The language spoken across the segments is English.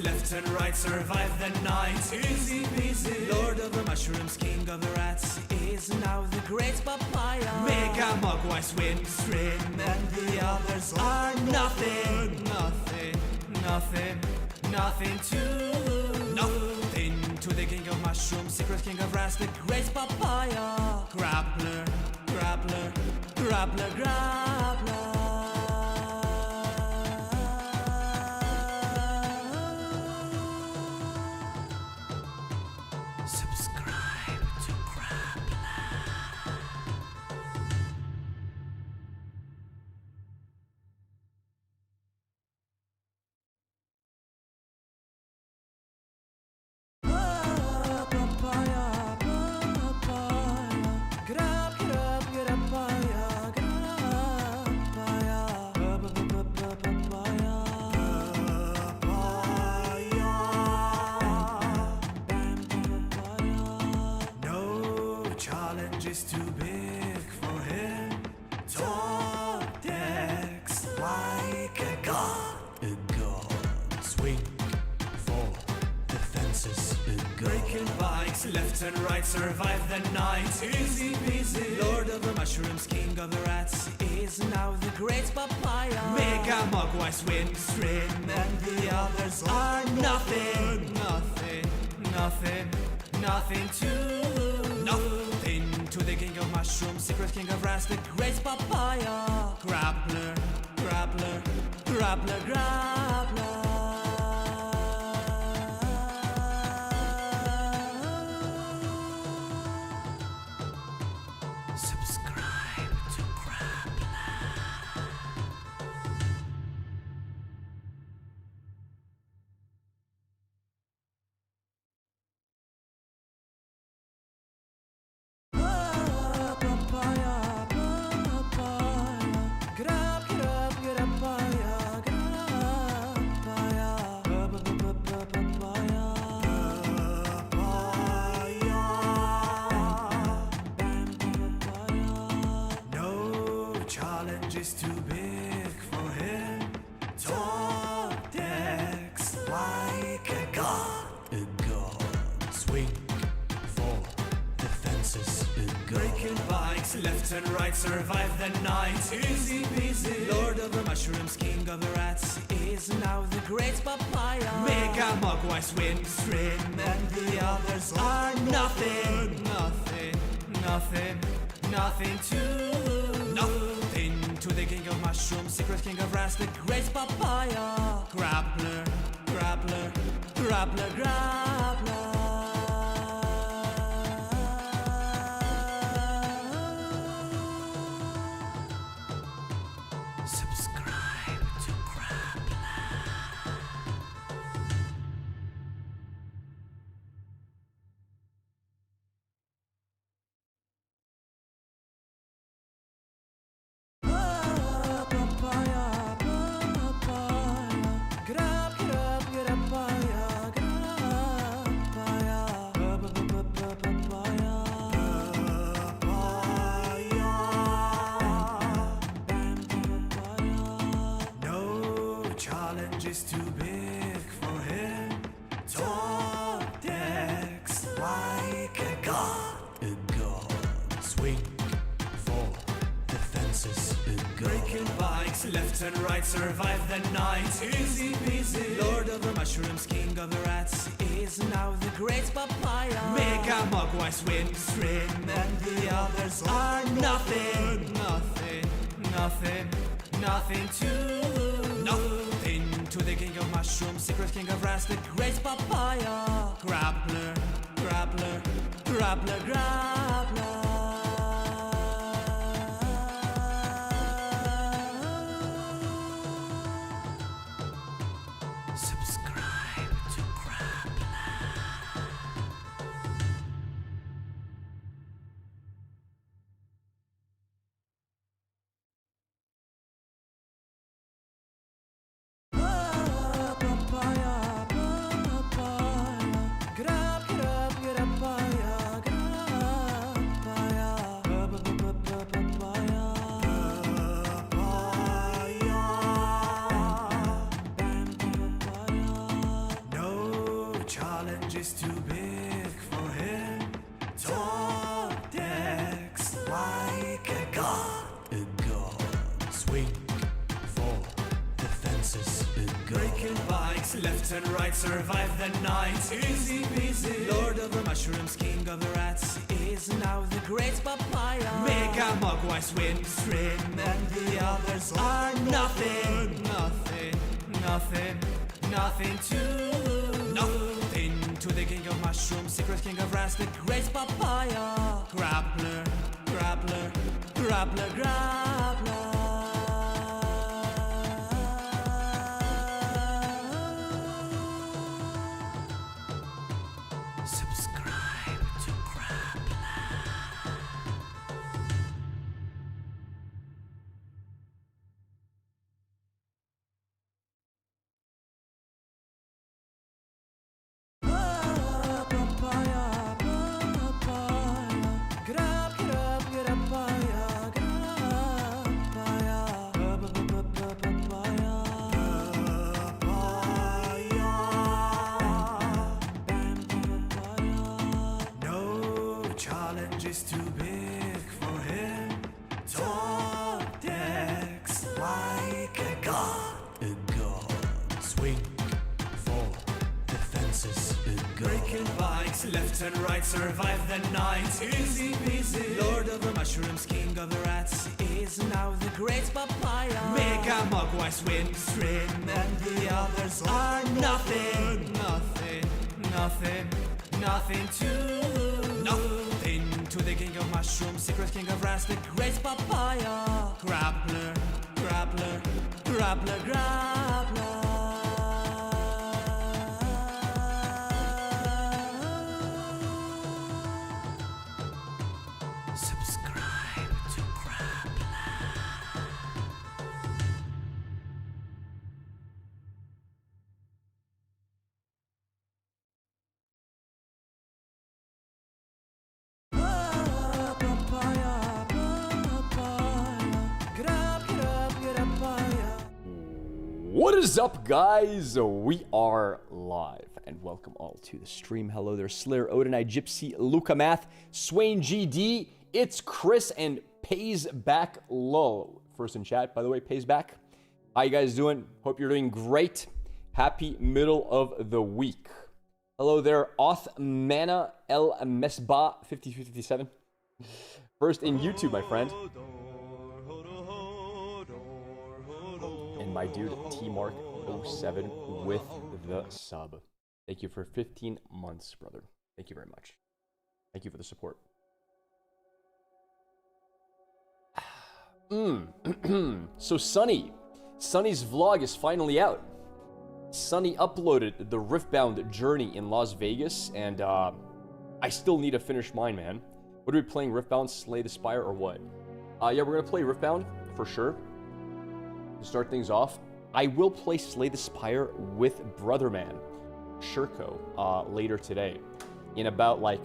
left and right, survive the night. Easy peasy. Lord of the mushrooms, king of the rats, is now the great papaya. Mega Mogwai swim, stream, and the others are nothing. Nothing to the king of mushrooms, secret king of rats, the great papaya. Grappler. Subscribe to Grappler. Is too big for him. Top decks like a god. Swing for the fences. Breaking bikes left and right, survive the night. Easy peasy. Lord of the mushrooms, king of the rats, is now the great papaya. Mega Mogwai swim, stream, and the others are nothing to the king of mushrooms, secret king of rats, the great papaya. Grappler. Subscribe to Grappler. Is too big for him. Top decks like a god. Swing for the fences. Breaking bikes left and right, survive the night. Easy peasy. Lord of the mushrooms, king of the rats, is now the great papaya. Mega Mogwai swim, stream, and the others are nothing to the king of mushrooms, secret king of rats, the great papaya. Grappler. Subscribe to Grappler. Papaya. Is too big for him. Top decks like a god. Swing for the fences. Breaking bikes left and right, survive the night. Easy peasy. Lord of the mushrooms, king of the rats, is now the great papaya. Mega Mogwai swim, stream, and the others are nothing to the king of mushrooms, secret king of rats, the great papaya. Grappler. Subscribe to Grappler. Papaya. bikes, left and right, survive the night. Easy peasy. Lord of the mushrooms, king of the rats, is now the great papaya. Mega Mogwai swim stream, and the others are nothing. Nothing to. Nothing to the king of mushrooms, secret king of rats, the great papaya. Grappler, grappler, grappler, grappler. Subscribe to Grappler. Is too big for him. Top decks like a god. A god. Swing for the fences. A god. Breaking bikes left and right, survive the night. Easy peasy. Lord of the mushrooms, king of the rats, is now the great papaya. Mega Mogwai swim stream, and the others are nothing. Nothing to. Nothing to the king of mushrooms, secret king of rats, the great papaya. Grappler, grappler, grappler, grappler. Subscribe to Grappler. What is up, guys? We are live, and welcome all to the stream. Hello there, Slayer, Odin, I, Gypsy, Luca Math, Swain GD, it's Chris, and Pays Back Low. First in chat, by the way, Pays Back. How you guys doing? Hope you're doing great. Happy middle of the week. Hello there, Othmana El Mesba 5357. First in YouTube, my friend. And my dude, T-Mark07 with the sub. Thank you for 15 months, brother. Thank you very much. Thank you for the support. So Sunny's vlog is finally out. Sunny uploaded the Riftbound journey in Las Vegas, and I still need to finish mine, man. What are we playing? Riftbound, Slay the Spire, or what? Yeah, we're gonna play Riftbound for sure. To start things off, I will play Slay the Spire with Brotherman Shurko later today, in about like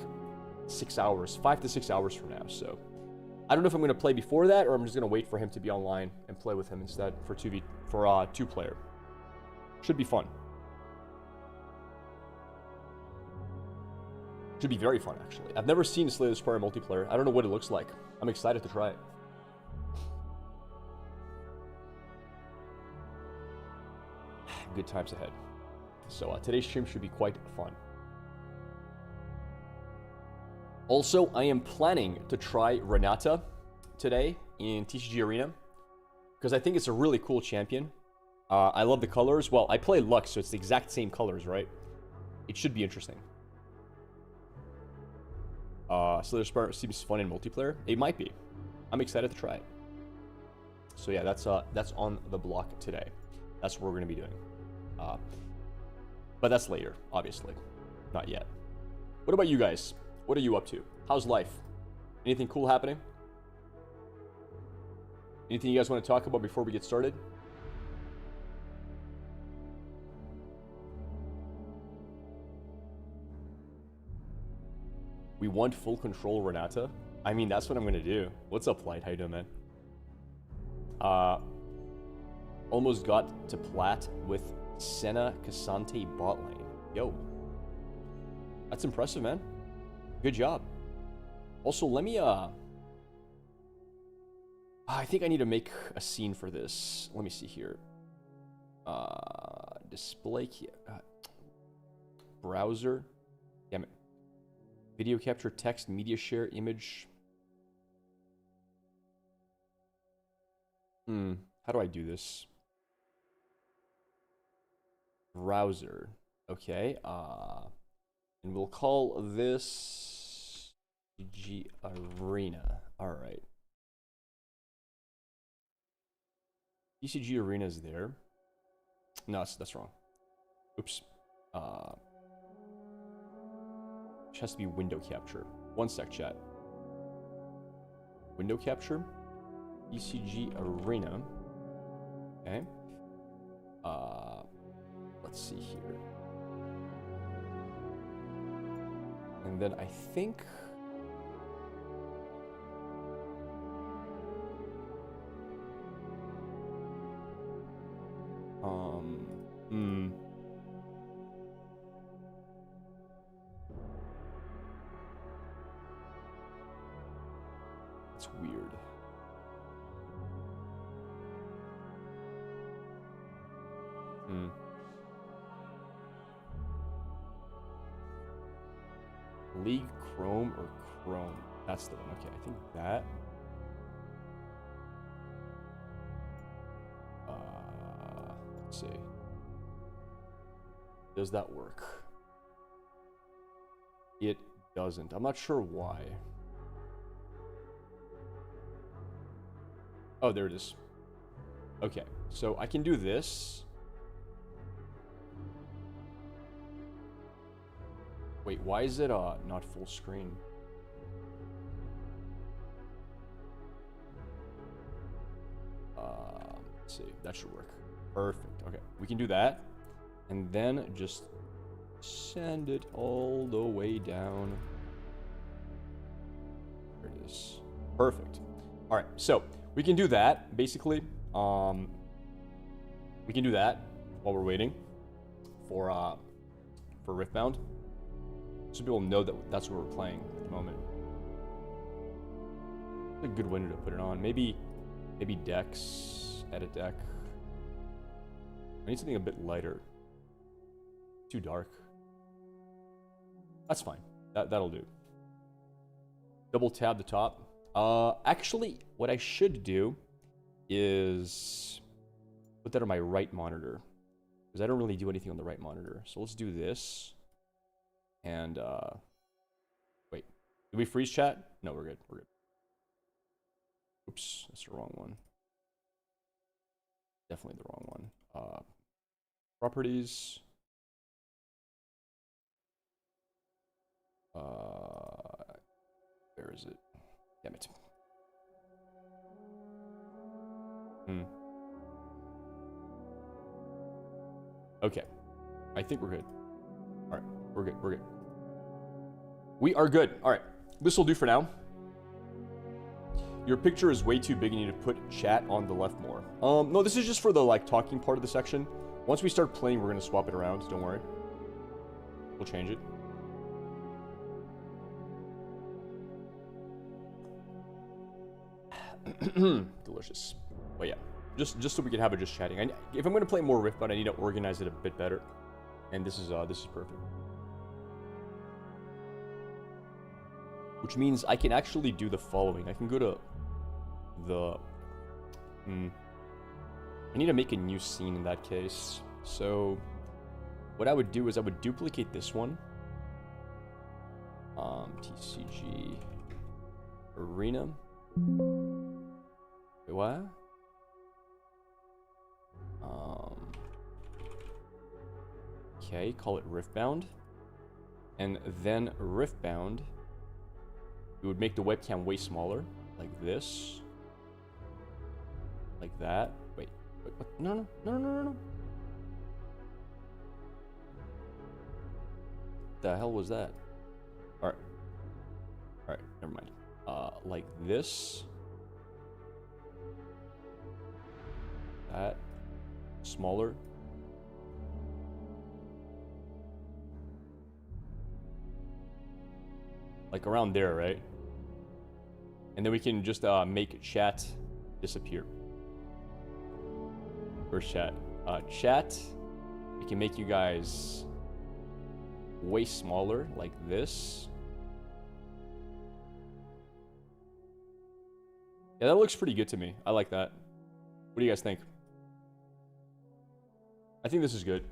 6 hours, 5 to 6 hours from now. So I don't know if I'm gonna play before that, or I'm just gonna wait for him to be online and play with him instead for two player. Should be fun. Should be very fun, actually. I've never seen Slay the Spire multiplayer. I don't know what it looks like. I'm excited to try it. Good times ahead. So today's stream should be quite fun. Also, I am planning to try Renata today in TCG Arena, because I think it's a really cool champion. I love the colors. Well, I play Lux, so it's the exact same colors, right? It should be interesting. Slay the Spire seems fun in multiplayer. It might be. I'm excited to try it. So yeah, that's on the block today. That's what we're going to be doing. But that's later, obviously. Not yet. What about you guys? What are you up to? How's life? Anything cool happening? Anything you guys want to talk about before we get started? We want full control, Renata. I mean, that's what I'm going to do. What's up, Light? How you doing, man? Almost got to plat with Senna Casante bot lane. Yo. That's impressive, man. Good job. Also, let me, I think I need to make a scene for this. Let me see here. display key. Browser. Damn it. Video capture, text, media share, image. How do I do this? Browser. Okay. And we'll call this G Arena. All right. ECG Arena is there. No, that's wrong. Oops. It has to be window capture. One sec, chat. Window capture. ECG Arena. Okay. Let's see here. And then I think... It's weird. League Chrome or Chrome? That's the one. Okay, I think that. Let's see. Does that work? It doesn't. I'm not sure why. Oh, there it is. Okay, so I can do this. Wait, why is it not full screen? Let's see, that should work. Perfect. Okay, we can do that, and then just send it all the way down. There it is. Perfect. All right, so we can do that basically. We can do that while we're waiting for Riftbound. So people know that that's what we're playing at the moment. It's a good window to put it on. Maybe decks, edit deck. I need something a bit lighter. Too dark. That's fine. That'll do. Double tab the top. Actually, what I should do is put that on my right monitor, because I don't really do anything on the right monitor. So let's do this. And, wait, did we freeze chat? No, we're good, we're good. Oops, that's the wrong one. Definitely the wrong one. Properties. Where is it? Damn it. Okay, I think we're good. All right, we're good, we're good. We are good. All right, this will do for now. Your picture is way too big. You need to put chat on the left more. No, this is just for the like talking part of the section. Once we start playing, we're gonna swap it around. Don't worry. We'll change it. Delicious. But yeah, just so we can have it just chatting. If I'm gonna play more Riftbound, I need to organize it a bit better. And this is perfect. Which means I can actually do the following. I can go to the... I need to make a new scene in that case. So what I would do is I would duplicate this one. TCG Arena. Wait, what? Okay, call it Riftbound. And then Riftbound, we would make the webcam way smaller, like this. Like that. Wait, what? No. The hell was that? Alright, never mind. Like this. That. Smaller. Like around there, right? And then we can just make chat disappear. Where's chat? Chat We can make you guys way smaller, like this. Yeah, that looks pretty good to me. I like that. What do you guys think? I think this is good.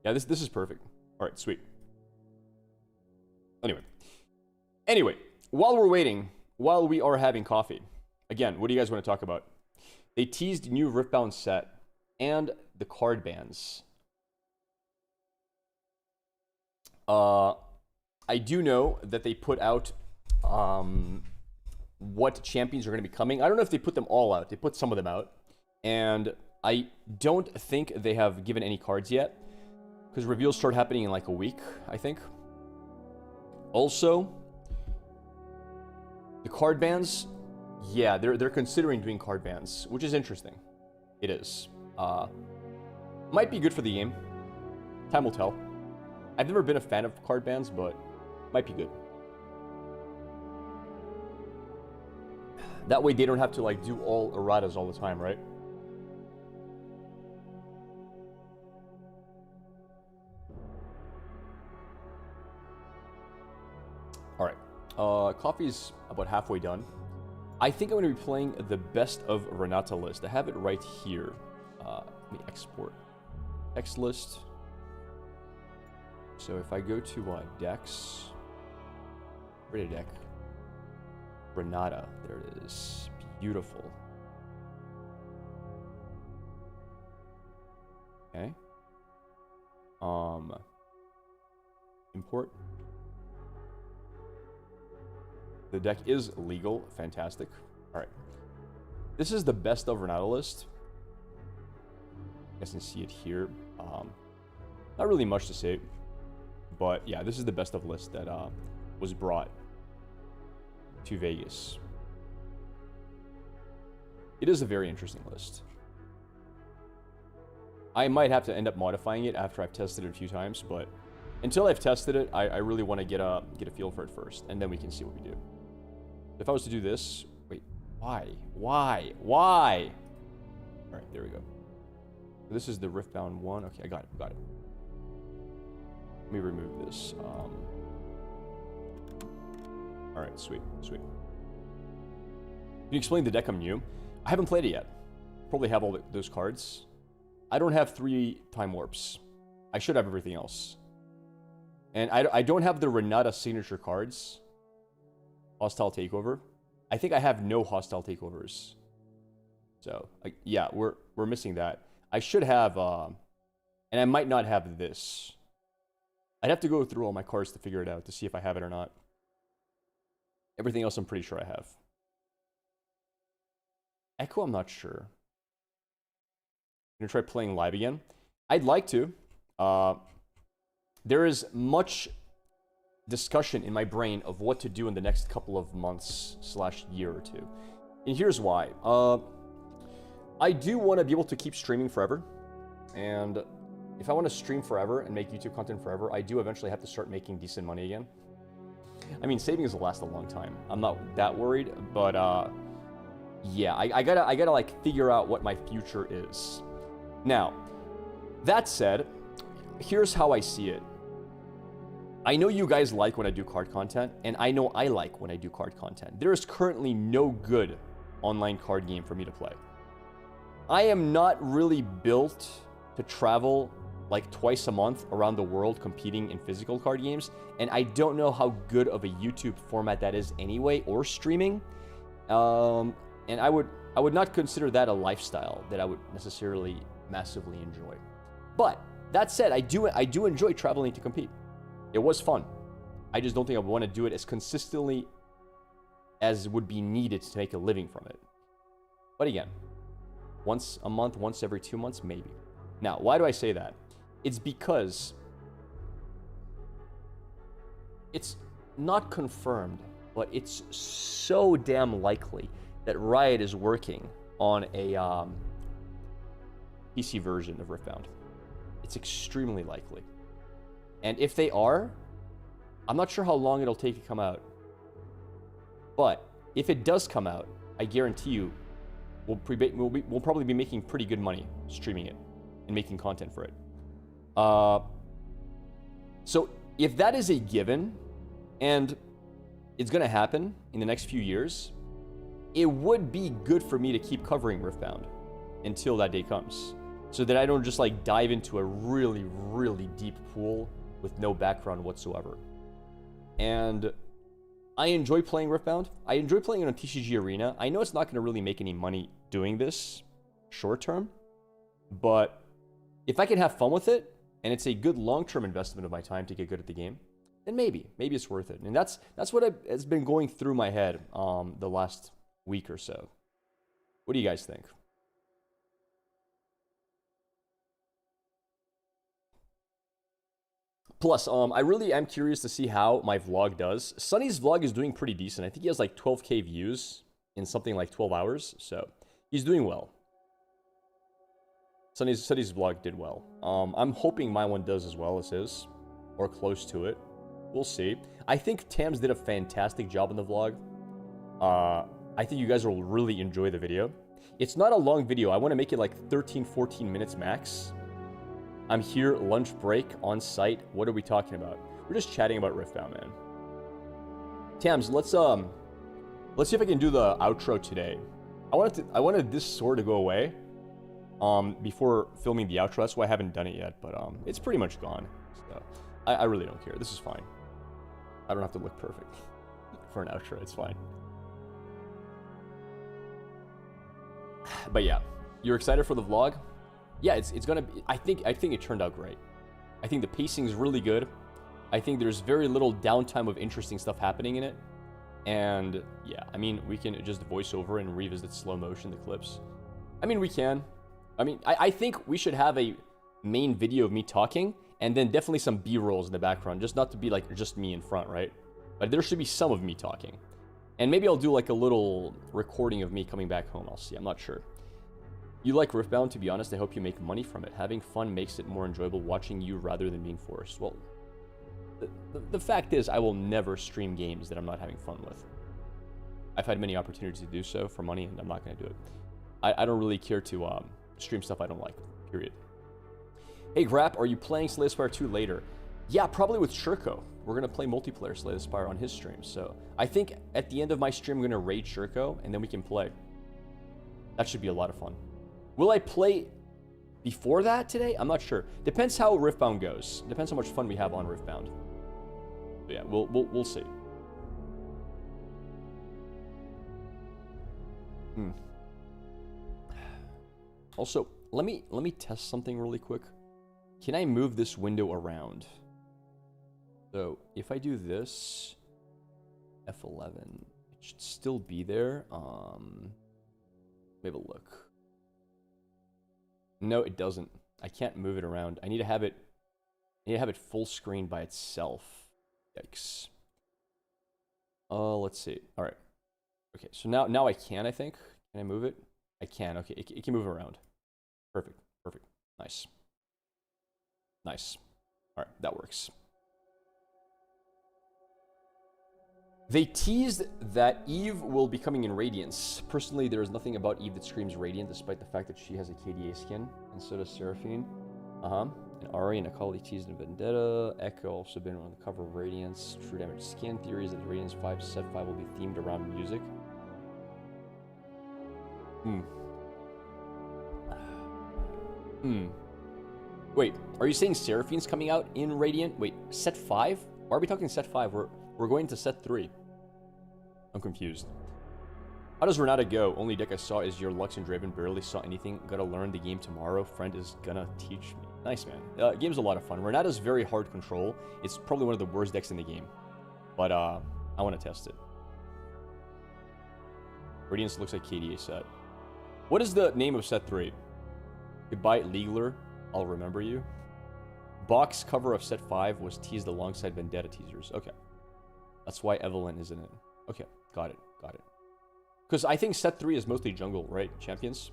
Yeah, this is perfect. All right, sweet. Anyway, while we're waiting, while we are having coffee, again, what do you guys want to talk about? They teased new Riftbound set and the card bans. I do know that they put out what champions are going to be coming. I don't know if they put them all out. They put some of them out. And I don't think they have given any cards yet, because reveals start happening in like a week, I think. Also, the card bans, yeah, they're considering doing card bans, which is interesting. It is. Might be good for the game. Time will tell. I've never been a fan of card bans, but might be good. That way they don't have to like do all erratas all the time, right? All right. Coffee's about halfway done. I think I'm going to be playing the best of Renata list. I have it right here. Let me export. X list. So if I go to decks, ready deck, Renata, there it is. Beautiful. Okay. Import. The deck is legal. Fantastic. All right. This is the best of Renata list. You guys can see it here. Not really much to say, but yeah, this is the best of list that was brought to Vegas. It is a very interesting list. I might have to end up modifying it after I've tested it a few times, but until I've tested it, I really want to get a feel for it first, and then we can see what we do. If I was to do this, wait, why? All right, there we go. This is the Riftbound one. Okay, I got it. Let me remove this. All right, sweet. Can you explain the deck I'm new? I haven't played it yet. Probably have all those cards. I don't have 3 time warps. I should have everything else. And I don't have the Renata signature cards. Hostile takeover. I think I have no hostile takeovers. So, yeah, we're missing that. I should have, and I might not have this. I'd have to go through all my cards to figure it out to see if I have it or not. Everything else I'm pretty sure I have. Echo, I'm not sure. I'm gonna try playing live again. I'd like to. There is much discussion in my brain of what to do in the next couple of months / year or two. And here's why. I do want to be able to keep streaming forever. And if I want to stream forever and make YouTube content forever, I do eventually have to start making decent money again. I mean, savings will last a long time. I'm not that worried, but yeah, I gotta like figure out what my future is. Now, that said, here's how I see it. I know you guys like when I do card content, and I know I like when I do card content. There is currently no good online card game for me to play. I am not really built to travel like twice a month around the world competing in physical card games, and I don't know how good of a YouTube format that is anyway, or streaming. And I would not consider that a lifestyle that I would necessarily massively enjoy. But that said, I do enjoy traveling to compete. It was fun. I just don't think I want to do it as consistently as would be needed to make a living from it. But again, once a month, once every 2 months, maybe. Now, why do I say that? It's because it's not confirmed, but it's so damn likely that Riot is working on a PC version of Riftbound. It's extremely likely. And if they are, I'm not sure how long it'll take to come out. But if it does come out, I guarantee you, we'll probably be making pretty good money streaming it in making content for it. So if that is a given, and it's gonna happen in the next few years, it would be good for me to keep covering Riftbound until that day comes, so that I don't just like dive into a really, really deep pool with no background whatsoever. And I enjoy playing Riftbound. I enjoy playing it on TCG Arena. I know it's not gonna really make any money doing this short term, but if I can have fun with it, and it's a good long-term investment of my time to get good at the game, then maybe it's worth it. And that's what has been going through my head the last week or so. What do you guys think? Plus, I really am curious to see how my vlog does. Sunny's vlog is doing pretty decent. I think he has like 12K views in something like 12 hours, so he's doing well. Sunny's vlog did well. I'm hoping my one does as well as his, or close to it. We'll see. I think Tams did a fantastic job in the vlog. I think you guys will really enjoy the video. It's not a long video. I want to make it like 13, 14 minutes max. I'm here, lunch break, on site. What are we talking about? We're just chatting about Riftbound, man. Tams, let's see if I can do the outro today. I wanted this sword to go away before filming the outro. That's why I haven't done it yet, but it's pretty much gone. So I really don't care. This is fine. I don't have to look perfect for an outro. It's fine. But yeah, you're excited for the vlog? Yeah, it's gonna be. I think it turned out great. I think the pacing is really good. I think there's very little downtime of interesting stuff happening in it. And yeah, I mean, we can just voice over and revisit slow motion the clips. I mean, we can. I mean, I think we should have a main video of me talking, and then definitely some B-rolls in the background, just not to be like just me in front, right? But there should be some of me talking. And maybe I'll do like a little recording of me coming back home. I'll see. I'm not sure. You like Riftbound, to be honest. I hope you make money from it. Having fun makes it more enjoyable watching you rather than being forced. Well, the fact is, I will never stream games that I'm not having fun with. I've had many opportunities to do so for money, and I'm not going to do it. I don't really care to stream stuff I don't like, period. Hey, Grap, are you playing Slay the Spire 2 later? Yeah, probably with Shurko. We're going to play multiplayer Slay the Spire on his stream. So I think at the end of my stream, I'm going to raid Shurko, and then we can play. That should be a lot of fun. Will I play before that today? I'm not sure. Depends how Riftbound goes. Depends how much fun we have on Riftbound. But yeah, we'll see. Also, let me test something really quick. Can I move this window around? So if I do this, F11, it should still be there. Let me have a look. No, it doesn't. I can't move it around. I need to have it full screen by itself. Yikes. Let's see. All right. Okay, so now I can, I think. Can I move it? I can. Okay, it can move around. Perfect. Perfect. Nice. Nice. All right, that works. They teased that Eve will be coming in Radiance. Personally, there is nothing about Eve that screams Radiant, despite the fact that she has a KDA skin, and so does Seraphine. And Ari and Akali teased in Vendetta. Echo also been on the cover of Radiance. True Damage skin theories that the Radiance 5 set 5 will be themed around music. Wait, are you saying Seraphine's coming out in Radiant? Wait, set 5? Why are we talking set 5? We're going to set 3. I'm confused. How does Renata go? Only deck I saw is your Lux and Draven. Barely saw anything. Gotta learn the game tomorrow. Friend is gonna teach me. Nice, man. Game's a lot of fun. Renata's very hard control. It's probably one of the worst decks in the game. But I want to test it. Radiance looks like KDA set. What is the name of set 3? Goodbye, Legaler. I'll remember you. Box cover of set 5 was teased alongside Vendetta teasers. Okay. That's why Evelyn is in it. Okay, got it. Because I think set 3 is mostly jungle, right? Champions?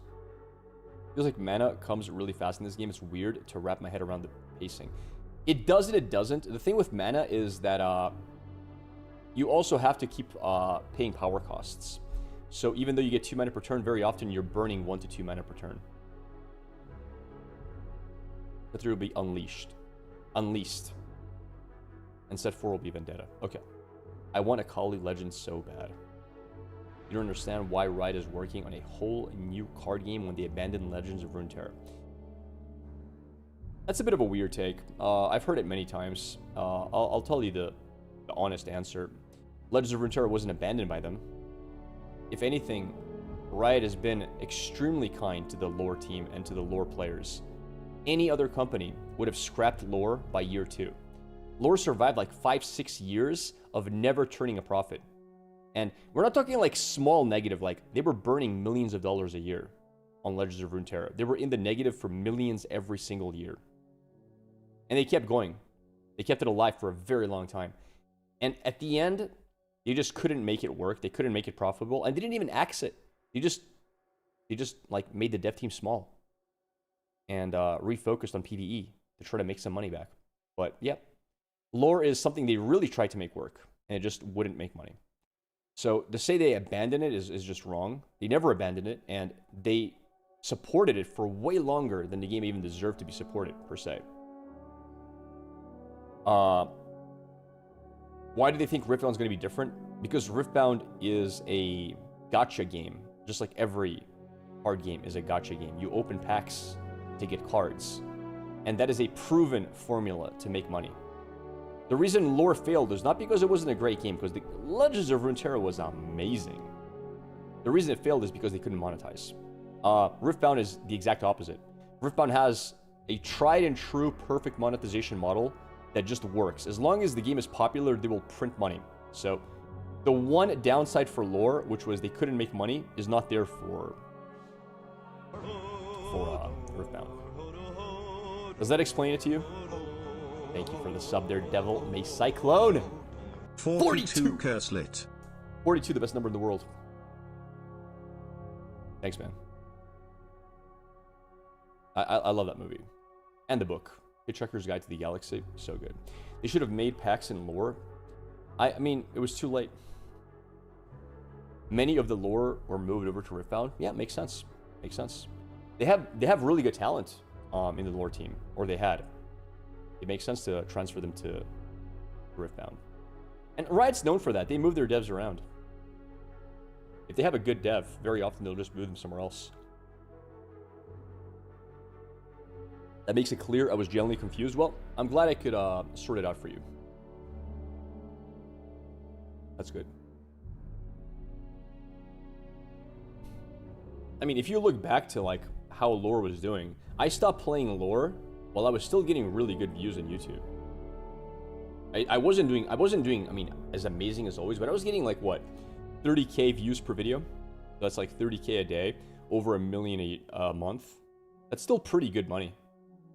Feels like mana comes really fast in this game. It's weird to wrap my head around the pacing. It does and it doesn't. The thing with mana is that you also have to keep paying power costs. So even though you get 2 mana per turn, very often you're burning 1 to 2 mana per turn. Set 3 will be unleashed. Unleashed. And set 4 will be Vendetta. Okay. I want a Kali Legend so bad. You don't understand why Riot is working on a whole new card game when they abandoned Legends of Runeterra. That's a bit of a weird take. I've heard it many times. I'll tell you the honest answer. Legends of Runeterra wasn't abandoned by them. If anything, Riot has been extremely kind to the lore team and to the lore players. Any other company would have scrapped lore by year 2. Lore survived like 5-6 years of never turning a profit. And we're not talking like small negative, like they were burning millions of dollars a year on Legends of Runeterra. They were in the negative for millions every single year. And they kept going. They kept it alive for a very long time. And at the end, they just couldn't make it work. They couldn't make it profitable. And they didn't even axe it. They just like made the dev team small. And refocused on PvE to try to make some money back. But yeah, lore is something they really tried to make work. And it just wouldn't make money. So to say they abandoned it is just wrong. They never abandoned it. And they supported it for way longer than the game even deserved to be supported, per se. Why do they think Riftbound is going to be different? Because Riftbound is a gacha game, just like every card game is a gacha game. You open packs to get cards, and that is a proven formula to make money. The reason lore failed is not because it wasn't a great game, because the Legends of Runeterra was amazing. The reason it failed is because they couldn't monetize. Riftbound is the exact opposite. Riftbound has a tried and true perfect monetization model that just works. As long as the game is popular, they will print money. So the one downside for lore, which was they couldn't make money, is not there for Riftbound. Does that explain it to you? Thank you for the sub there, Devil May Cyclone. 42 curse lit. 42, the best number in the world. Thanks, man. I love that movie. And the book. Hitchhiker's Guide to the Galaxy. So good. They should have made packs in lore. I mean, it was too late. Many of the lore were moved over to Riftbound. Yeah, makes sense. Makes sense. They have really good talent in the lore team. Or they had. It makes sense to transfer them to Riftbound. And Riot's known for that. They move their devs around. If they have a good dev, very often they'll just move them somewhere else. That makes it clear I was genuinely confused. Well, I'm glad I could sort it out for you. That's good. I mean, if you look back to like how lore was doing, I stopped playing lore while I was still getting really good views on YouTube. I wasn't doing, I mean, as amazing as always, but I was getting like what, 30K views per video. That's like 30K a day, over $1 million a month. That's still pretty good money.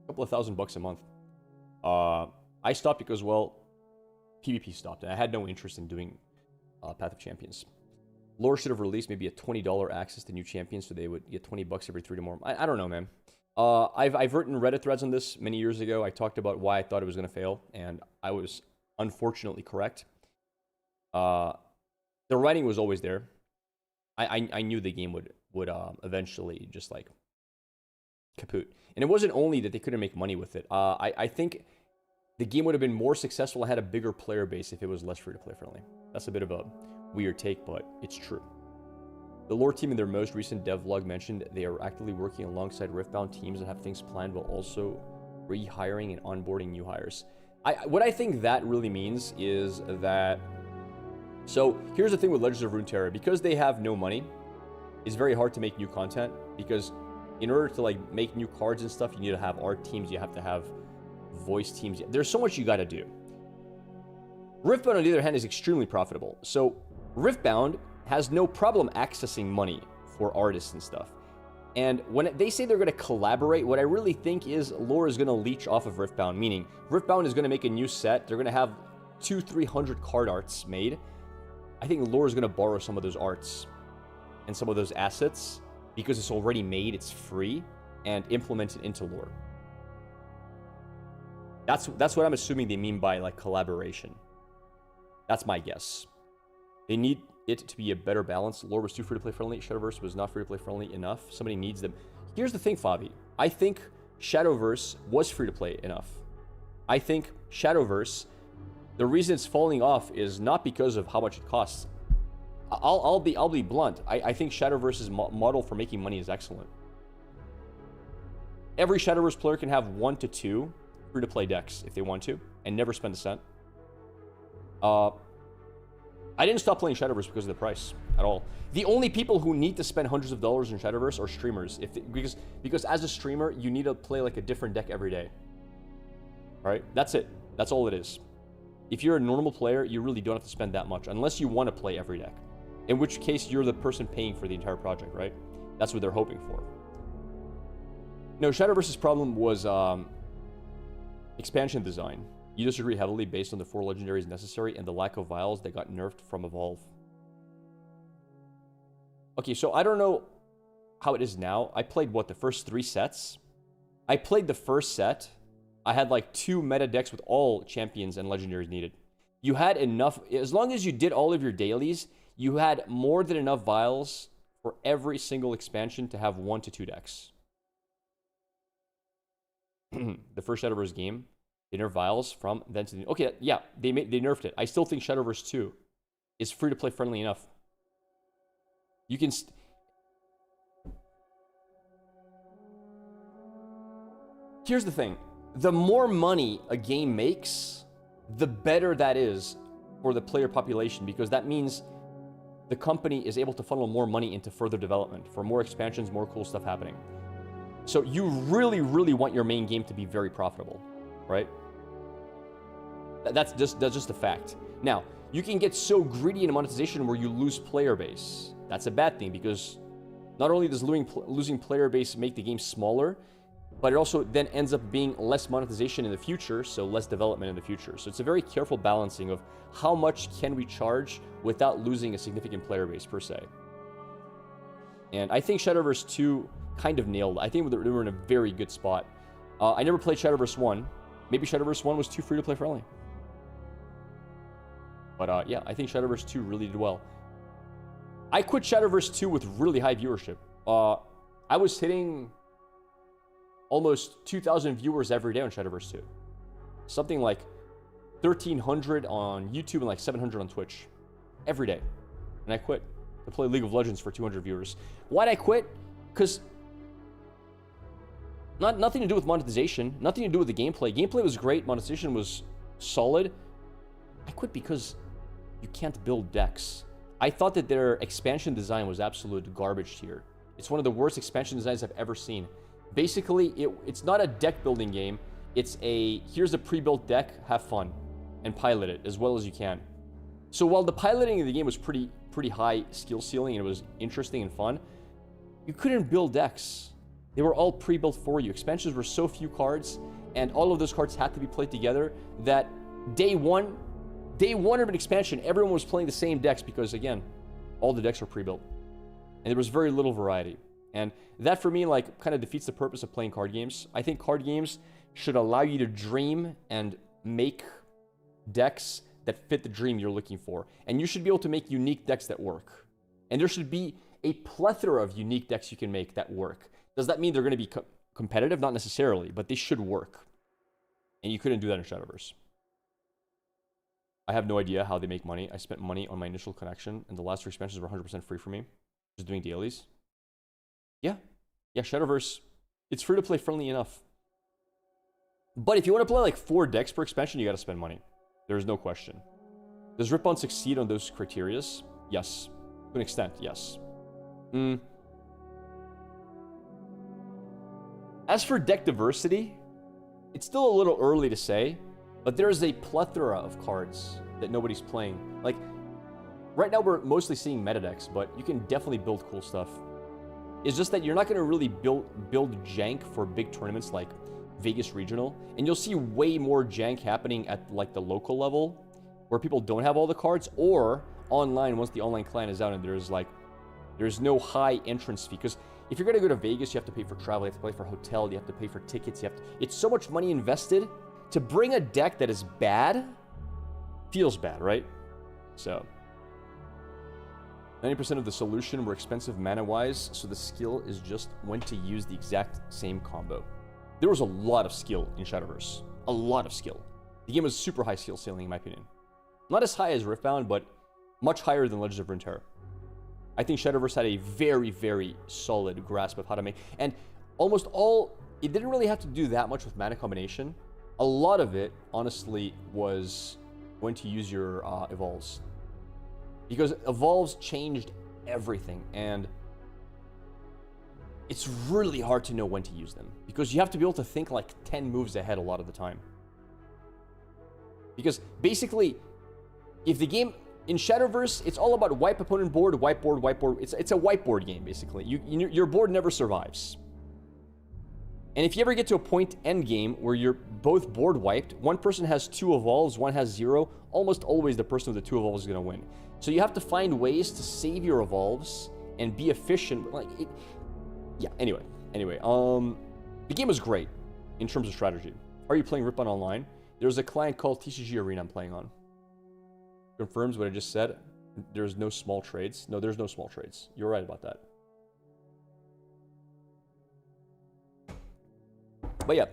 A couple of $1,000 a month. I stopped because, well, PvP stopped, and I had no interest in doing Path of Champions. Lore should have released maybe a $20 access to new champions, so they would get $20 every 3 to more. I don't know, man. I've written Reddit threads on this many years ago. I talked about why I thought it was going to fail, and I was unfortunately correct. The writing was always there. I knew the game would eventually just like kaput. And it wasn't only that they couldn't make money with it. I think the game would have been more successful and had a bigger player base if it was less free-to-play friendly. That's a bit of a weird take, but it's true. The lore team in their most recent devlog mentioned they are actively working alongside Riftbound teams and have things planned while also rehiring and onboarding new hires. What I think that really means is that... So, here's the thing with Legends of Runeterra. Because they have no money, it's very hard to make new content, because in order to like make new cards and stuff, you need to have art teams, you have to have voice teams. There's so much you gotta do. Riftbound, on the other hand, is extremely profitable. So, Riftbound has no problem accessing money for artists and stuff. And when they say they're going to collaborate, what I really think is lore is going to leech off of Riftbound, meaning Riftbound is going to make a new set. They're going to have 200-300 card arts made. I think lore is going to borrow some of those arts and some of those assets because it's already made, it's free, and implement it into lore. That's what I'm assuming they mean by like collaboration. That's my guess. They need it to be a better balance. Lore was too free-to-play friendly. Shadowverse was not free-to-play friendly enough. Somebody needs them. Here's the thing, Fabi. I think Shadowverse was free to play enough. I think Shadowverse, the reason it's falling off is not because of how much it costs. I'll be blunt. I think Shadowverse's model for making money is excellent. Every Shadowverse player can have 1 to 2 free to play decks if they want to, and never spend a cent. I didn't stop playing Shadowverse because of the price at all. The only people who need to spend hundreds of dollars in Shadowverse are streamers. Because as a streamer, you need to play like a different deck every day. Right? That's it. That's all it is. If you're a normal player, you really don't have to spend that much unless you want to play every deck. In which case, you're the person paying for the entire project, right? That's what they're hoping for. No, Shadowverse's problem was expansion design. You disagree heavily based on the 4 legendaries necessary and the lack of vials that got nerfed from Evolve. Okay, so I don't know how it is now. I played, what, the first 3 sets? I played the first set. I had like 2 meta decks with all champions and legendaries needed. You had enough, as long as you did all of your dailies, you had more than enough vials for every single expansion to have 1 to 2 decks. The first Shadowverse game, they nerfed vials from then to the... Okay, yeah, they nerfed it. I still think Shadowverse 2 is free-to-play friendly enough. You can... Here's the thing. The more money a game makes, the better that is for the player population, because that means the company is able to funnel more money into further development, for more expansions, more cool stuff happening. So you really, really want your main game to be very profitable, right? That's just a fact. Now, you can get so greedy in monetization where you lose player base. That's a bad thing, because not only does losing player base make the game smaller, but it also then ends up being less monetization in the future, so less development in the future. So it's a very careful balancing of how much can we charge without losing a significant player base per se. And I think Shadowverse 2 kind of nailed it. I think they were in a very good spot. I never played Shadowverse 1. Maybe Shadowverse 1 was too free to play friendly. But yeah, I think Shadowverse 2 really did well. I quit Shadowverse 2 with really high viewership. I was hitting almost 2,000 viewers every day on Shadowverse 2. Something like 1,300 on YouTube and like 700 on Twitch. Every day. And I quit to play League of Legends for 200 viewers. Why'd I quit? Because nothing to do with monetization. Nothing to do with the gameplay. Gameplay was great. Monetization was solid. I quit because you can't build decks. I thought that their expansion design was absolute garbage tier. It's one of the worst expansion designs I've ever seen. Basically, it's not a deck building game. It's a, here's a pre-built deck, have fun, and pilot it as well as you can. So while the piloting of the game was pretty high skill ceiling and it was interesting and fun, you couldn't build decks. They were all pre-built for you. Expansions were so few cards, and all of those cards had to be played together that day one of an expansion, everyone was playing the same decks because, again, all the decks were pre-built. And there was very little variety. And that, for me, like, kind of defeats the purpose of playing card games. I think card games should allow you to dream and make decks that fit the dream you're looking for. And you should be able to make unique decks that work. And there should be a plethora of unique decks you can make that work. Does that mean they're going to be competitive? Not necessarily, but they should work. And you couldn't do that in Shadowverse. I have no idea how they make money. I spent money on my initial connection, and the last 3 expansions were 100% free for me. Just doing dailies. Yeah, Shadowverse, it's free to play friendly enough. But if you want to play like 4 decks per expansion, you got to spend money. There's no question. Does Ripon succeed on those criterias? Yes. To an extent, yes. As for deck diversity, it's still a little early to say, but there's a plethora of cards that nobody's playing. Like, right now we're mostly seeing meta decks, but you can definitely build cool stuff. It's just that you're not going to really build jank for big tournaments like Vegas Regional, and you'll see way more jank happening at like the local level, where people don't have all the cards, or online once the online client is out and there's no high entrance fee. Because if you're going to go to Vegas, you have to pay for travel, you have to pay for hotel, you have to pay for tickets, it's so much money invested. To bring a deck that is bad feels bad, right? So 90% of the solution were expensive mana-wise, so the skill is just when to use the exact same combo. there was a lot of skill in Shadowverse. A lot of skill. The game was super high skill ceiling, in my opinion. Not as high as Riftbound, but much higher than Legends of Runeterra. I think Shadowverse had a very, very solid grasp of how to make... And almost all... It didn't really have to do that much with mana combination. A lot of it, honestly, was when to use your evolves. Because evolves changed everything, and it's really hard to know when to use them. Because you have to be able to think like 10 moves ahead a lot of the time. Because basically, if the game... In Shadowverse, it's all about wipe opponent board, wipe board, wipe board. It's a whiteboard game, basically. Your board never survives. And if you ever get to a point end game where you're both board wiped, one person has 2 evolves, one has 0, almost always the person with the 2 evolves is going to win. So you have to find ways to save your evolves and be efficient. Like, yeah, anyway. The game is great in terms of strategy. Are you playing Rippon Online? There's a client called TCG Arena I'm playing on. Confirms what I just said. There's no small trades. No, there's no small trades. You're right about that. But yeah,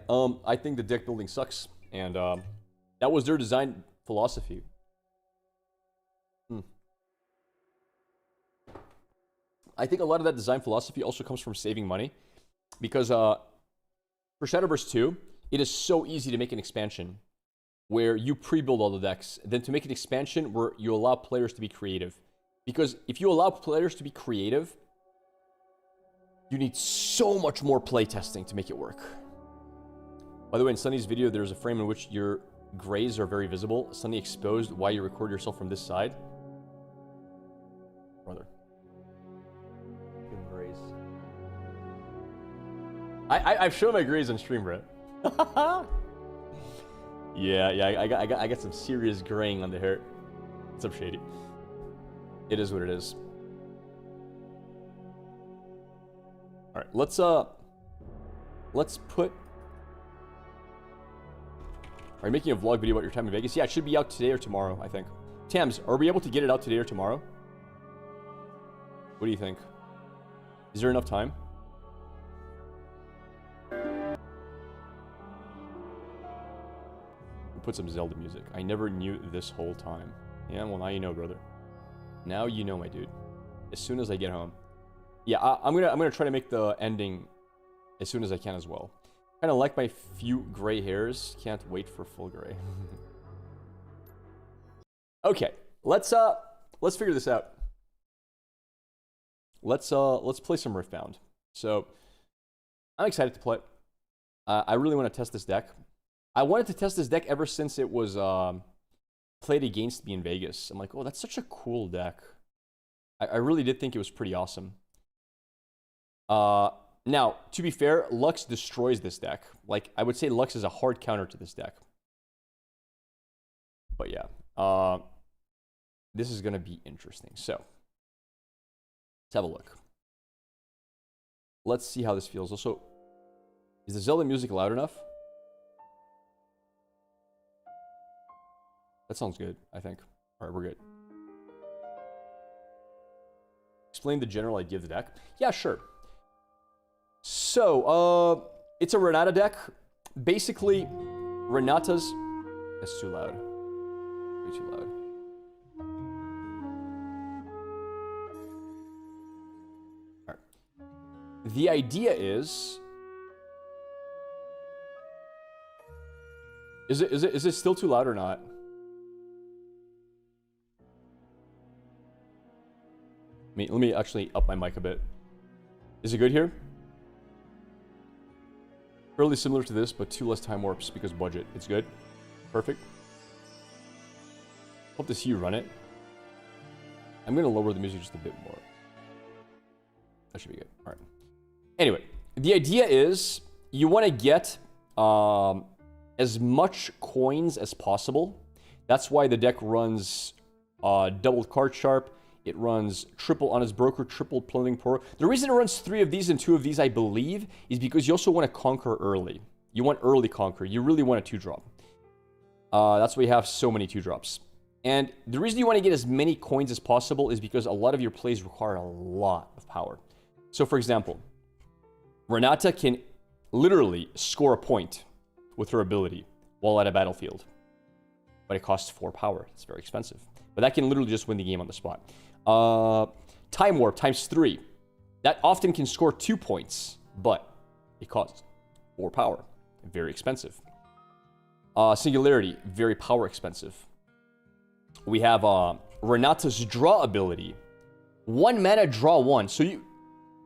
I think the deck building sucks. And that was their design philosophy. I think a lot of that design philosophy also comes from saving money. Because for Shadowverse 2, it is so easy to make an expansion where you pre-build all the decks, then to make an expansion where you allow players to be creative. Because if you allow players to be creative, you need so much more playtesting to make it work. By the way, in Sunny's video, there's a frame in which your grays are very visible. Sunny exposed why you record yourself from this side. Brother. Grays. I've shown my grays on stream, bro. Yeah, I got some serious graying on the hair. What's up, Shady? It is what it is. All right, let's put... Are you making a vlog video about your time in Vegas? Yeah, it should be out today or tomorrow, I think. Tams, are we able to get it out today or tomorrow? What do you think? Is there enough time? Put some Zelda music. I never knew this whole time. Yeah, well, now you know, brother. Now you know, my dude. As soon as I get home. Yeah, I'm gonna try to make the ending as soon as I can as well. Kind of like my few gray hairs. Can't wait for full gray. Okay, let's figure this out. Let's play some Riftbound. So I'm excited to play. I really want to test this deck. I wanted to test this deck ever since it was played against me in Vegas. I'm like, oh, that's such a cool deck. I really did think it was pretty awesome. Now, to be fair, Lux destroys this deck. Like, I would say Lux is a hard counter to this deck. But yeah, this is going to be interesting. So, let's have a look. Let's see how this feels. Also, is the Zelda music loud enough? That sounds good, I think. All right, we're good. Explain the general idea of the deck. Yeah, sure. So, it's a Renata deck. Basically, Renata's... That's too loud. Way too loud. All right. The idea is it still too loud or not? Let me actually up my mic a bit. Is it good here? Fairly similar to this, but 2 less time warps because budget. It's good. Perfect. Hope to see you run it. I'm going to lower the music just a bit more. That should be good. All right. Anyway, the idea is you want to get as much coins as possible. That's why the deck runs double card sharp. It runs triple Honest Broker, triple Plundering Poro. The reason it runs 3 of these and 2 of these, I believe, is because you also want to conquer early. You want early conquer. You really want a 2-drop. That's why you have so many 2-drops. And the reason you want to get as many coins as possible is because a lot of your plays require a lot of power. So, for example, Renata can literally score a point with her ability while at a battlefield. But it costs 4 power. It's very expensive. But that can literally just win the game on the spot. Time Warp times 3. That often can score 2 points, but it costs 4 power. Very expensive. Singularity, very power expensive. We have Renata's draw ability. 1 mana, draw 1. So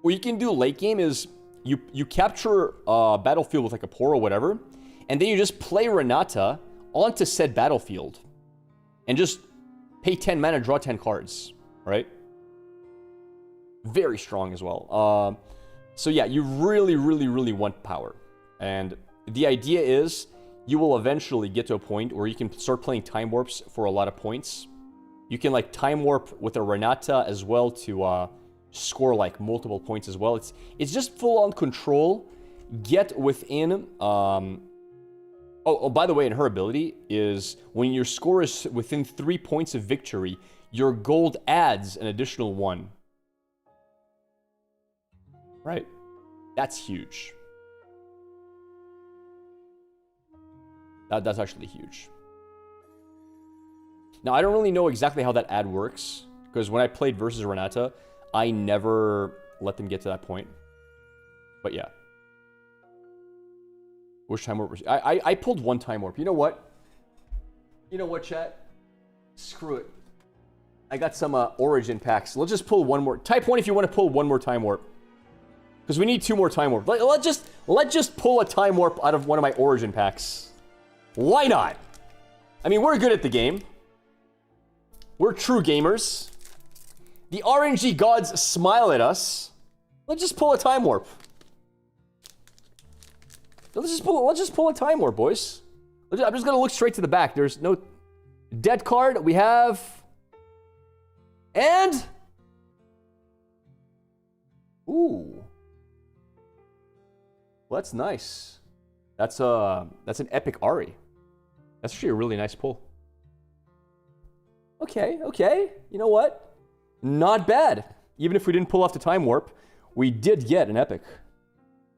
what you can do late game is you capture a battlefield with like a pour or whatever, and then you just play Renata onto said battlefield and just pay 10 mana, draw 10 cards, right? Very strong as well. So yeah, you really, really, really want power. And the idea is you will eventually get to a point where you can start playing Time Warps for a lot of points. You can like Time Warp with a Renata as well to score like multiple points as well. It's just full on control. Get within... Oh, by the way, and her ability is when your score is within 3 points of victory, your gold adds an additional 1. Right? That's huge. That's actually huge. Now, I don't really know exactly how that ad works, because when I played versus Renata, I never let them get to that point. But yeah. Which Time Warp was... I pulled 1 Time Warp. You know what? You know what, chat? Screw it. I got some Origin packs. Let's just pull 1 more. Type 1 if you want to pull 1 more Time Warp. Because we need 2 more Time Warp. Let's just pull a Time Warp out of one of my Origin packs. Why not? I mean, we're good at the game. We're true gamers. The RNG gods smile at us. Let's just pull a Time Warp. Let's just pull a Time Warp, boys. I'm just gonna look straight to the back. There's no dead card. We have... And... Ooh. Well, that's nice. That's an epic Ari. That's actually a really nice pull. Okay. You know what? Not bad. Even if we didn't pull off the Time Warp, we did get an epic.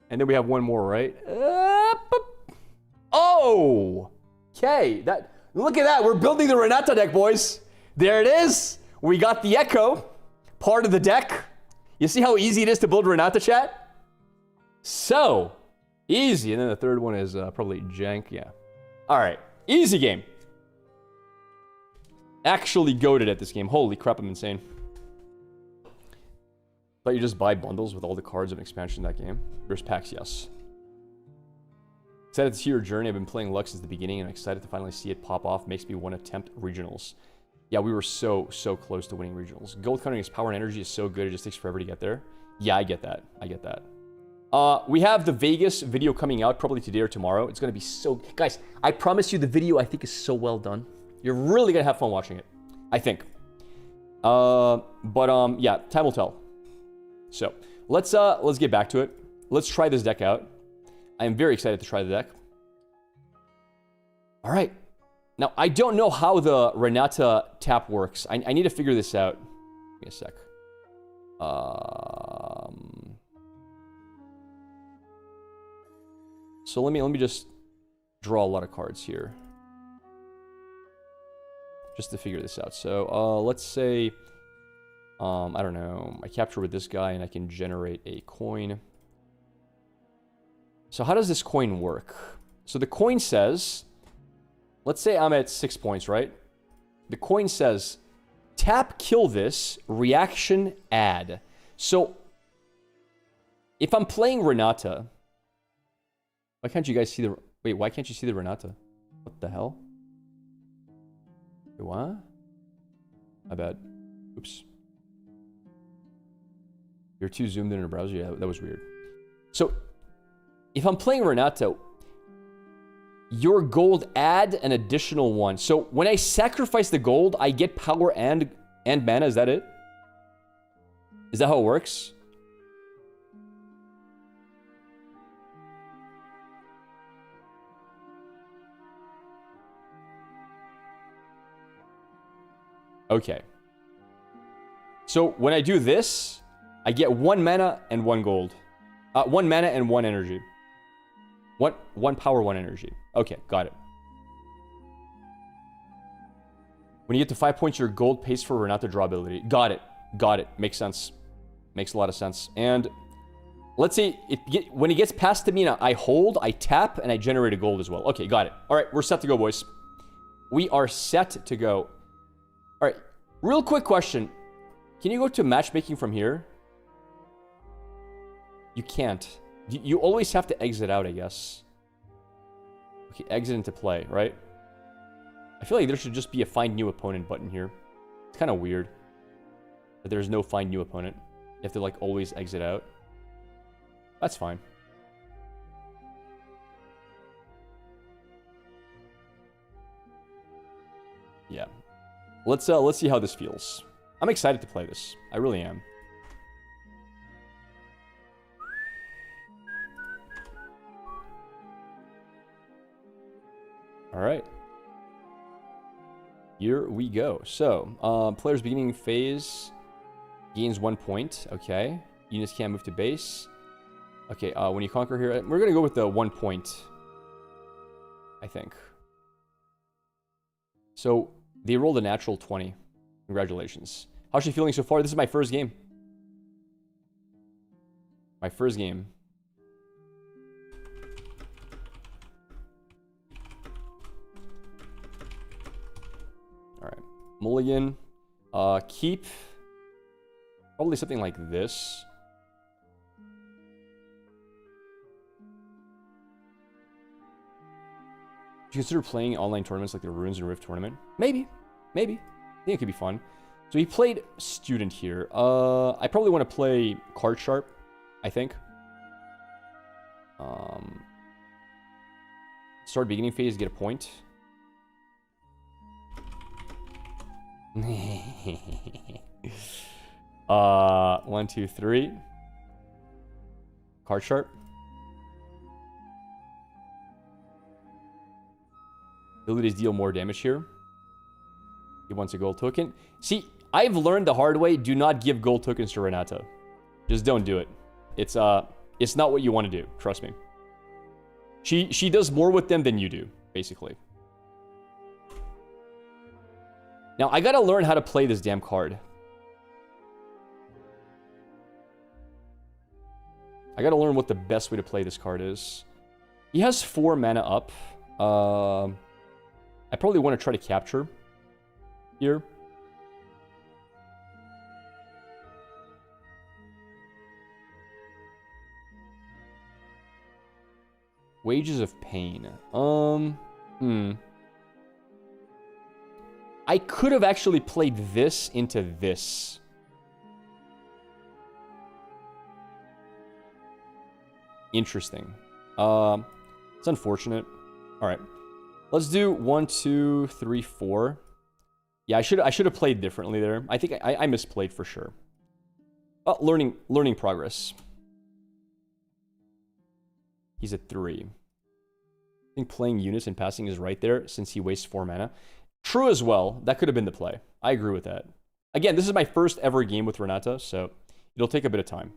And then we have 1 more, right? Oh! Okay, look at that. We're building the Renata deck, boys. There it is. We got the Echo, part of the deck. You see how easy it is to build Renata, chat? So, easy. And then the third one is probably jank, yeah. All right, easy game. Actually goated at this game. Holy crap, I'm insane. Thought you just buy bundles with all the cards of an expansion in that game. There's packs, yes. Excited to see your journey. I've been playing Lux since the beginning and I'm excited to finally see it pop off. Makes me want to attempt regionals. Yeah, we were so close to winning regionals. Gold countering his power and energy is so good, it just takes forever to get there. Yeah, I get that. We have the Vegas video coming out probably today or tomorrow. It's going to be so... Guys, I promise you the video I think is so well done. You're really going to have fun watching it. I think. Yeah, time will tell. So, let's get back to it. Let's try this deck out. I am very excited to try the deck. All right. Now, I don't know how the Renata tap works. I need to figure this out. Give me a sec. So let me just draw a lot of cards here. Just to figure this out. So, let's say... I don't know, I capture with this guy and I can generate a coin. So how does this coin work? So the coin says, let's say I'm at 6 points, right? The coin says, tap, kill this, reaction, add. So if I'm playing Renata, why can't you guys see the... Wait, why can't you see the Renata? What the hell? Wait, what? My bad. Oops. You're too zoomed in a browser? Yeah, that was weird. So, if I'm playing Renata, your gold add an additional 1. So, when I sacrifice the gold, I get power and mana. Is that it? Is that how it works? Okay. So, when I do this... I get 1 mana and 1 gold. 1 mana and 1 energy. One power, one energy. Okay, got it. When you get to 5 points, your gold pays for Renata draw ability. Got it. Got it. Makes sense. Makes a lot of sense. And let's say when it gets past Tamina, I hold, I tap, and I generate a gold as well. Okay, got it. All right, we're set to go, boys. We are set to go. All right, real quick question. Can you go to matchmaking from here? You can't. You always have to exit out, I guess. Okay, exit into play, right? I feel like there should just be a find new opponent button here. It's kind of weird that there's no find new opponent. You have to, like, always exit out. That's fine. Yeah. Let's see how this feels. I'm excited to play this. I really am. All right. Here we go. So, player's beginning phase gains 1 point. Okay. Units can't move to base. Okay, when you conquer here, we're going to go with the 1 point, I think. So, they rolled a natural 20. Congratulations. How's she feeling so far? This is my first game. My first game. Alright. Mulligan. Keep. Probably something like this. Do you consider playing online tournaments like the Runes and Rift tournament? Maybe. Maybe. I think it could be fun. So he played Student here. I probably want to play Card Sharp, I think. Start beginning phase, get a point. 1, 2, 3. Card Sharp. Abilities deal more damage here. He wants a gold token. See, I've learned the hard way, do not give gold tokens to Renata. Just don't do it. It's not what you want to do, trust me. She does more with them than you do, basically. Now, I gotta learn how to play this damn card. I gotta learn what the best way to play this card is. He has 4 mana up. I probably want to try to capture here. Wages of Pain. I could have actually played this into this. Interesting. It's unfortunate. All right. Let's do 1, 2, 3, 4. Yeah, I should have played differently there. I think I misplayed for sure. Learning progress. He's at 3. I think playing units and passing is right there since he wastes 4 mana. True as well. That could have been the play. I agree with that. Again, this is my first ever game with Renata, so it'll take a bit of time.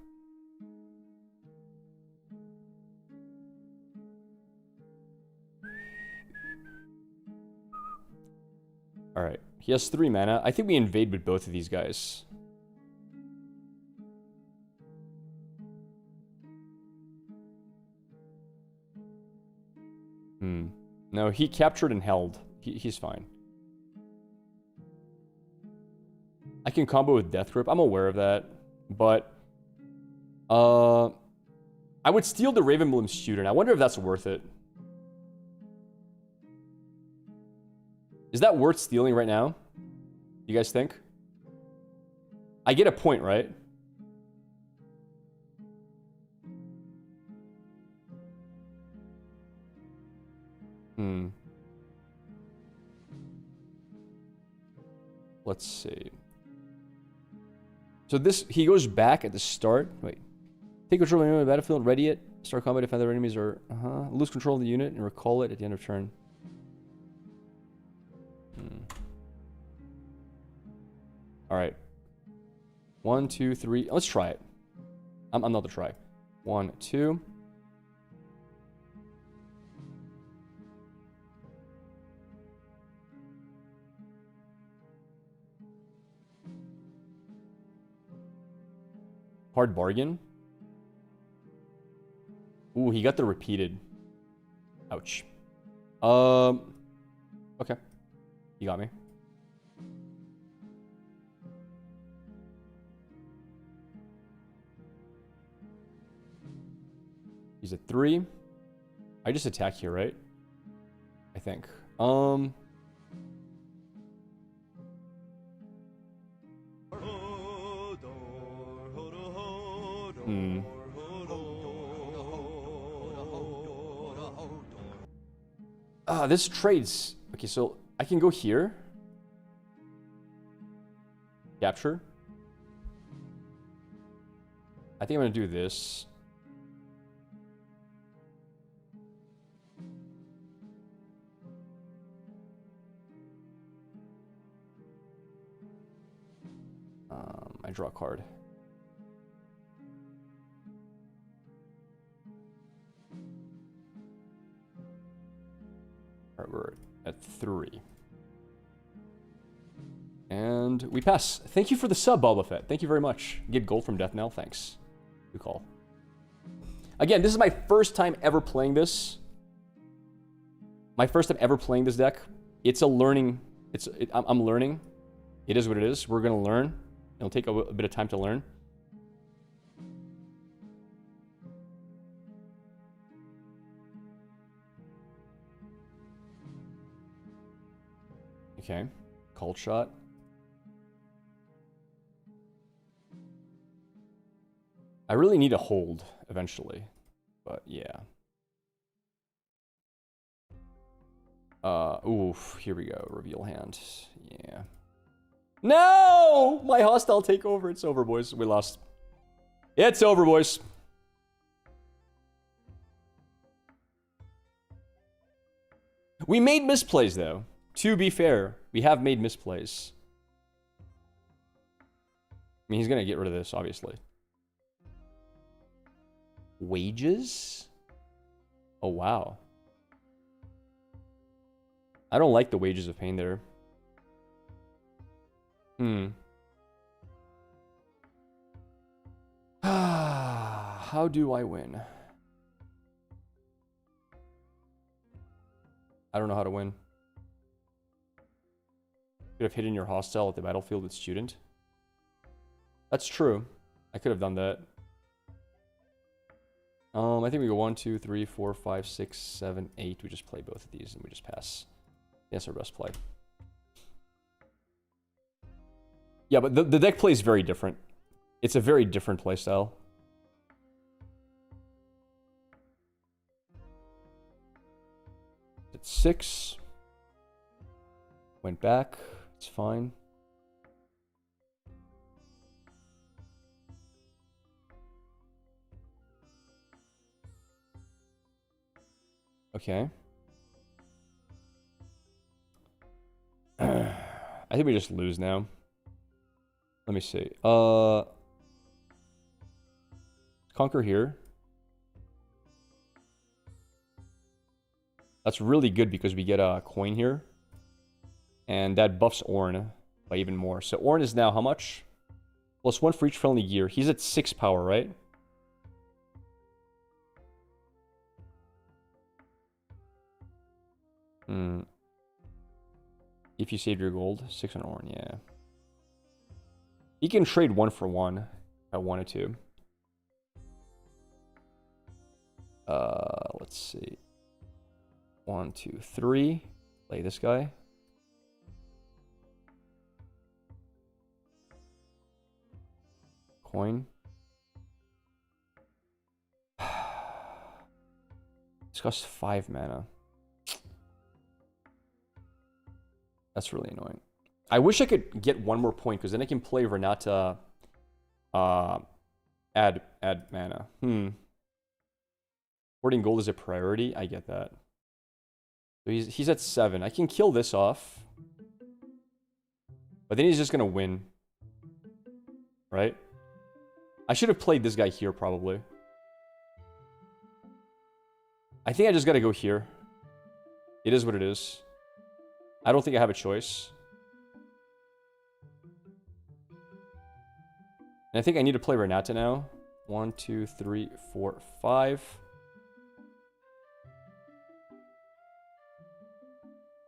Alright. He has 3 mana. I think we invade with both of these guys. No, he captured and held. He's fine. I can combo with Death Grip. I'm aware of that. But I would steal the Ravenbloom Student. I wonder if that's worth it. Is that worth stealing right now? You guys think? I get a point, right? Let's see. So this, he goes back at the start. Wait. Take control of the battlefield, ready it. Start combat if other enemies are... Lose control of the unit and recall it at the end of turn. Alright. 1, 2, 3. Let's try it. I'm not to try. 1, 2. Hard bargain. Ooh, he got the repeated. Ouch. Okay. You got me. He's at 3. I just attack here, right? I think. This trades. Okay, so I can go here. Capture. I think I'm gonna do this. I draw a card. Alright, we're at 3. And we pass. Thank you for the sub, Boba Fett. Thank you very much. Get gold from Death Knell. Thanks. Good call. Again, this is my first time ever playing this. My first time ever playing this deck. It's a learning. I'm learning. It is what it is. We're gonna learn. It'll take a bit of time to learn. Okay. Cold shot. I really need a hold eventually. But yeah. Oof, here we go. Reveal hand. Yeah. No! My hostile takeover. It's over, boys. We lost. It's over, boys. We made misplays, though. To be fair, we have made misplays. I mean, he's going to get rid of this, obviously. Wages? Oh, wow. I don't like the wages of pain there. How do I win? I don't know how to win. Could have hidden your hostile at the battlefield with student. That's true. I could have done that. I think we go 1, 2, 3, 4, 5, 6, 7, 8. We just play both of these and we just pass. That's our best play. Yeah, but the deck play is very different. It's a very different play style. It's 6. Went back. It's fine. Okay. I think we just lose now. Let me see. Conquer here. That's really good because we get a coin here. And that buffs Ornn by even more. So Ornn is now how much? +1 for each friendly gear. He's at 6 power, right? If you save your gold, 6 on Ornn, yeah. He can trade 1 for 1 if I wanted to. Let's see. 1, 2, 3. Play this guy. Coin. This costs 5 mana. That's really annoying. I wish I could get 1 more point, because then I can play Renata, add mana. Hoarding gold is a priority. I get that. So he's at 7. I can kill this off. But then he's just gonna win. Right? I should have played this guy here, probably. I think I just gotta go here. It is what it is. I don't think I have a choice. And I think I need to play Renata now. 1, 2, 3, 4, 5.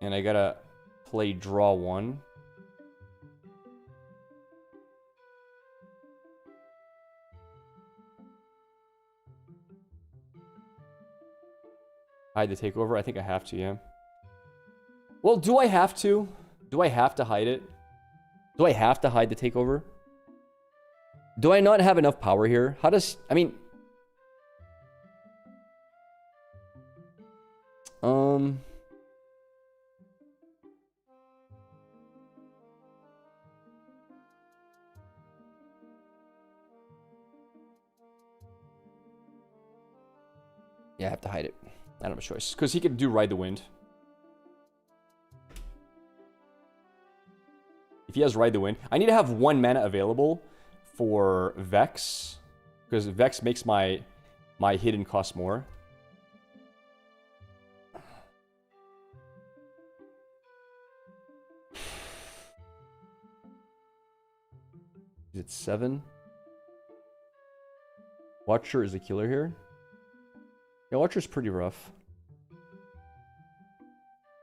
And I gotta play draw 1. Hide the takeover? I think I have to, yeah. Well, do I have to? Do I have to hide it? Do I have to hide the takeover? Do I not have enough power here? How does... I mean... Yeah, I have to hide it. I don't have a choice. Because he could do Ride the Wind. If he has Ride the Wind. I need to have 1 mana available for Vex. Because Vex makes my hidden cost more. Is it 7? Watcher is a killer here. Yeah, Watcher's pretty rough.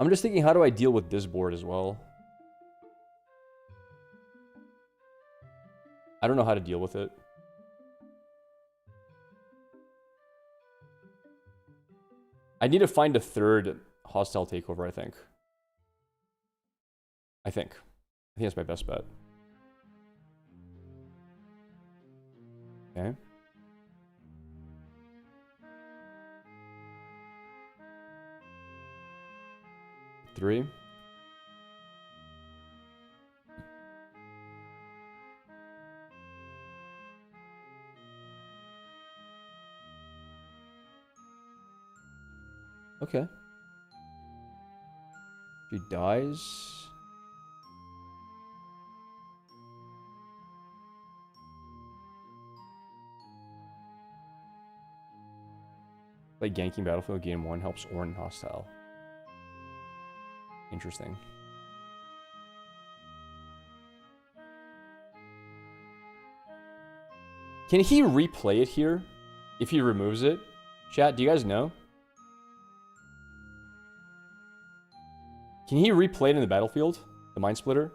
I'm just thinking, how do I deal with this board as well? I don't know how to deal with it. I need to find a third hostile takeover, I think. I think that's my best bet. Okay. Three. Okay. She dies. Like ganking battlefield game 1 helps Ornn hostile. Interesting. Can he replay it here if he removes it? Chat, do you guys know? Can he replay it in the battlefield? The Mind Splitter?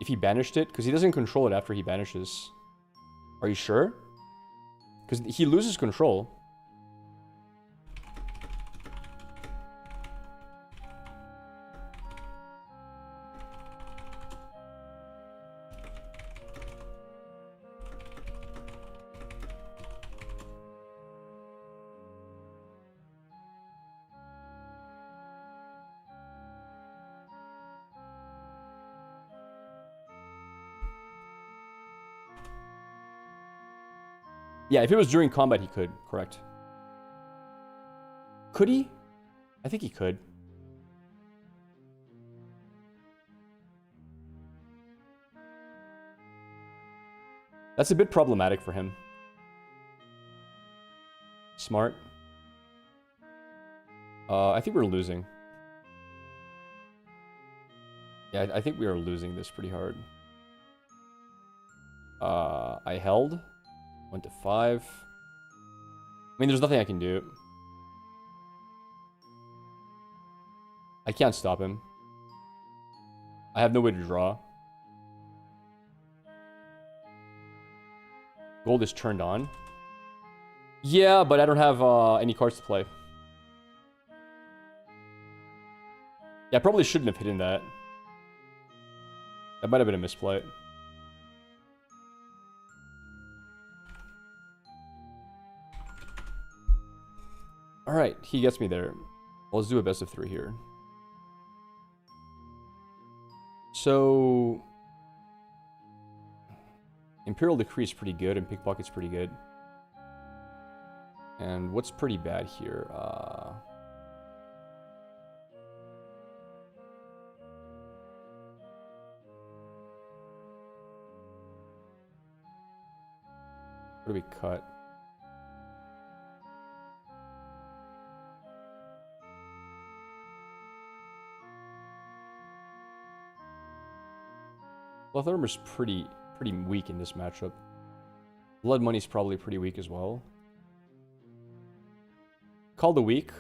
If he banished it? Because he doesn't control it after he banishes. Are you sure? Because he loses control. Yeah, if it was during combat, he could. Correct. Could he? I think he could. That's a bit problematic for him. Smart. I think we're losing. Yeah, I think we are losing this pretty hard. I held. Went to 5. I mean, there's nothing I can do. I can't stop him. I have no way to draw. Gold is turned on. Yeah, but I don't have any cards to play. Yeah, I probably shouldn't have hidden that. That might have been a misplay. Alright, he gets me there. Well, let's do a best of 3 here. So... Imperial Decree is pretty good, and Pickpocket's pretty good. And what's pretty bad here? What do we cut? Plethora is pretty pretty weak in this matchup. Blood Money's probably pretty weak as well. Call the Weak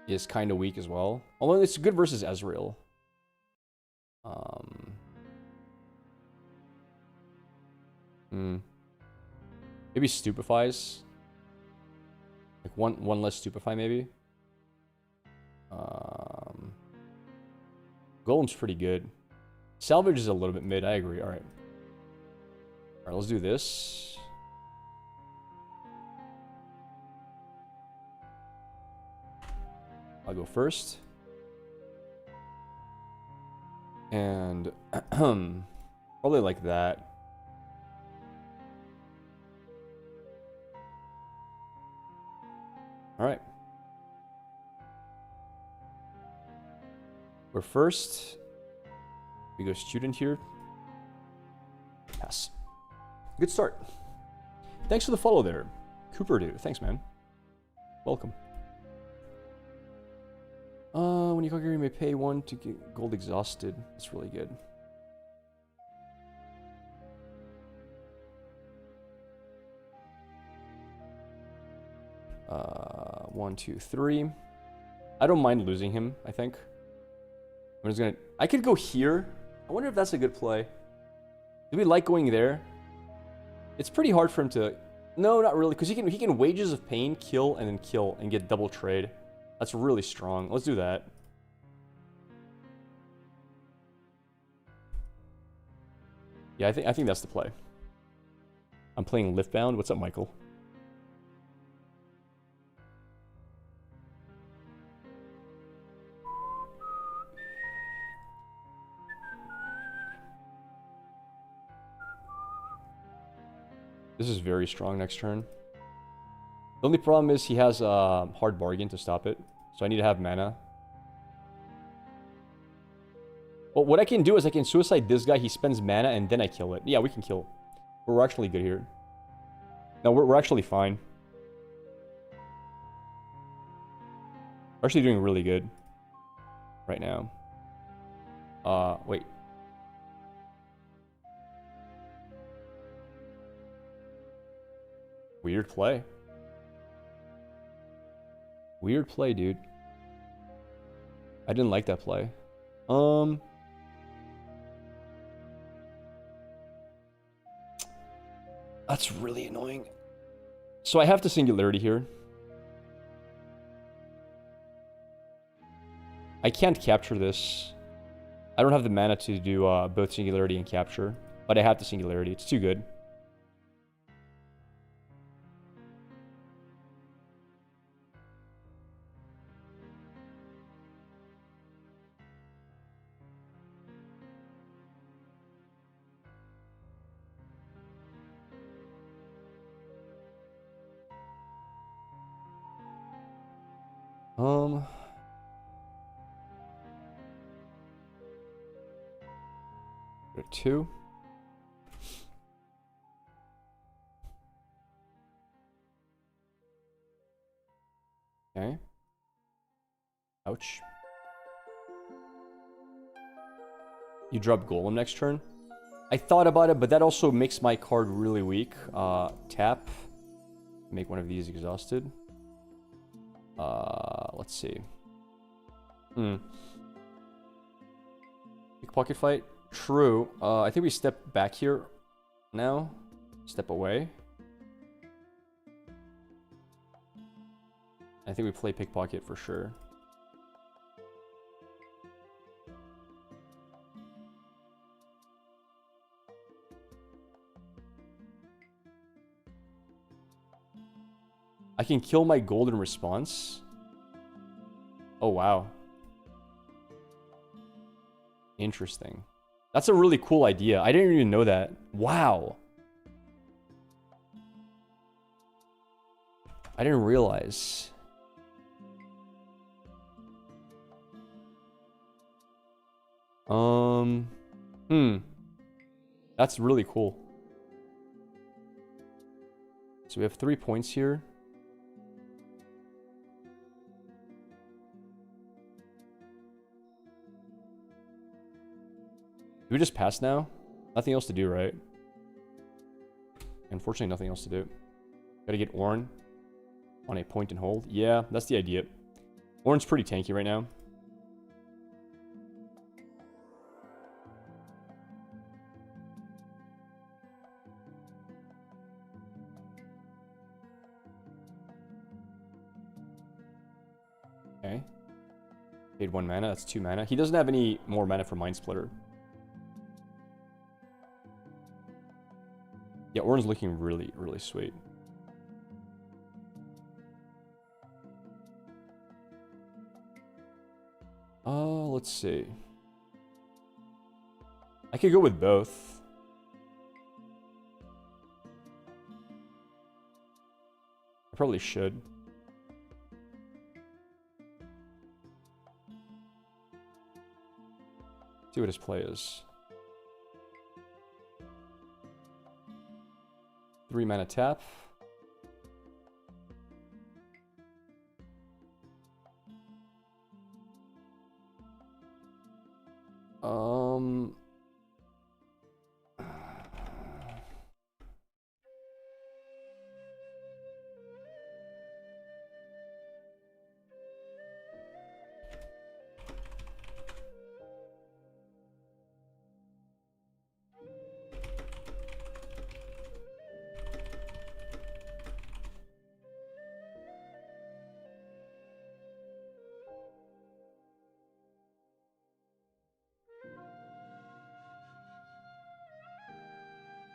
is kind of weak as well. Although it's good versus Ezreal. Maybe Stupefies. Like one less Stupefy maybe. Golem's pretty good. Salvage is a little bit mid, I agree. Alright. Alright, let's do this. I'll go first. And probably like that. Alright. We're first. We go student here. Pass. Good start. Thanks for the follow there. Cooper do. Thanks, man. Welcome. When you conquer, you may pay 1 to get gold exhausted. That's really good. One, two, three. I don't mind losing him, I think. I'm just gonna... I could go here. I wonder if that's a good play. Do we like going there? It's pretty hard for him to... No, not really, because he can Wages of Pain, kill, and then kill, and get double trade. That's really strong. Let's do that. Yeah, I think that's the play. I'm playing Liftbound. What's up, Michael? This is very strong next turn. The only problem is he has a hard bargain to stop it. So I need to have mana. Well, what I can do is I can suicide this guy. He spends mana and then I kill it. Yeah, we can kill. We're actually good here. No, we're actually fine. We're actually doing really good right now. Wait. Weird play. Weird play, dude. I didn't like that play. That's really annoying. So I have to Singularity here. I can't capture this. I don't have the mana to do both Singularity and Capture. But I have the Singularity. It's too good. Two. Okay. Ouch. You drop Golem next turn. I thought about it, but that also makes my card really weak. Tap. Make one of these exhausted. Let's see. Pickpocket fight. True. I think we step back here now. Step away. I think we play pickpocket for sure. I can kill my golden response. Oh, wow. Interesting. That's a really cool idea. I didn't even know that. Wow. I didn't realize. That's really cool. So we have 3 points here. Do we just pass now? Nothing else to do, right? Unfortunately, nothing else to do. Gotta get Ornn on a point and hold. Yeah, that's the idea. Ornn's pretty tanky right now. Okay. Paid 1 mana, that's 2 mana. He doesn't have any more mana for Mind Splitter. Yeah, Ornn's looking really, really sweet. Let's see. I could go with both. I probably should. See what his play is. 3 mana tap.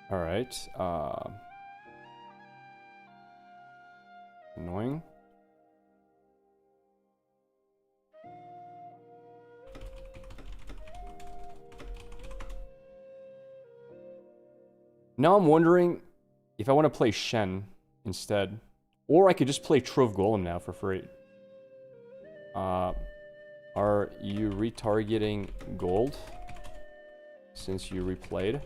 All right. Annoying. Now I'm wondering if I want to play Shen instead. Or I could just play Trove Golem now for free. Are you retargeting gold since you replayed?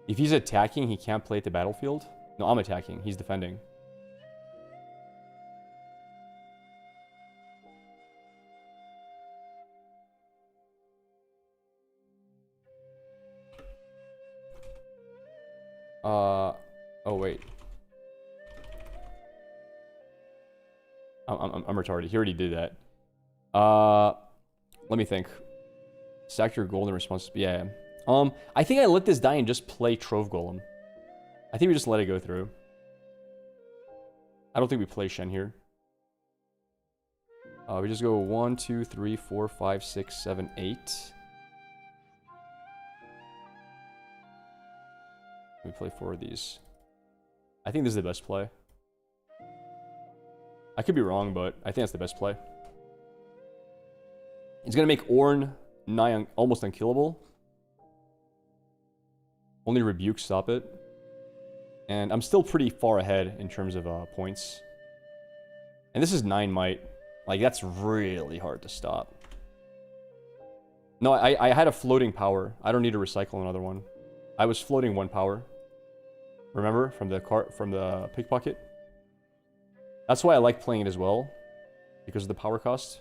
If he's attacking, he can't play at the battlefield? No, I'm attacking. He's defending. Oh wait. I'm retarded. He already did that. Let me think. Sack your gold in response. Yeah. I think I let this die and just play Trove Golem. I think we just let it go through. I don't think we play Shen here. We just go 1, 2, 3, 4, 5, 6, 7, 8. We play 4 of these. I think this is the best play. I could be wrong, but I think that's the best play. It's gonna make Ornn almost unkillable. Only Rebuke stop it. And I'm still pretty far ahead in terms of points. And this is 9 might. Like, that's really hard to stop. No, I had a floating power. I don't need to recycle another one. I was floating 1 power. Remember? From the pickpocket? That's why I like playing it as well. Because of the power cost.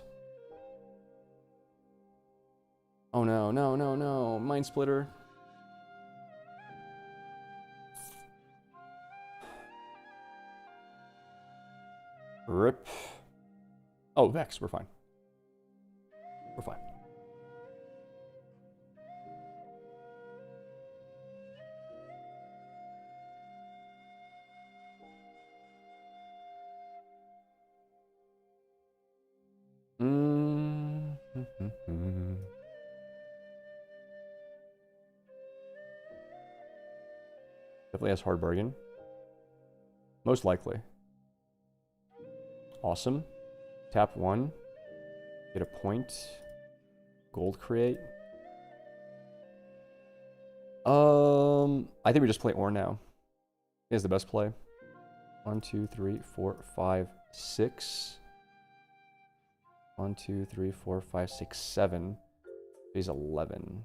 Oh no, no, no, no. Mind Splitter. Rip. Oh, Vex. We're fine. We're fine. Definitely has hard bargain. Most likely. Awesome. Tap 1. Get a point. Gold create. I think we just play Ornn now. Is the best play. 1, 2, 3, 4, 5, 6. 1, 2, 3, 4, 5, 6, 7. He's 11.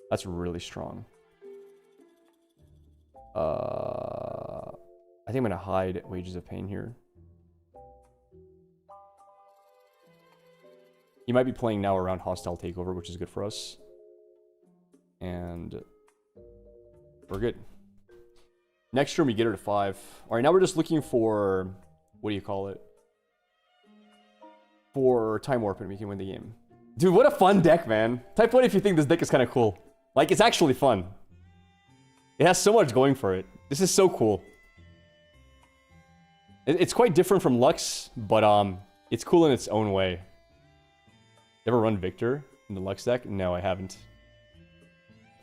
That's really strong. I think I'm gonna hide Wages of Pain here. He might be playing now around Hostile Takeover, which is good for us. And we're good. Next turn we get her to 5. Alright, now we're just looking for... What do you call it? For Time Warp and we can win the game. Dude, what a fun deck, man. Type 1 if you think this deck is kind of cool. Like, it's actually fun. It has so much going for it. This is so cool. It's quite different from Lux, but it's cool in its own way. Ever run Victor in the Lux deck? No, I haven't.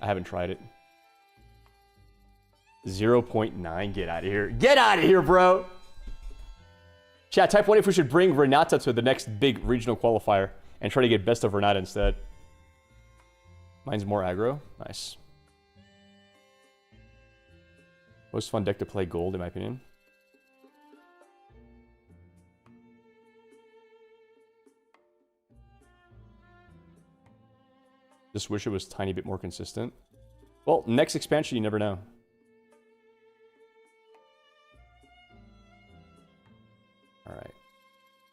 I haven't tried it. 0.9, get out of here. Get out of here, bro! Chat, type 1 if we should bring Renata to the next big regional qualifier and try to get best of Renata instead. Mine's more aggro. Nice. Most fun deck to play gold, in my opinion. Just wish it was a tiny bit more consistent. Well, next expansion, you never know. Alright.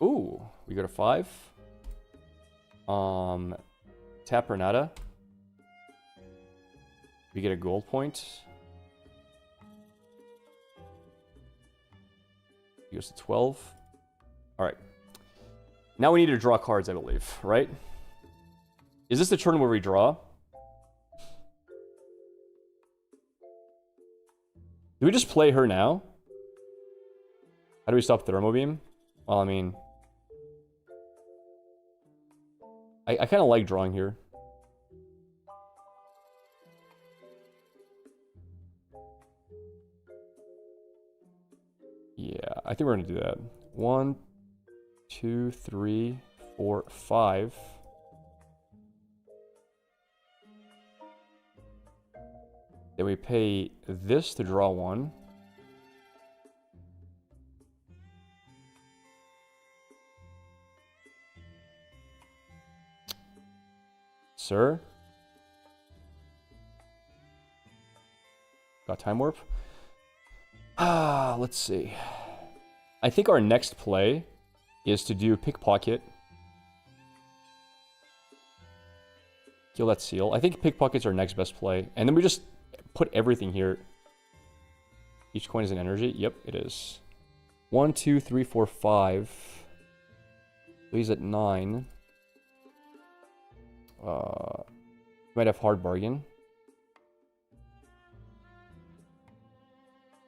Ooh, we go to 5. Tap Renata. We get a gold point. He goes to 12. Alright. Now we need to draw cards, I believe, right? Is this the turn where we draw? Do we just play her now? How do we stop Thermo Beam? Well, I mean... I kind of like drawing here. Yeah, I think we're going to do that. 1, 2, 3, 4, 5. Then we pay this to draw 1. Sir? Got Time Warp? Let's see. I think our next play is to do Pickpocket. Kill that seal. I think Pickpocket's our next best play. And then we just put everything here. Each coin is an energy. Yep, it is. 1, 2, 3, 4, 5. So he's at 9. Might have Hard Bargain.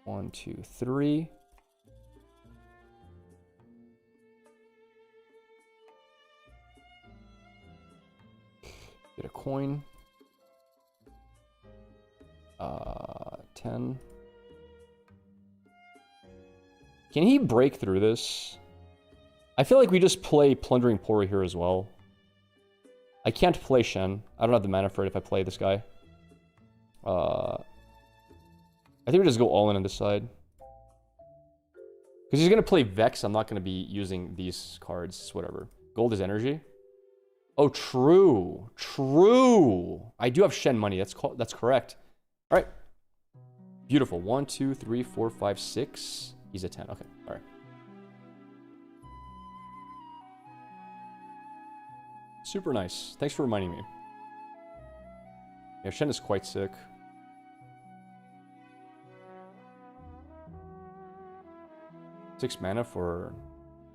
1, 2, 3. Get a coin. 10. Can he break through this? I feel like we just play Plundering Pori here as well. I can't play Shen. I don't have the mana for it if I play this guy. I think we just go all in on this side. Because he's going to play Vex. I'm not going to be using these cards. It's whatever. Gold is energy. Oh, true. True. I do have Shen money. That's correct. All right. Beautiful. 1, 2, 3, 4, 5, 6. He's a 10. Okay. All right. Super nice. Thanks for reminding me. Yeah, Shen is quite sick. Six mana for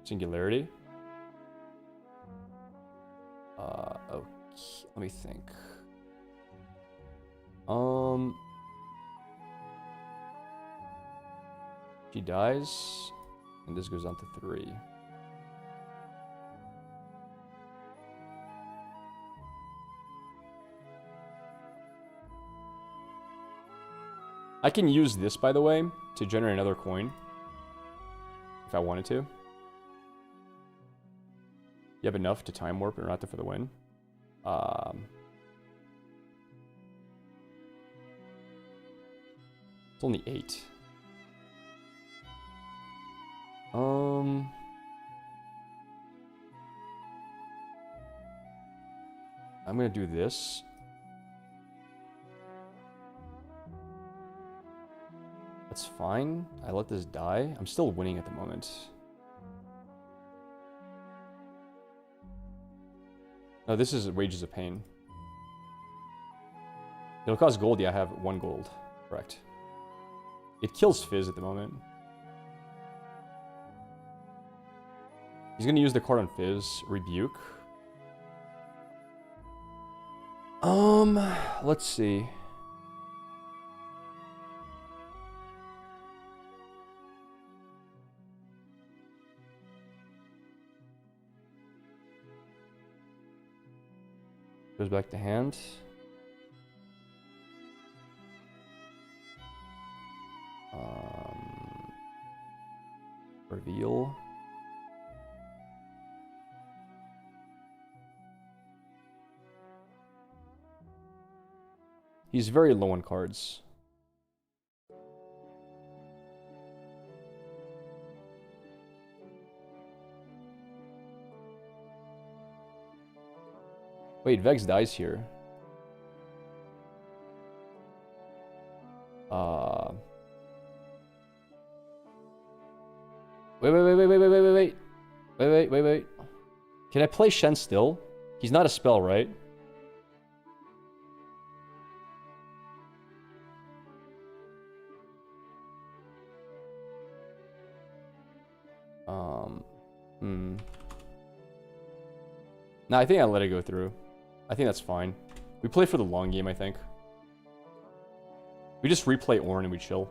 Singularity. Okay, let me think. She dies, and this goes on to 3. I can use this, by the way, to generate another coin. If I wanted to. You have enough to Time Warp and Renata for the win. It's only 8. I'm gonna do this. That's fine. I let this die. I'm still winning at the moment. No, this is Wages of Pain. It'll cost gold. Yeah, I have 1 gold. Correct. It kills Fizz at the moment. He's gonna use the card on Fizz. Rebuke. Let's see. Goes back to hand. Reveal. He's very low on cards. Wait, Vex dies here. Wait. Can I play Shen still? He's not a spell, right? No, I think I let it go through. I think that's fine. We play for the long game, I think. We just replay Ornn and we chill.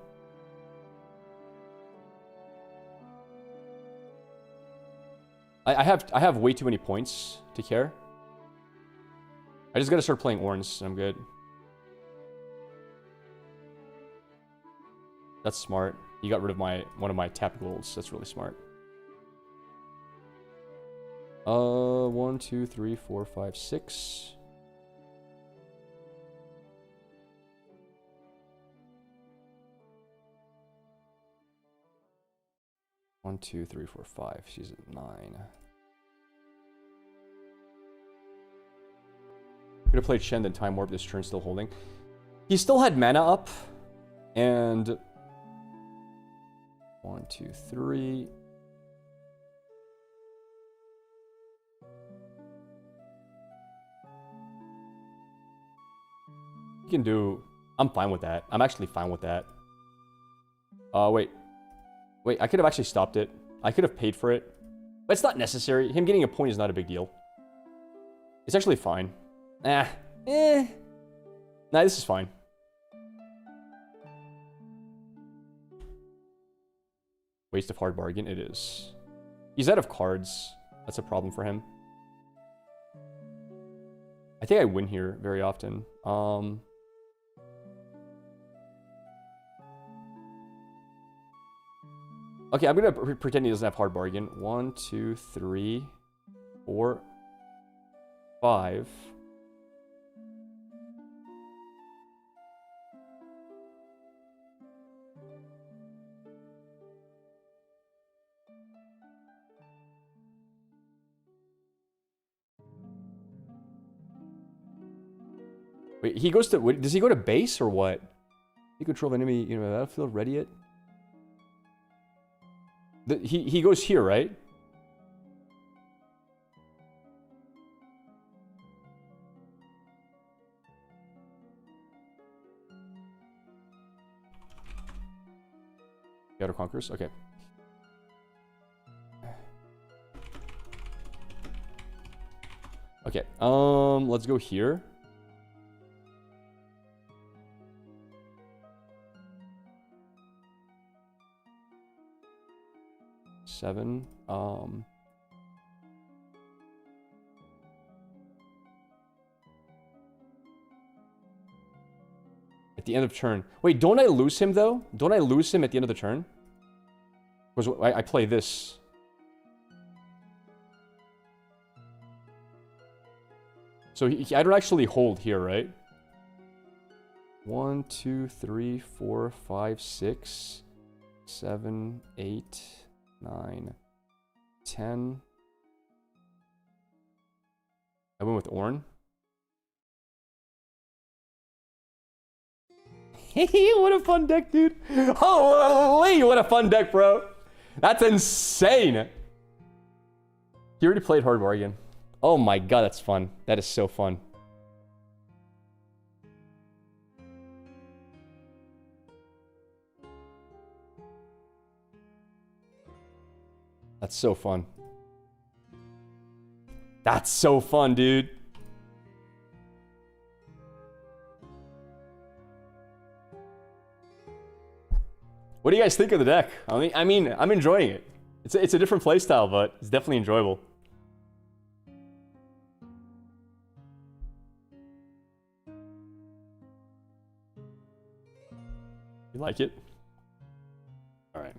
I have way too many points to care. I just gotta start playing Ornns and I'm good. That's smart. You got rid of one of my tap goals. That's really smart. 1, 2, 3, 4, 5, 6. One, 2, 3, 4, 5. She's at 9. Could have played Shen, then Time Warp this turn, still holding. He still had mana up. And 1, 2, 3. You can do... I'm fine with that. I'm actually fine with that. Wait. Wait, I could have actually stopped it. I could have paid for it. But it's not necessary. Him getting a point is not a big deal. It's actually fine. Nah, this is fine. Waste of hard bargain, it is. He's out of cards. That's a problem for him. I think I win here very often. Okay, I'm gonna pretend he doesn't have hard bargain. 1, 2, 3, 4, 5. Wait, he goes to... Wait, does he go to base or what? He control enemy, battlefield, ready it? He goes here, right? Shadow Conquerors? Okay. Okay, let's go here. Seven. At the end of turn. Wait, don't I lose him though? Don't I lose him at the end of the turn? Because I play this. So I don't actually hold here, right? 1, 2, 3, 4, 5, 6, 7, 8, 9, 10. I went with Ornn. What a fun deck, dude. Holy, what a fun deck, bro. That's insane. He already played Hard Bargain. Oh my god, that's fun. That is so fun. That's so fun. That's so fun, dude. What do you guys think of the deck? I mean, I'm enjoying it. It's a different playstyle, but it's definitely enjoyable. You like it? All right.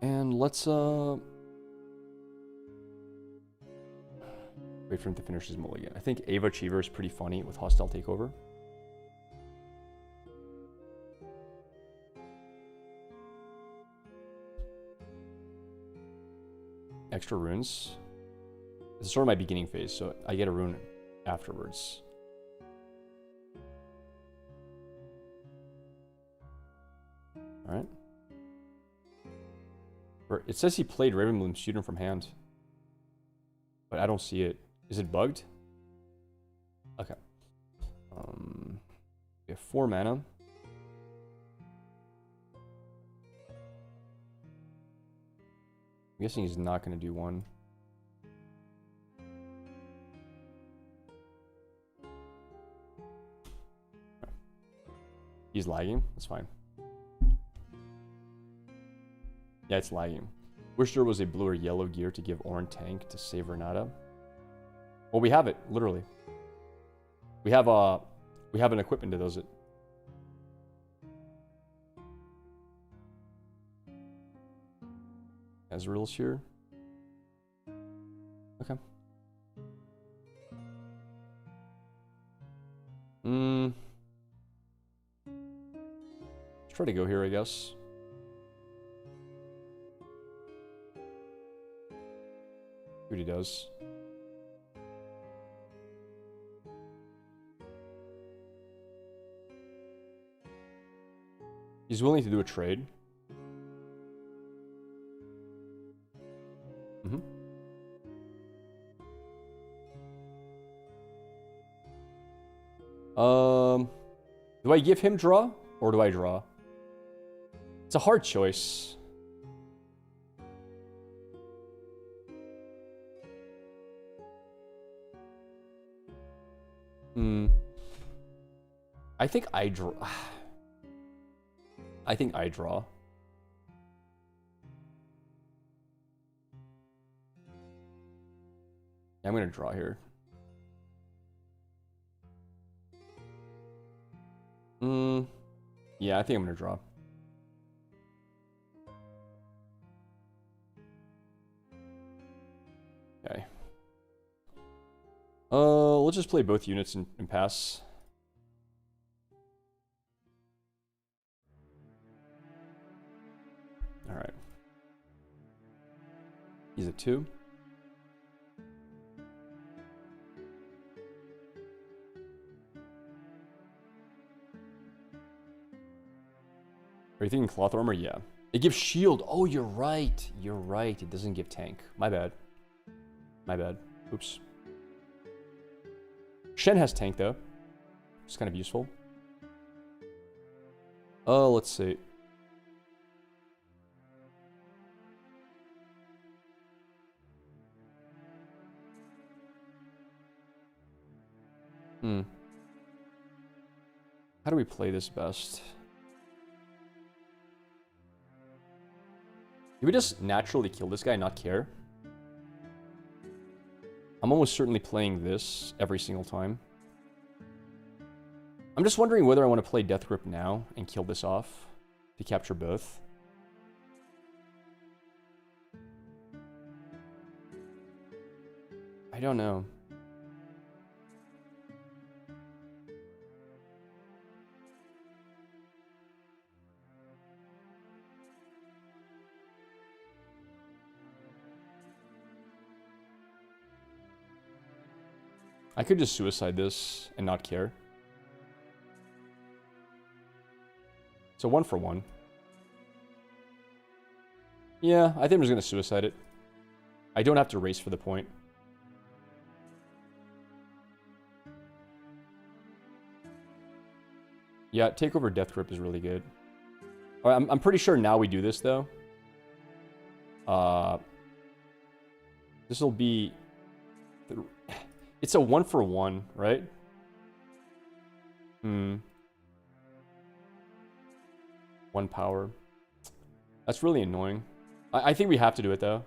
And let's wait for him to finish his mulligan. I think Ava Cheever is pretty funny with Hostile Takeover. Extra runes. This is sort of my beginning phase, so I get a rune afterwards. Alright. It says he played Ravenbloom Student from hand. But I don't see it. Is it bugged? Okay. We have 4 mana. I'm guessing he's not going to do 1. He's lagging. That's fine. Yeah, it's lagging. Wish there was a blue or yellow gear to give Ornn tank to save Renata. Well, we have it, literally. We have an equipment that does it. Ezreal's here. Okay. Let's try to go here, I guess. See what he does. He's willing to do a trade. Do I give him draw or do I draw? It's a hard choice. I think I draw. I think I draw. Yeah, I'm gonna draw here. Yeah, I think I'm gonna draw. Okay. Let's just play both units and pass. All right. He's a 2. Are you thinking cloth armor? Yeah. It gives shield. Oh, you're right. You're right. It doesn't give tank. My bad. My bad. Oops. Shen has tank, though. It's kind of useful. Oh, let's see. How do we play this best? Do we just naturally kill this guy and not care? I'm almost certainly playing this every single time. I'm just wondering whether I want to play Death Grip now and kill this off to capture both. I don't know. I could just suicide this and not care. So 1 for 1. Yeah, I think I'm just going to suicide it. I don't have to race for the point. Yeah, Takeover Death Grip is really good. Alright, I'm pretty sure now we do this, though. This will be... It's a 1 for 1, right? 1 power. That's really annoying. I think we have to do it, though.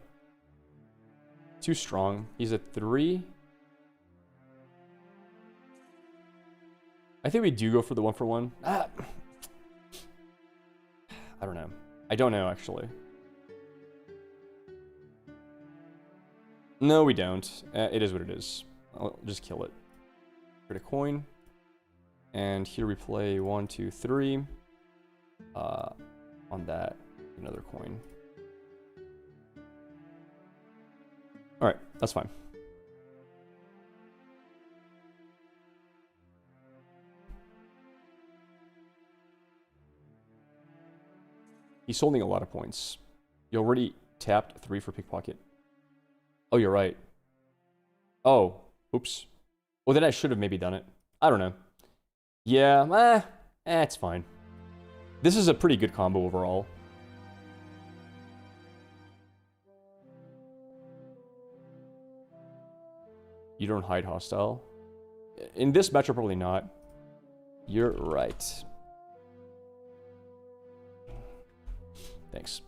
Too strong. He's a 3. I think we do go for the 1 for 1. I don't know. I don't know, actually. No, we don't. It is what it is. I'll just kill it. Get a coin. And here we play 1, 2, 3. On that, another coin. Alright, that's fine. He's holding a lot of points. You already tapped 3 for pickpocket. Oh, you're right. Oh, oops. Well, then I should have maybe done it. I don't know. Yeah, it's fine. This is a pretty good combo overall. You don't hide hostile. In this matchup, probably not. You're right. Thanks.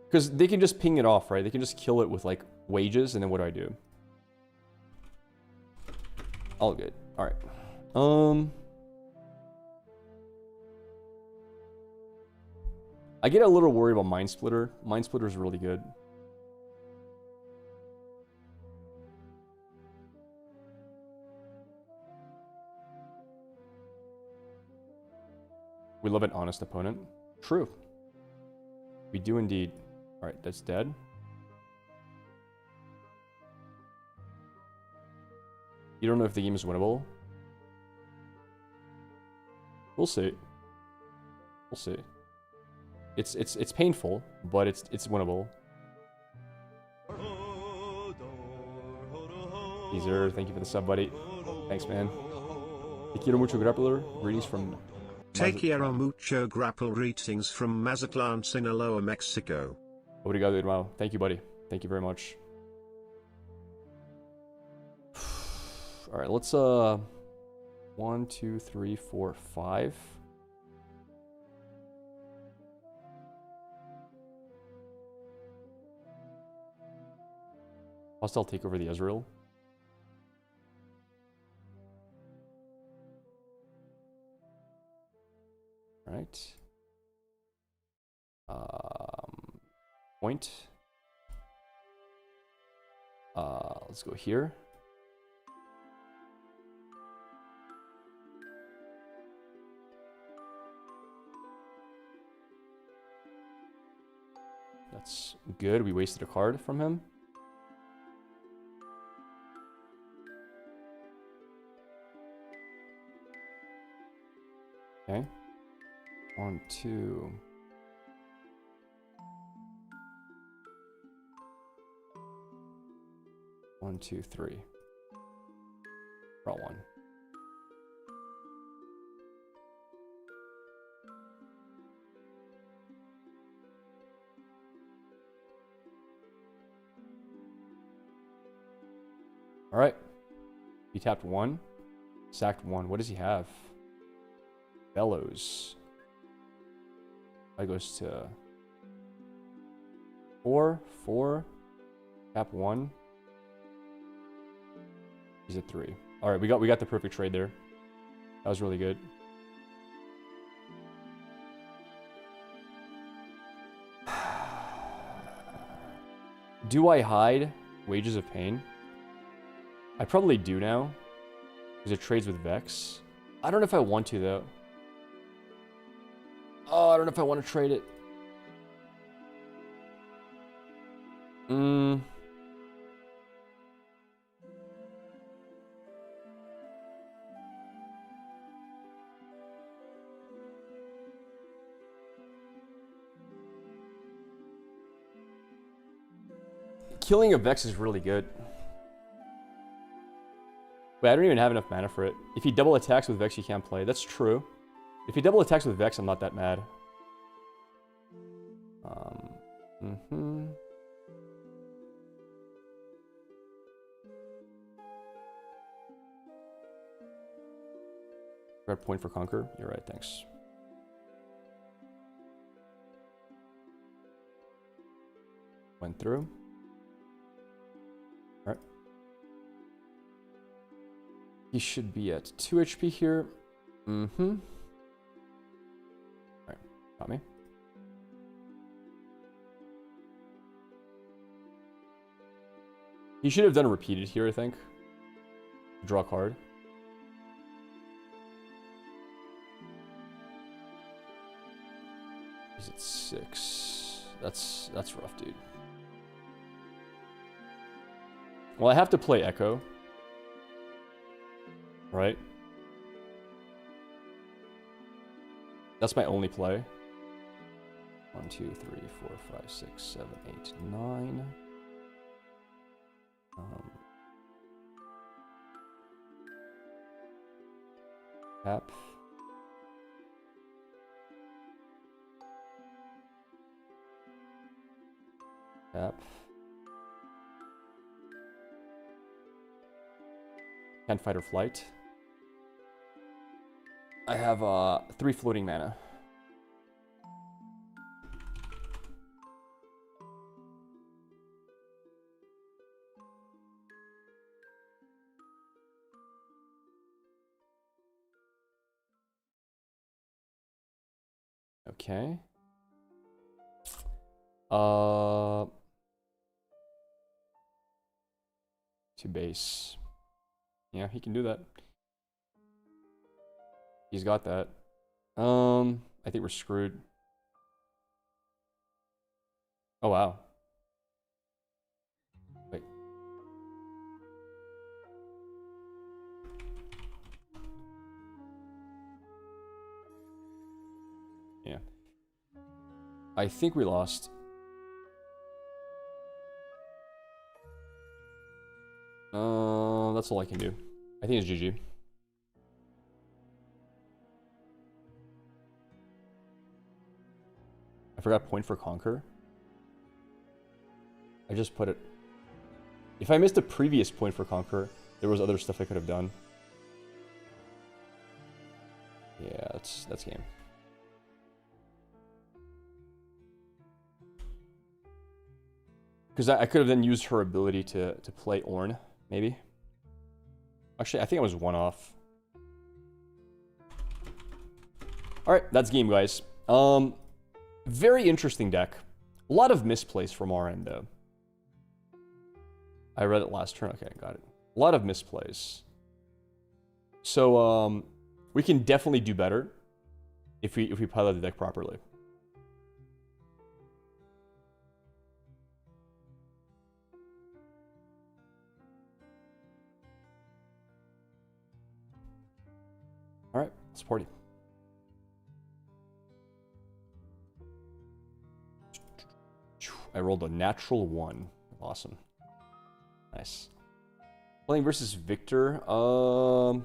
Because they can just ping it off, right? They can just kill it with, like, wages, and then what do I do? All good. Alright. I get a little worried about Mind Splitter. Mind Splitter is really good. We love an honest opponent. True. We do indeed. Alright, that's dead. You don't know if the game is winnable? We'll see. We'll see. It's painful, but it's winnable. Teaser, thank you for the sub, buddy. Thanks, man. Te quiero mucho, Grappler. Greetings from... Te quiero mucho, Grapple. Greetings from Mazatlan, Sinaloa, Mexico. Obrigado, hermano. Thank you, buddy. Thank you very much. Alright, let's, 1, 2, 3, 4, 5. Hostile take over the Ezreal. Alright. Point. Let's go here. That's good. We wasted a card from him. Okay. 1, 2. One, 2, 3. Draw 1. All right. He tapped 1, sacked 1. What does he have? Bellows. That goes to 4, 4. Tap 1. He's at 3. All right, we got the perfect trade there. That was really good. Do I hide Wages of Pain? I probably do now. Because it trades with Vex. I don't know if I want to, though. Oh, I don't know if I want to trade it. Killing a Vex is really good. Wait, I don't even have enough mana for it. If he double attacks with Vex, he can't play. That's true. If he double attacks with Vex, I'm not that mad. Red point for Conquer. You're right, thanks. Went through. Alright. He should be at 2 HP here. Alright, got me. He should have done a repeated here, I think. Draw a card. He's at 6. That's rough, dude. Well, I have to play Echo. Right? That's my only play. 1, 2, 3, 4, 5, 6, 7, 8, 9. Tap. Tap. Can't fight or flight. I have 3 floating mana. Okay. To base. Yeah, he can do that. He's got that. I think we're screwed. Oh, wow. Wait. Yeah. I think we lost. That's all I can do. I think it's GG. I forgot point for Conquer. I just put it. If I missed a previous point for Conquer, there was other stuff I could have done. Yeah, that's game. Because I could have then used her ability to play Ornn, maybe. Actually, I think I was 1 off. Alright, that's game, guys. Very interesting deck. A lot of misplays from our end, though. I read it last turn. Okay, got it. A lot of misplays. So, we can definitely do better if we pilot the deck properly. Alright, let's party. I rolled a natural 1. Awesome. Nice. Playing versus Victor. Probably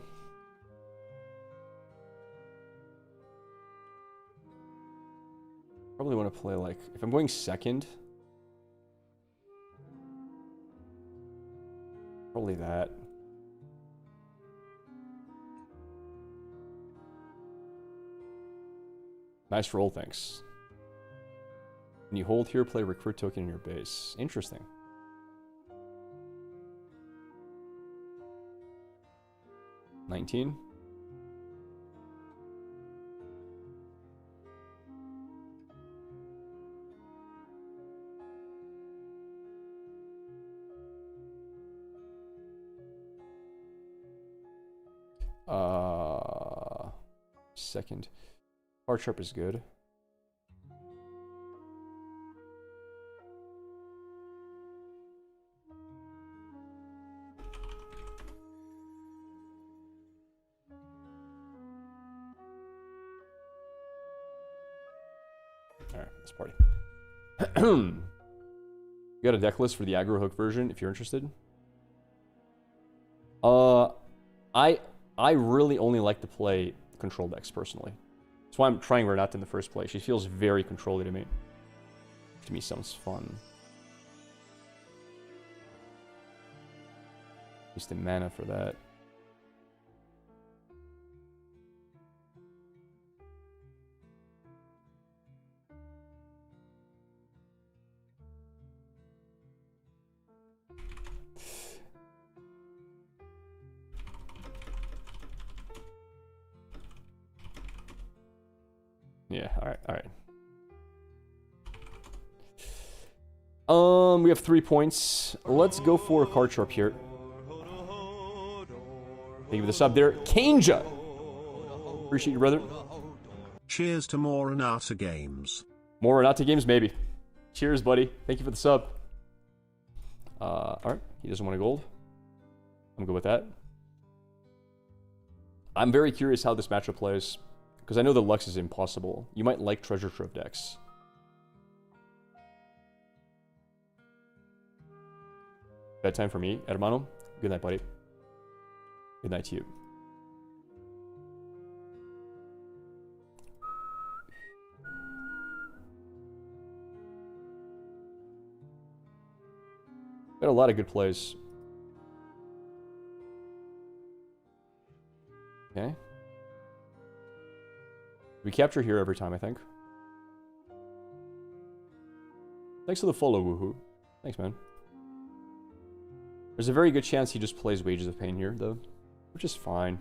want to play like... If I'm going second... Probably that. Nice roll, thanks. When you hold here, play recruit token in your base. Interesting. 19. Second. Card sharp is good. Alright, let's party. You got a deck list for the aggro hook version if you're interested. I really only like to play control decks personally. That's why I'm trying Renata in the first place. She feels very controlly to me. To me sounds fun. Use the mana for that. Yeah, alright. We have 3 points. Let's go for a card sharp here. Thank you for the sub there. Kanja! Appreciate you, brother. Cheers to more Renata games. More Renata games? Maybe. Cheers, buddy. Thank you for the sub. Alright. He doesn't want a gold. I'm good with that. I'm very curious how this matchup plays. Because I know the Lux is impossible. You might like Treasure Trove decks. Bedtime for me, hermano. Good night, buddy. Good night to you. Got a lot of good plays. Okay. We capture here every time, I think. Thanks for the follow, woohoo. Thanks, man. There's a very good chance he just plays Wages of Pain here, though. Which is fine.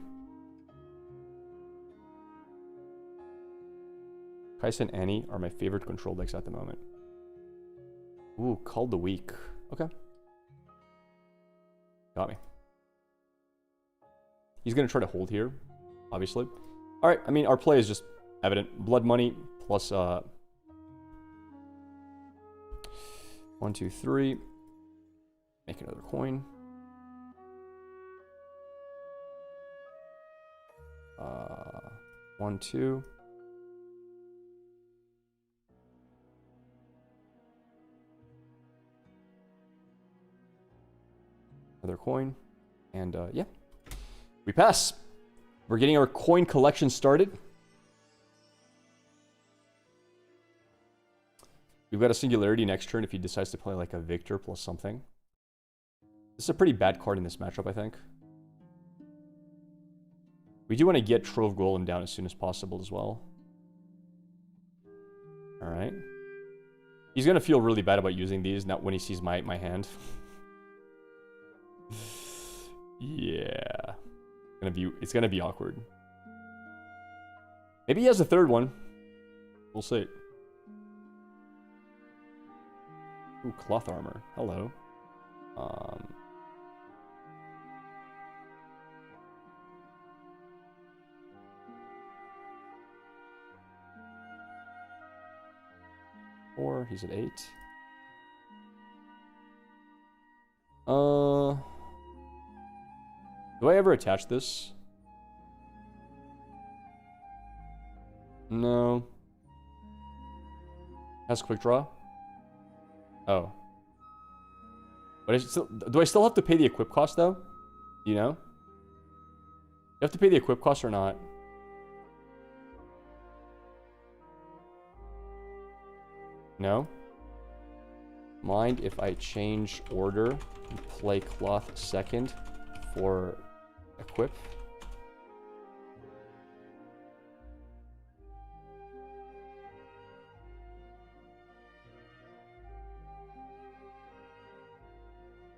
Kaisa and Annie are my favorite control decks at the moment. Ooh, Called the Weak. Okay. Got me. He's going to try to hold here, obviously. Alright, I mean, our play is just evident. Blood Money plus 1, 2, 3. Make another coin. 1, 2. Another coin. And yeah. We pass. We're getting our coin collection started. We've got a Singularity next turn if he decides to play like a Victor plus something. This is a pretty bad card in this matchup, I think. We do want to get Trove Golem down as soon as possible as well. Alright. He's going to feel really bad about using these not when he sees my hand. Yeah. It's gonna be awkward. Maybe he has a third one. We'll see. Ooh, Cloth Armor. Hello. Four. He's at 8. Do I ever attach this? No. Has quick draw? Oh. But do I still have to pay the equip cost though? Do you know? You have to pay the equip cost or not? No? Mind if I change order and play Cloth second for equip?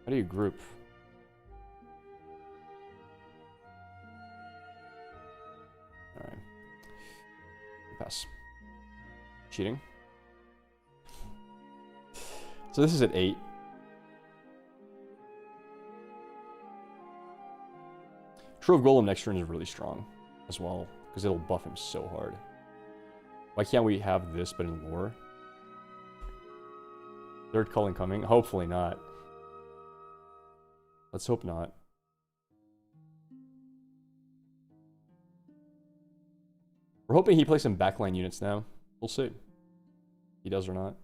How do you group? pass. Cheating. So this is at 8. Trove Golem next turn is really strong as well, because it'll buff him so hard. Why can't we have this but in lore? Third culling coming? Hopefully not. Let's hope not. We're hoping he plays some backline units now. We'll see. He does or not.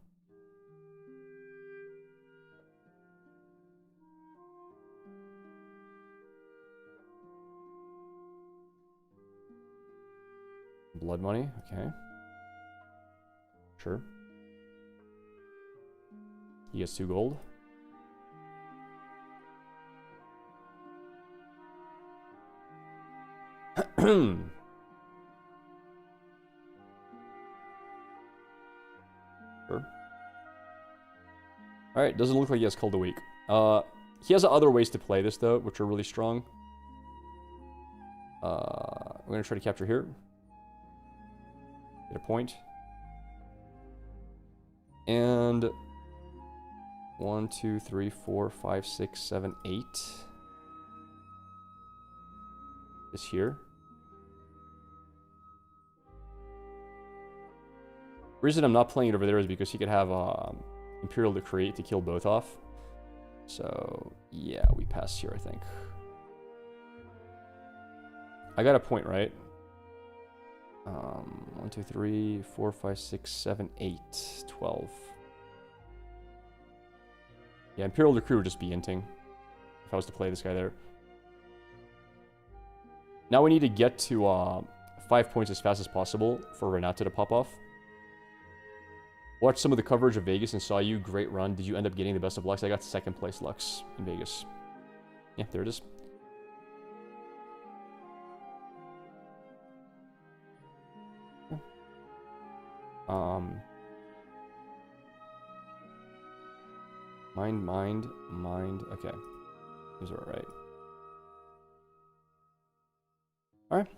Blood money, okay. Sure. He gets 2 gold. Sure. Alright, doesn't look like he has Cult a Week. He has other ways to play this, though, which are really strong. We're going to try to capture here. Get a point. And 1, 2, 3, 4, 5, 6, 7, 8 is here. The reason I'm not playing it over there is because he could have Imperial Decree to kill both off. So, yeah, we pass here, I think. I got a point, right? 1, 2, 3, 4, 5, 6, 7, 8, 12. Yeah, Imperial Decree would just be inting if I was to play this guy there. Now we need to get to 5 points as fast as possible for Renata to pop off. Watched some of the coverage of Vegas and saw you. Great run. Did you end up getting the best of Lux? I got 2nd place Lux in Vegas. Yeah, there it is. Mind. Okay. These are alright. Alright.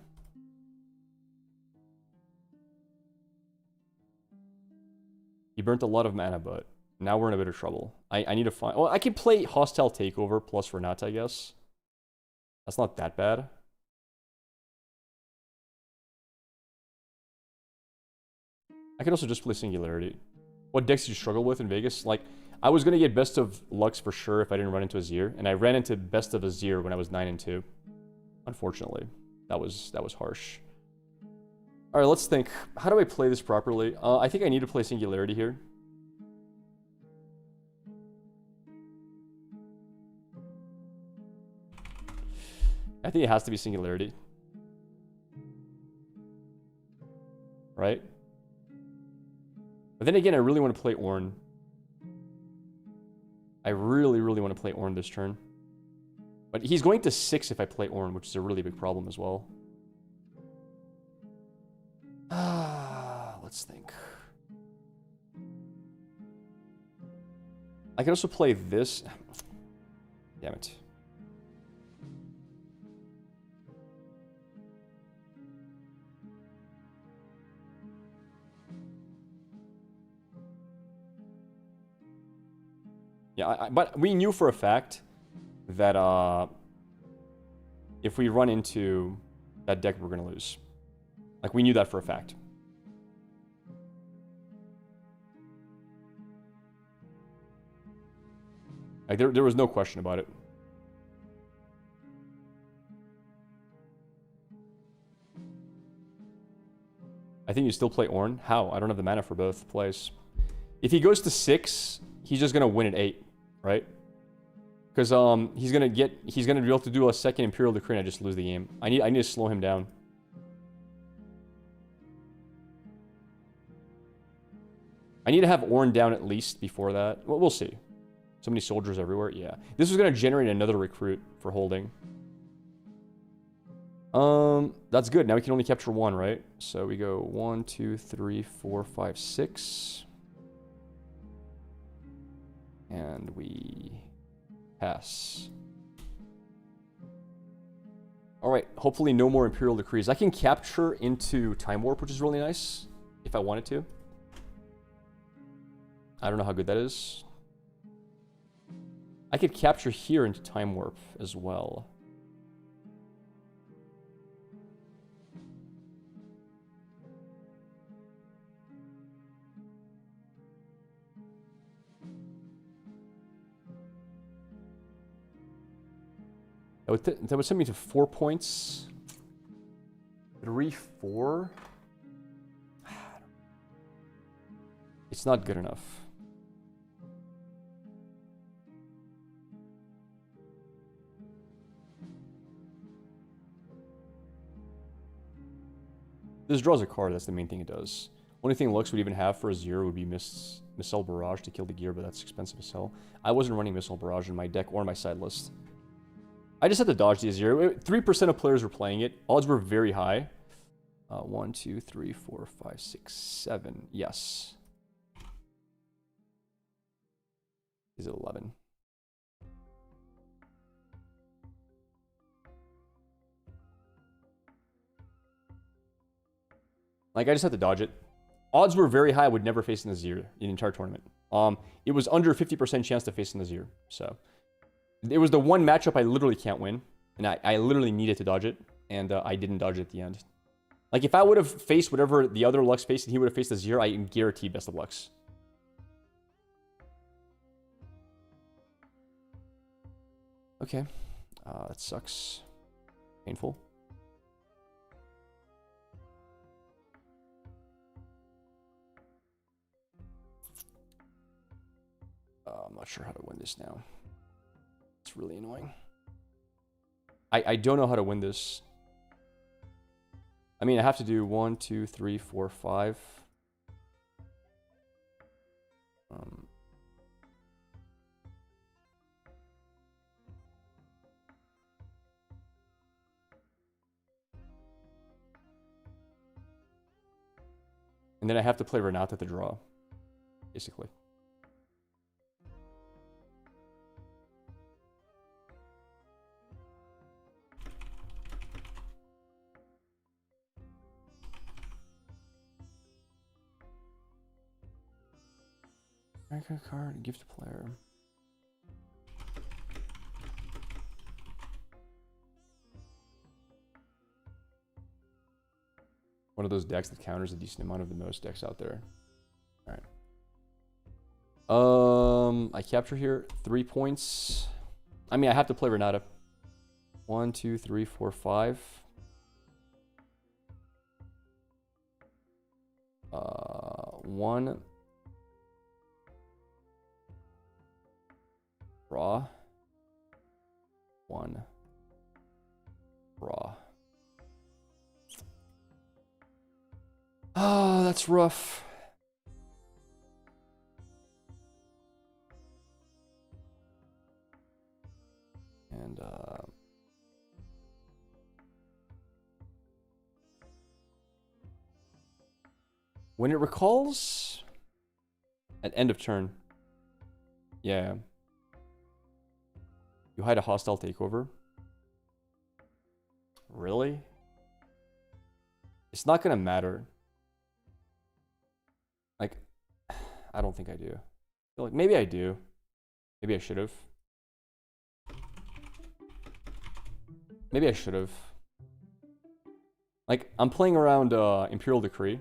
He burnt a lot of mana, but now we're in a bit of trouble. I need to find... Well, I can play Hostile Takeover plus Renata, I guess. That's not that bad. I can also just play Singularity. What decks did you struggle with in Vegas? Like, I was going to get Best of Lux for sure if I didn't run into Azir. And I ran into Best of Azir when I was 9-2. Unfortunately. That was harsh. Alright, let's think. How do I play this properly? I think I need to play Singularity here. I think it has to be Singularity. Right? But then again, I really want to play Ornn. I really want to play Ornn this turn. But he's going to 6 if I play Ornn, which is a really big problem as well. Let's think. I can also play this. Damn it. Yeah, but we knew for a fact that if we run into that deck, we're going to lose. Like, we knew that for a fact. Like, there was no question about it. I think you still play Ornn. How? I don't have the mana for both plays. If he goes to 6, he's just gonna win at 8, right? Because he's gonna be able to do a 2nd Imperial Decree and I just lose the game. I need to slow him down. I need to have Ornn down at least before that. Well, we'll see. So many soldiers everywhere. Yeah. This is going to generate another recruit for holding. That's good. Now we can only capture 1, right? So we go 1, 2, 3, 4, 5, 6. And we pass. Alright, hopefully no more Imperial Decrees. I can capture into Time Warp, which is really nice. if I wanted to. I don't know how good that is. I could capture here into Time Warp as well. That would send me to 4 points. 3, 4. It's not good enough. This draws a card, that's the main thing it does. Only thing Lux would even have for a 0 would be Missile Barrage to kill the gear, but that's expensive as hell. I wasn't running Missile Barrage in my deck or my side list. I just had to dodge the 0. 3% of players were playing it. Odds were very high. 1, 2, 3, 4, 5, 6, 7. Yes. Is it 11? Like, I just had to dodge it. Odds were very high I would never face in the Nazir in the entire tournament. It was under 50% chance to face in the Nazir. So, it was the one matchup I literally can't win. And I literally needed to dodge it. And I didn't dodge it at the end. Like, if I would have faced whatever the other Lux faced and he would have faced the Nazir, I guarantee best of Lux. Okay. That sucks. Painful. I'm not sure how to win this now. It's really annoying. I don't know how to win this. I mean, I have to do 1, 2, 3, 4, 5. And then I have to play Renata to draw, basically. America card, gift to player. One of those decks that counters a decent amount of the most decks out there. Alright. I capture here 3 points. I mean, I have to play Renata. 1, 2, 3, 4, 5. 1. Raw. 1. Raw. Oh, that's rough. And, when it recalls at end of turn. Yeah. You hide a hostile takeover. Really? It's not gonna matter. Like, I don't think I do. Like, maybe I do. Maybe I should have. Maybe I should have. Like, I'm playing around Imperial Decree,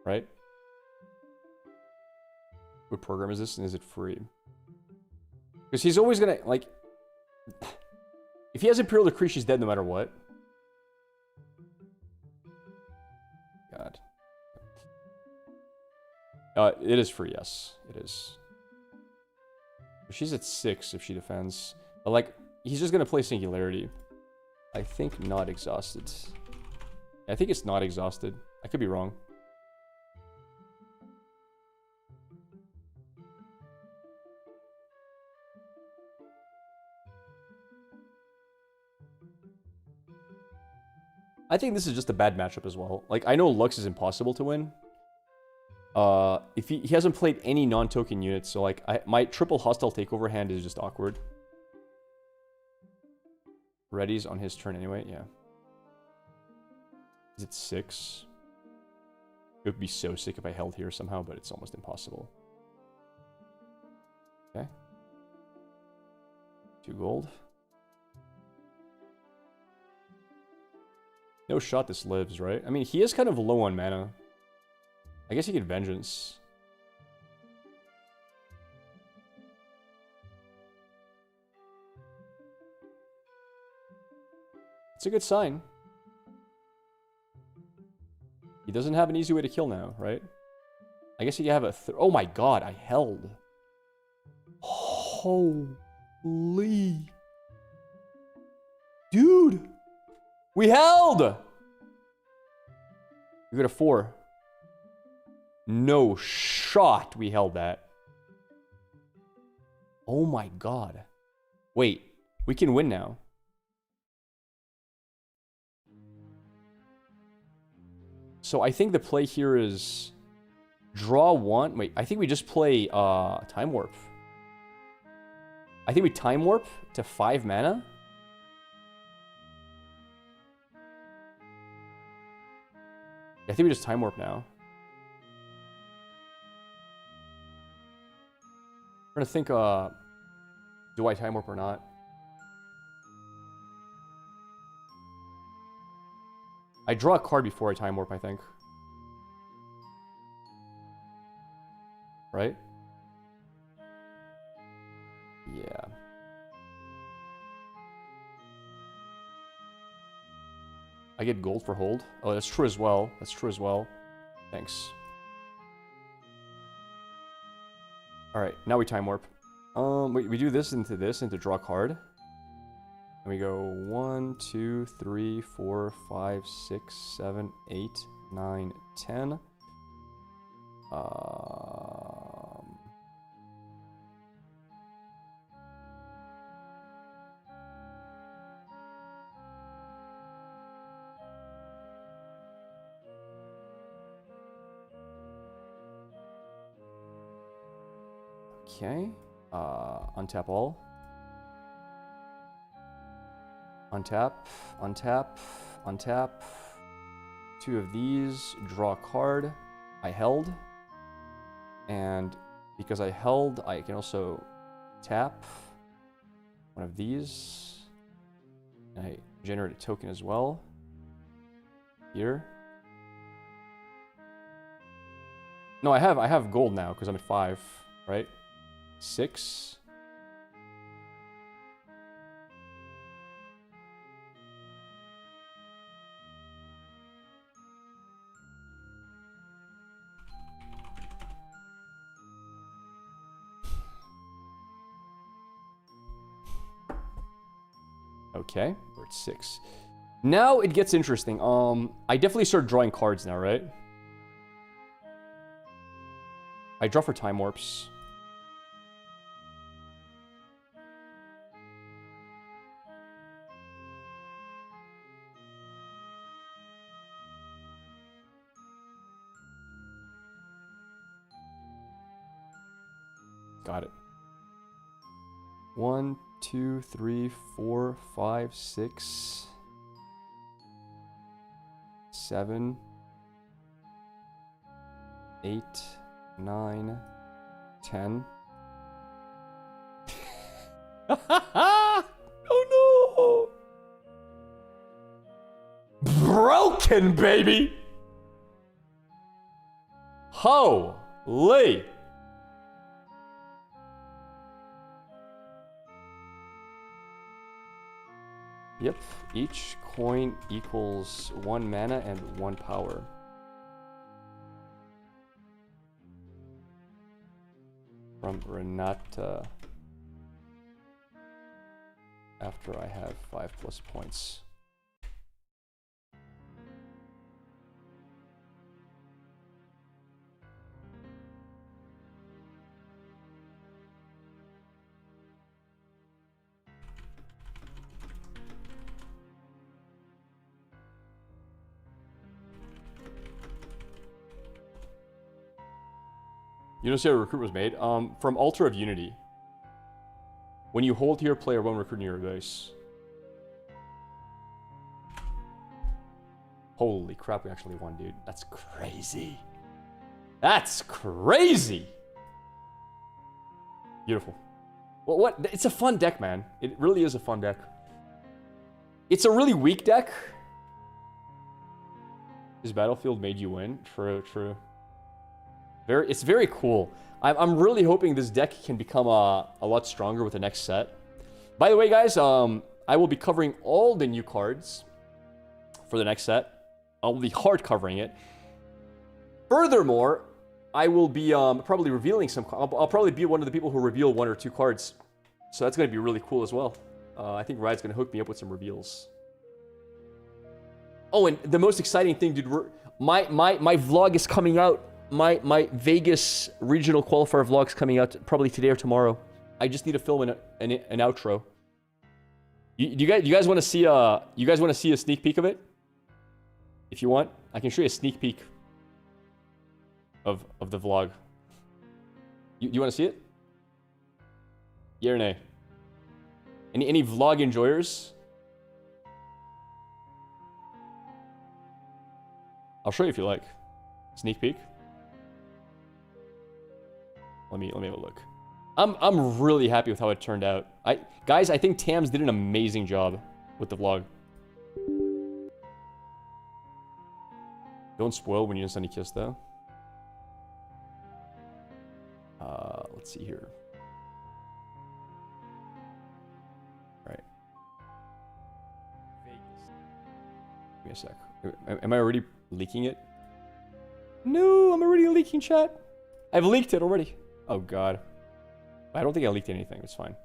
right? What program is this, and is it free? Because he's always gonna, like... If he has Imperial Decree, she's dead no matter what. God. It is free, yes. It is. She's at 6 if she defends. But, like, he's just gonna play Singularity. I think not exhausted. I think it's not exhausted. I could be wrong. I think this is just a bad matchup as well. Like, I know Lux is impossible to win. If he hasn't played any non-token units, so like my triple hostile takeover hand is just awkward. Ready's on his turn anyway, yeah. Is it 6? It would be so sick if I held here somehow, but it's almost impossible. Okay. 2 gold. No shot this lives, right? I mean, he is kind of low on mana. I guess he could Vengeance. It's a good sign. He doesn't have an easy way to kill now, right? I guess he could have a... Oh my god, I held. Holy... Dude! We held! We got a 4. No shot we held that. Oh my god. Wait, we can win now. So I think the play here is draw 1. Wait, I think we just play Time Warp. I think we Time Warp to 5 mana. I think we just Time Warp now. I'm trying to think, do I Time Warp or not? I draw a card before I Time Warp, I think. Right? Yeah. I get gold for hold. Oh, that's true as well. That's true as well. Thanks. Alright, now we Time Warp. We do this into draw a card. And we go 1, 2, 3, 4, 5, 6, 7, 8, 9, 10. Okay. Untap all. Untap, untap, untap. 2 of these, draw a card. I held. And because I held, I can also tap 1 of these. And I generate a token as well. Here. No, I have gold now because I'm at 5, right? 6. Okay, we're at 6. Now it gets interesting. I definitely start drawing cards now, right? I draw for Time Warps. Got it. 1, 2, 3, 4, 5, 6, 7, 8, 9, 10. Oh no! Broken, baby! Holy! Yep, each coin equals 1 mana and 1 power. From Renata. After I have 5+ points. You don't see how a recruit was made? From Altar of Unity. When you hold here, player 1 recruit near your base. Holy crap, we actually won, dude. That's crazy. That's crazy. Beautiful. Well, what? It's a fun deck, man. It really is a fun deck. It's a really weak deck. This battlefield made you win. True, true. It's very cool. I'm really hoping this deck can become a lot stronger with the next set. By the way, guys, I will be covering all the new cards for the next set. I'll be hard covering it. Furthermore, I will be probably revealing some. I'll probably be one of the people who reveal 1 or 2 cards. So that's going to be really cool as well. I think Riot's going to hook me up with some reveals. Oh, and the most exciting thing, dude, my vlog is coming out. My Vegas regional qualifier vlog's coming out probably today or tomorrow. I just need to film an outro. You guys want to see a sneak peek of it? If you want, I can show you a sneak peek of the vlog. You want to see it? Yeah or nay? Any vlog enjoyers? I'll show you if you like. Sneak peek. Let me have a look. I'm really happy with how it turned out. Guys, I think Tams did an amazing job with the vlog. Don't spoil when you do Sunny Kiss though. Let's see here. All right. Give me a sec. Am I already leaking it? No, I'm already leaking chat. I've leaked it already. Oh god. I don't think I leaked anything. It's fine.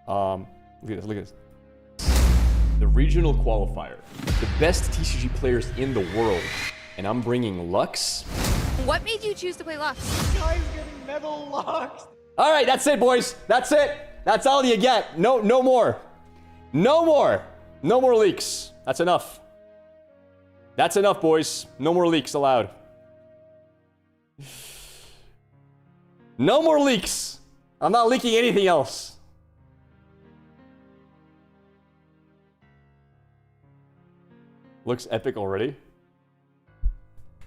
Look at this. Look at this. The regional qualifier. The best TCG players in the world. And I'm bringing Lux. What made you choose to play Lux? Guy's getting metal Lux. All right, that's it, boys. That's it. That's all you get. No more. No more. No more leaks. That's enough. That's enough, boys. No more leaks allowed. No more leaks. I'm not leaking anything else. Looks epic already.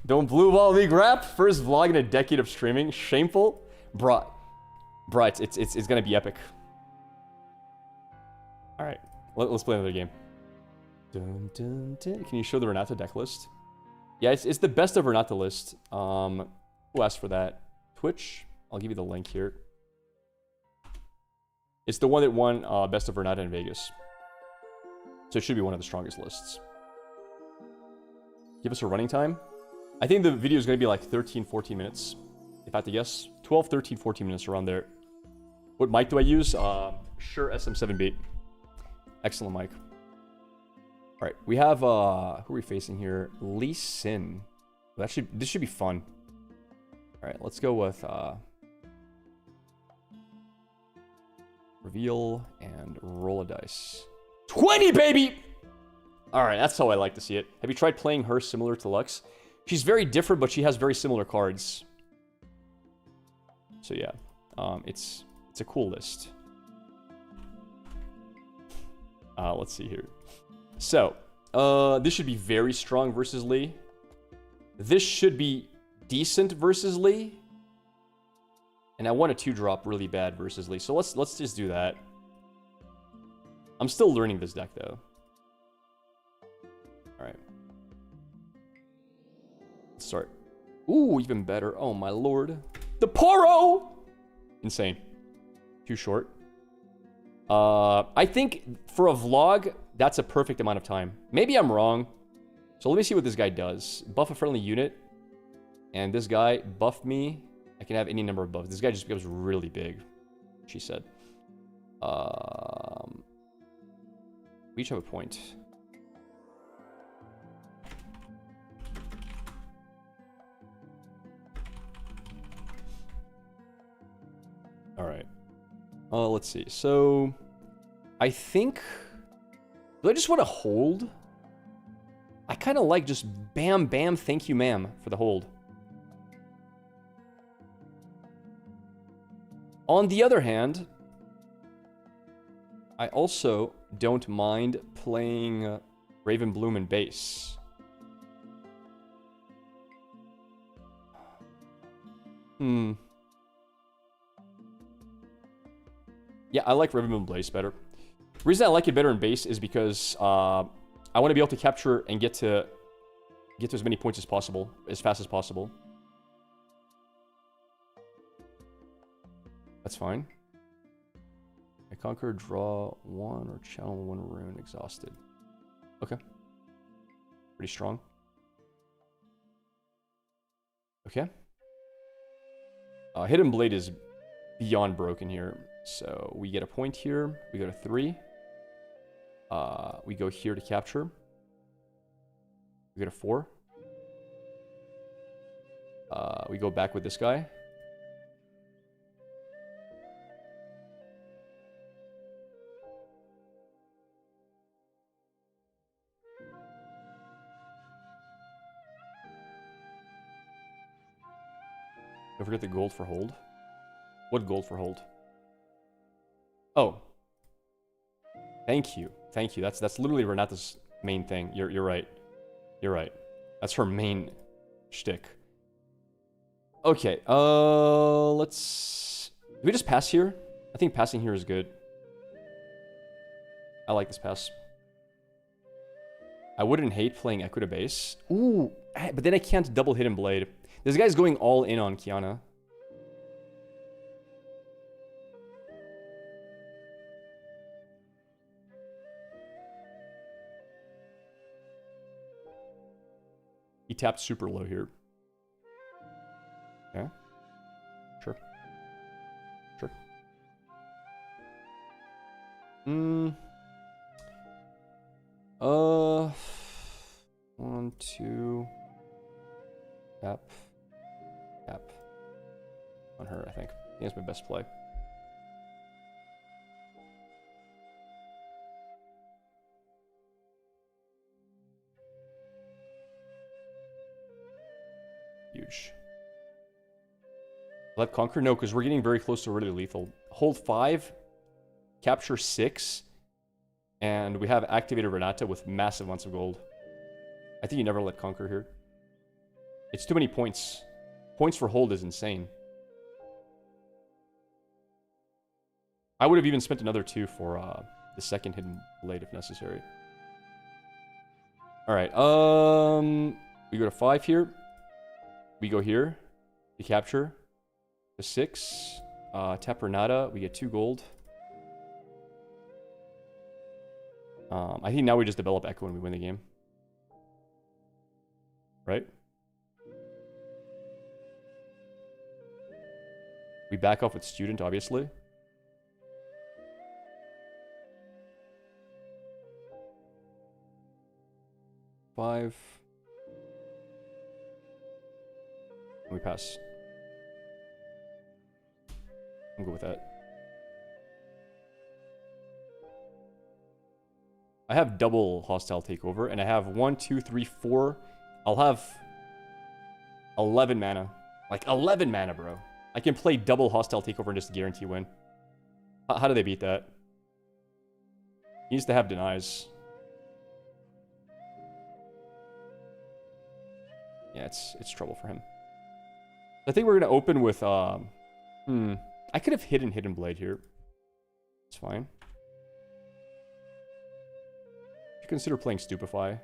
Don't blue ball league rap. First vlog in a decade of streaming. Shameful. Bruh, it's gonna be epic. All right, let's play another game. Dun, dun, dun. Can you show the Renata deck list? Yeah, it's the best of Renata list. Who asked for that? Twitch. I'll give you the link here. It's the one that won best of Renata in Vegas. So it should be one of the strongest lists. Give us a running time. I think the video is going to be like 13, 14 minutes. If I had to guess. 12, 13, 14 minutes around there. What mic do I use? Shure SM7B. Excellent mic. All right, we have, who are we facing here? Lee Sin. This should be fun. All right, let's go with, reveal and roll a dice. 20, baby! All right, that's how I like to see it. Have you tried playing her similar to Lux? She's very different, but she has very similar cards. So yeah, it's a cool list. Let's see here. So, this should be very strong versus Lee. This should be decent versus Lee. And I want a 2-drop really bad versus Lee. So let's just do that. I'm still learning this deck though. Alright. Let's start. Ooh, even better. Oh my lord. The Poro! Insane. Too short. I think for a vlog, that's a perfect amount of time. Maybe I'm wrong. So let me see what this guy does. Buff a friendly unit. And this guy buffed me. I can have any number of buffs. This guy just becomes really big, she said. We each have a point. All right. Let's see. So, I think... Do I just want to hold? I kind of like just bam, bam, thank you, ma'am, for the hold. On the other hand, I also don't mind playing Raven Bloom and base. Hmm. Yeah, I like Ribbon Blaze better. The reason I like it better in base is because I want to be able to capture and get to as many points as possible, as fast as possible. That's fine. I conquer, draw 1, or channel 1 rune, exhausted. Okay. Pretty strong. Okay. Hidden Blade is beyond broken here. So we get a point here. We go to 3. We go here to capture. We go to 4. We go back with this guy. Don't forget the gold for hold. What gold for hold? Oh. Thank you. Thank you. That's literally Renata's main thing. You're right. You're right. That's her main shtick. Okay, let's... Do we just pass here? I think passing here is good. I like this pass. I wouldn't hate playing Echo to base. Ooh, but then I can't double Hidden Blade. This guy's going all in on Kiana. He tapped super low here. Okay. Sure. Sure. 1, 2. Tap. Tap. On her, I think. I think that's my best play. Huge. Let conquer? No, because we're getting very close to really lethal. Hold 5, capture 6, and we have activated Renata with massive amounts of gold. I think you never let conquer here. It's too many points. Points for hold is insane. I would have even spent another 2 for the second Hidden Blade if necessary. Alright, we go to 5 here. We go here to capture. To 6. Tap Renata. We get 2 gold. I think now we just develop Echo and we win the game. Right? We back off with Student, obviously. Five. And we pass. I'm good with that. I have double hostile takeover, and I have 1, 2, 3, 4. I'll have 11 mana. Like 11 mana, bro. I can play double hostile takeover and just guarantee win. How do they beat that? He needs to have denies. Yeah, it's trouble for him. I think we're gonna open with I could have Hidden Blade here. It's fine. You consider playing Stupefy.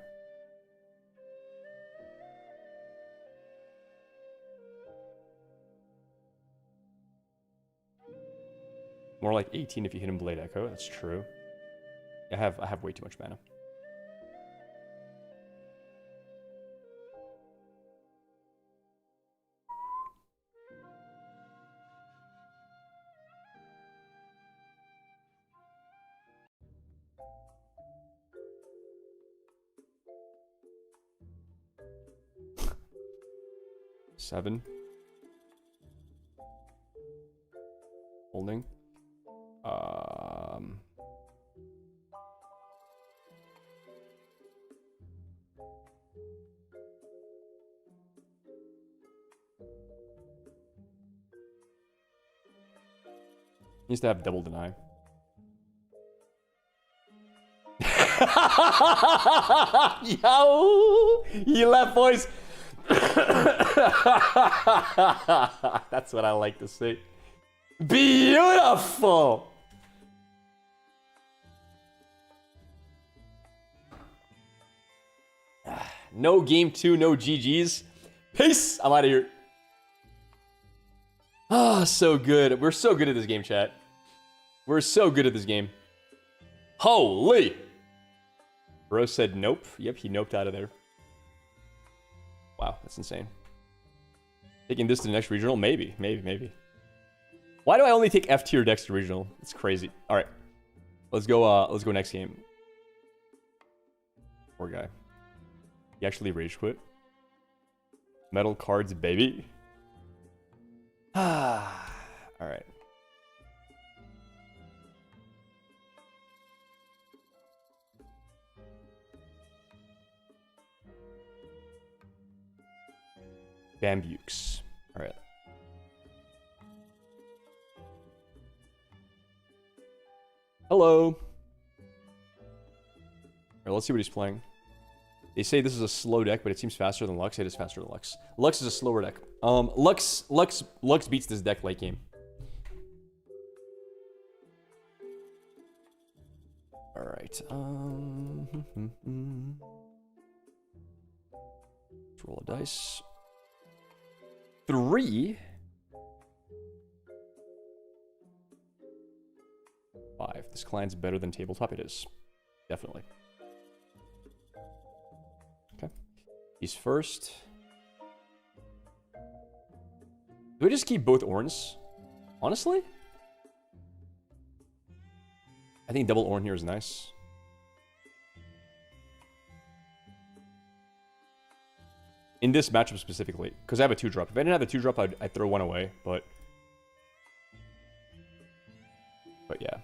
More like 18 if you Hidden Blade Echo. That's true. I have way too much mana. Seven. Holding. Needs to have double deny. Yo! He left, boys. That's what I like to see. Beautiful! No game 2, no GG's. Peace! I'm out of here. Ah, so good. We're so good at this game, chat. We're so good at this game. Holy! Bro said nope. Yep, he noped out of there. Wow, that's insane. Taking this to the next regional? Maybe. Why do I only take F tier decks to regional? It's crazy. Alright. Let's go next game. Poor guy. He actually rage quit. Metal cards, baby. Ah. Alright. Bambukes. Alright. Hello. Alright, let's see what he's playing. They say this is a slow deck, but it seems faster than Lux. It is faster than Lux. Lux is a slower deck. Lux beats this deck late game. Alright. Let's roll a dice. 3. 5. This client's better than tabletop. It is. Definitely. Okay. He's first. Do I just keep both Orns? Honestly? I think double Orn here is nice. In this matchup specifically, because I have a 2-drop. If I didn't have a 2-drop, I'd throw one away, but yeah. I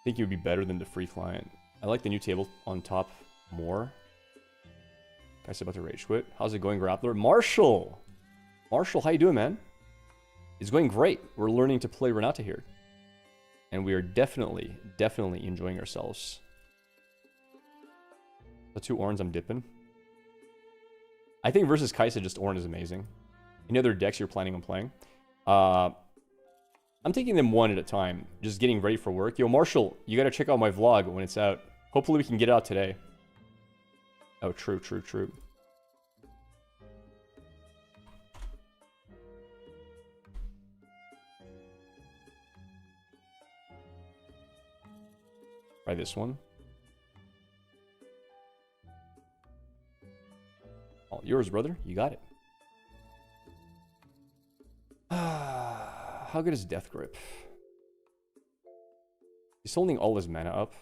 think it would be better than the free client. I like the new table on top more. Guy's about to rage quit. How's it going, Grappler? Marshall! Marshall, how you doing, man? It's going great. We're learning to play Renata here. And we are definitely enjoying ourselves. The 2 Orns I'm dipping. I think versus Kaisa, just Orn is amazing. Any other decks you're planning on playing? I'm taking them one at a time. Just getting ready for work. Yo, Marshall, you gotta check out my vlog when it's out. Hopefully we can get it out today. Oh, true. Try this one. All yours, brother. You got it. How good is Death Grip? He's holding all his mana up.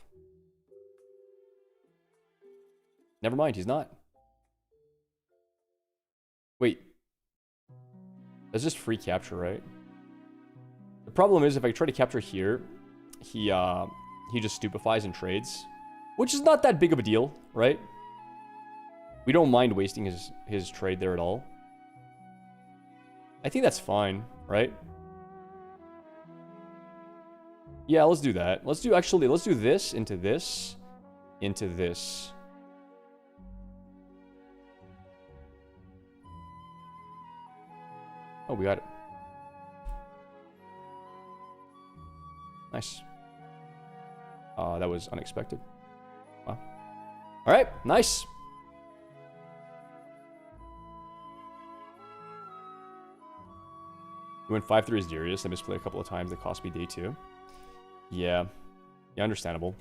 Never mind, he's not. Wait. That's just free capture, right? The problem is if I try to capture here, he just stupefies and trades. Which is not that big of a deal, right? We don't mind wasting his trade there at all. I think that's fine, right? Yeah, let's do that. Let's do this into this, into this. Oh, we got it. Nice. That was unexpected. Wow. All right, nice. We went 5-3 as Darius. I misplayed a couple of times. That cost me day 2. Yeah, understandable.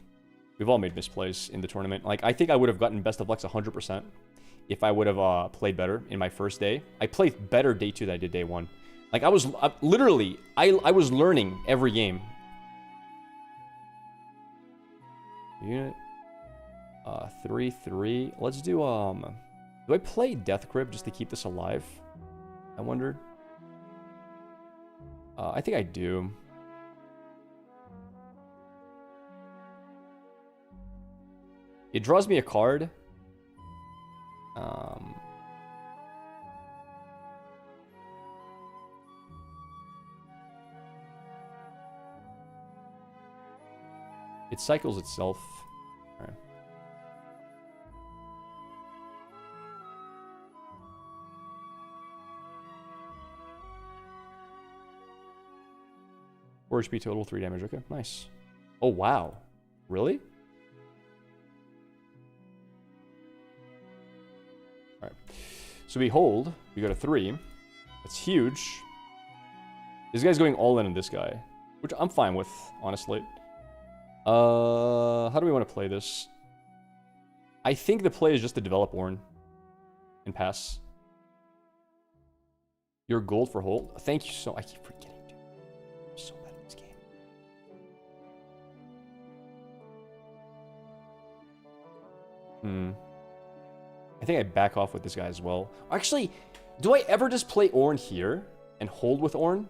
We've all made misplays in the tournament. Like, I think I would have gotten best of Lux 100% if I would have played better in my first day. I played better day 2 than I did day 1. Like, I was literally, I was learning every game. Unit 3-3. Let's do I play Death Grip just to keep this alive? I wondered. I think I do. It draws me a card. It cycles itself. All right. 4 HP total, 3 damage. Okay, nice. Oh, wow. Really? Alright. So we hold. We go to 3. That's huge. This guy's going all in on this guy. Which I'm fine with, honestly. How do we want to play this? I think the play is just to develop Ornn. And pass. Your gold for hold. Thank you so... I keep forgetting, dude. I'm so bad at this game. I think I back off with this guy as well. Actually, do I ever just play Ornn here and hold with Ornn?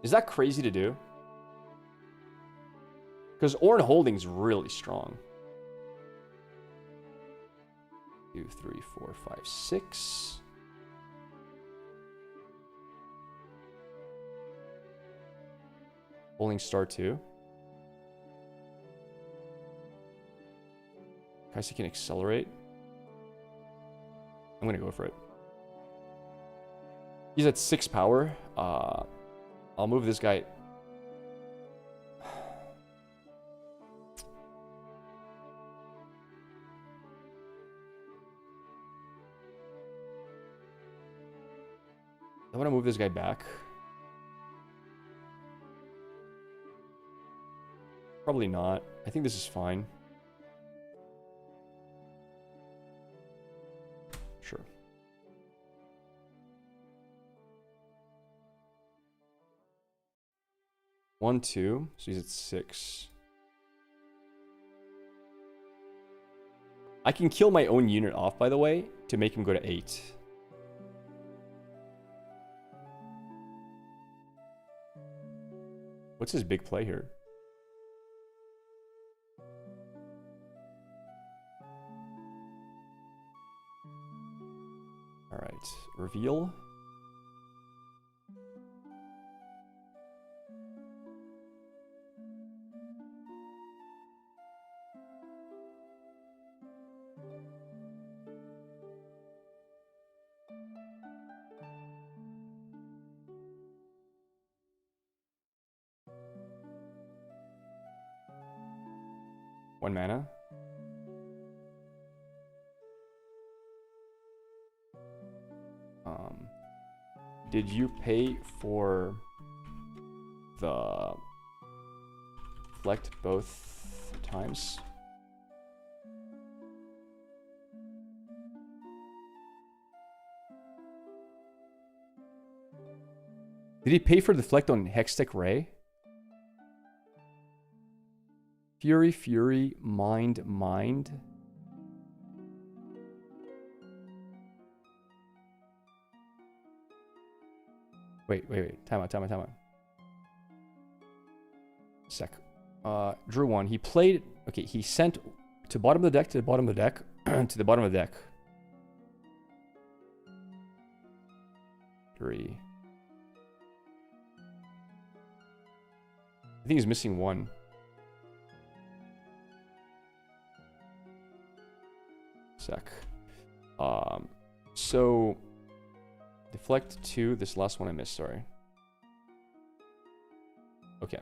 Is that crazy to do? Because Ornn holding is really strong. 2, 3, 4, 5, 6. Holding star 2. Kaisa can accelerate. I'm gonna go for it. He's at 6 power. I'll move this guy. I want to move this guy back. Probably not. I think this is fine. Sure. One, 2. So he's at 6. I can kill my own unit off, by the way, to make him go to 8. What's his big play here? All right, reveal. One mana. Did you pay for the reflect both times? Did he pay for the deflect on Hextech Ray? Fury, Fury, Mind, Mind. Wait. Time out. Sec. Drew one. He played... Okay, he sent to bottom of the deck, to the bottom of the deck, to the bottom of the deck. 3. I think he's missing 1. Sec. So... Deflect 2. This last one I missed, sorry. Okay.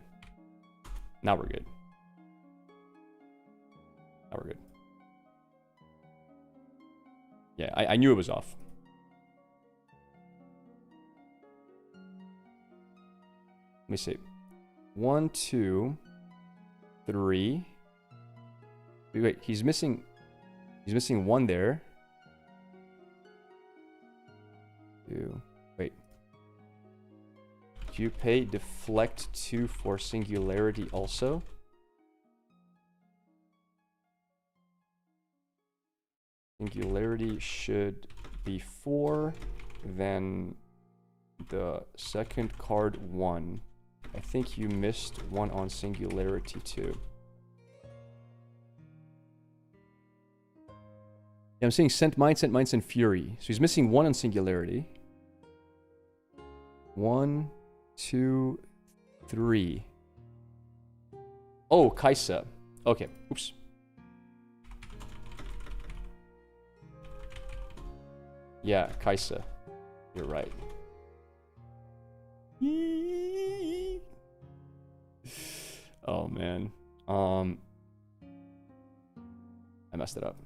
Now we're good. Yeah, I knew it was off. Let me see. 1, 2, 3. Wait, he's missing 1 there. 2. Wait. Do you pay deflect 2 for singularity also? Singularity should be 4. Then the second card 1. I think you missed 1 on singularity too. Yeah, I'm saying sent mind, sent fury. So he's missing 1 on singularity. 1, 2, 3. Oh, Kaisa. Okay, oops. Yeah, Kaisa. You're right. man. I messed it up.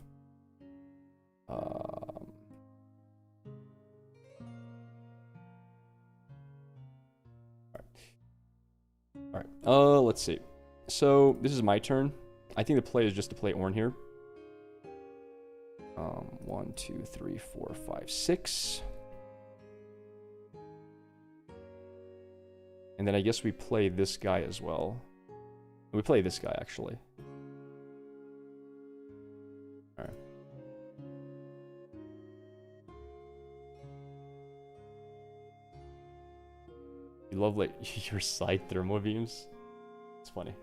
Alright. Let's see. So, this is my turn. I think the play is just to play Ornn here. 1, 2, 3, 4, 5, 6. And then I guess we play this guy as well. We play this guy, actually. Alright. You love, like, your side thermo beams? It's funny.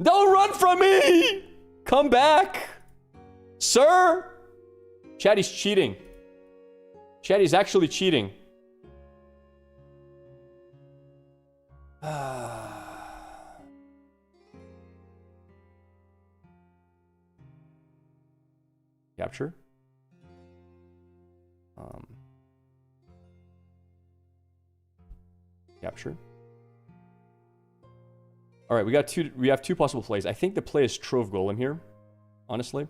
Don't run from me! Come back! Sir! Chatty's cheating. Chatty's actually cheating. Capture. Capture. All right, we have two possible plays. I think the play is Trove Golem here, honestly.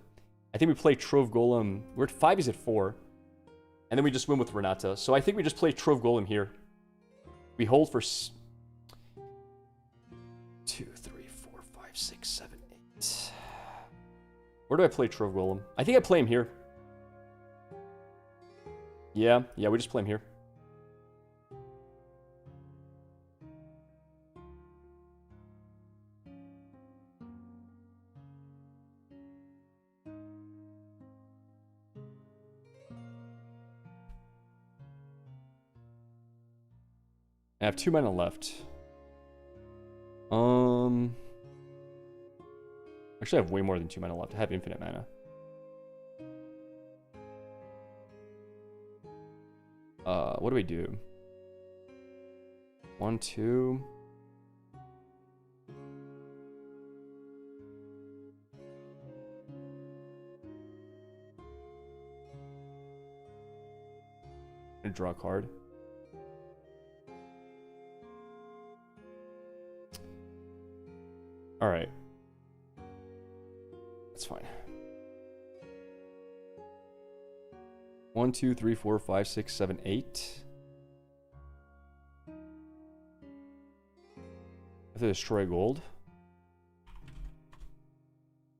I think we play Trove Golem. We're at 5, he's at 4. And then we just win with Renata. So I think we just play Trove Golem here. We hold for 2, 3, 4, 5, 6, 7, 8. Where do I play Trove Golem? I think I play him here. Yeah, we just play him here. I have 2 mana left. Actually, I have way more than 2 mana left. I have infinite mana. What do we do? 1, 2. I'm gonna draw a card. All right. That's fine. 1, 2, 3, 4, 5, 6, 7, 8. I have to destroy gold.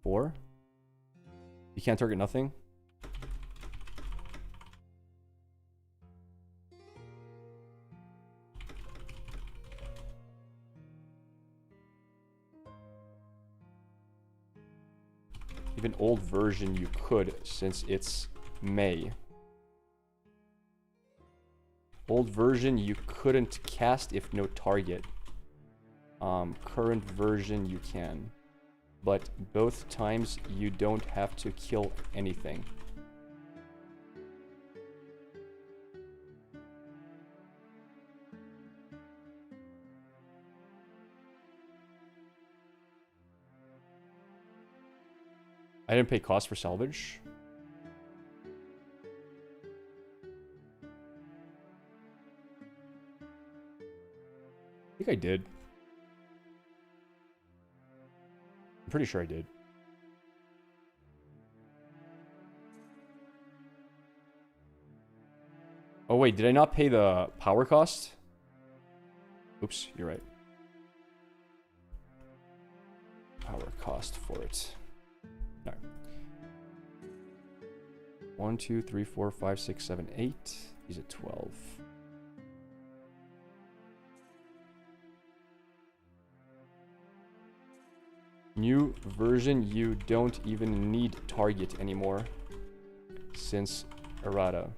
4. You can't target nothing. Even old version you could, since it's May. Old version you couldn't cast if no target. Current version you can. But both times you don't have to kill anything. I didn't pay cost for salvage. I think I did. I'm pretty sure I did. Oh wait, did I not pay the power cost? Oops, you're right. Power cost for it. No. 1, 2, 3, 4, 5, 6, 7, 8. He's at 12. New version, you don't even need target anymore since errata.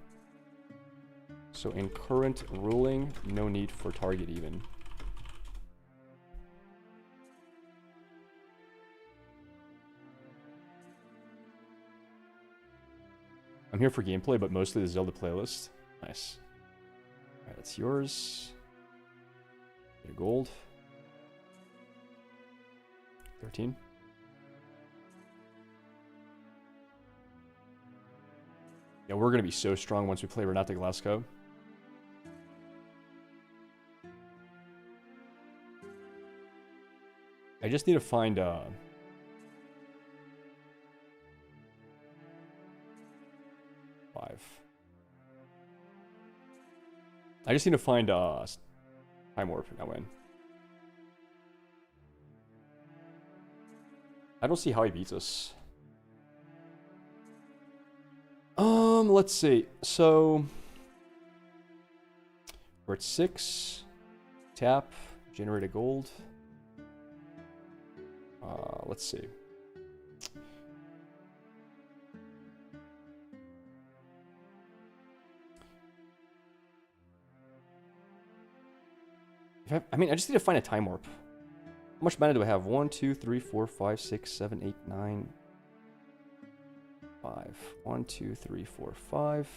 So in current ruling, no need for target even. I'm here for gameplay, but mostly the Zelda playlist. Nice. Alright, that's yours. Get a gold. 13. Yeah, we're gonna be so strong once we play Renata Glasgow. I just need to find, 5. I just need to find, time warp. Now win. I don't see how he beats us. Let's see. So we're at 6. Tap, generate a gold. Let's see. I mean, I just need to find a time warp. How much mana do I have? 1, 2, 3, 4, 5, 6, 7, 8, 9, 5. 1, 2, 3, 4, 5.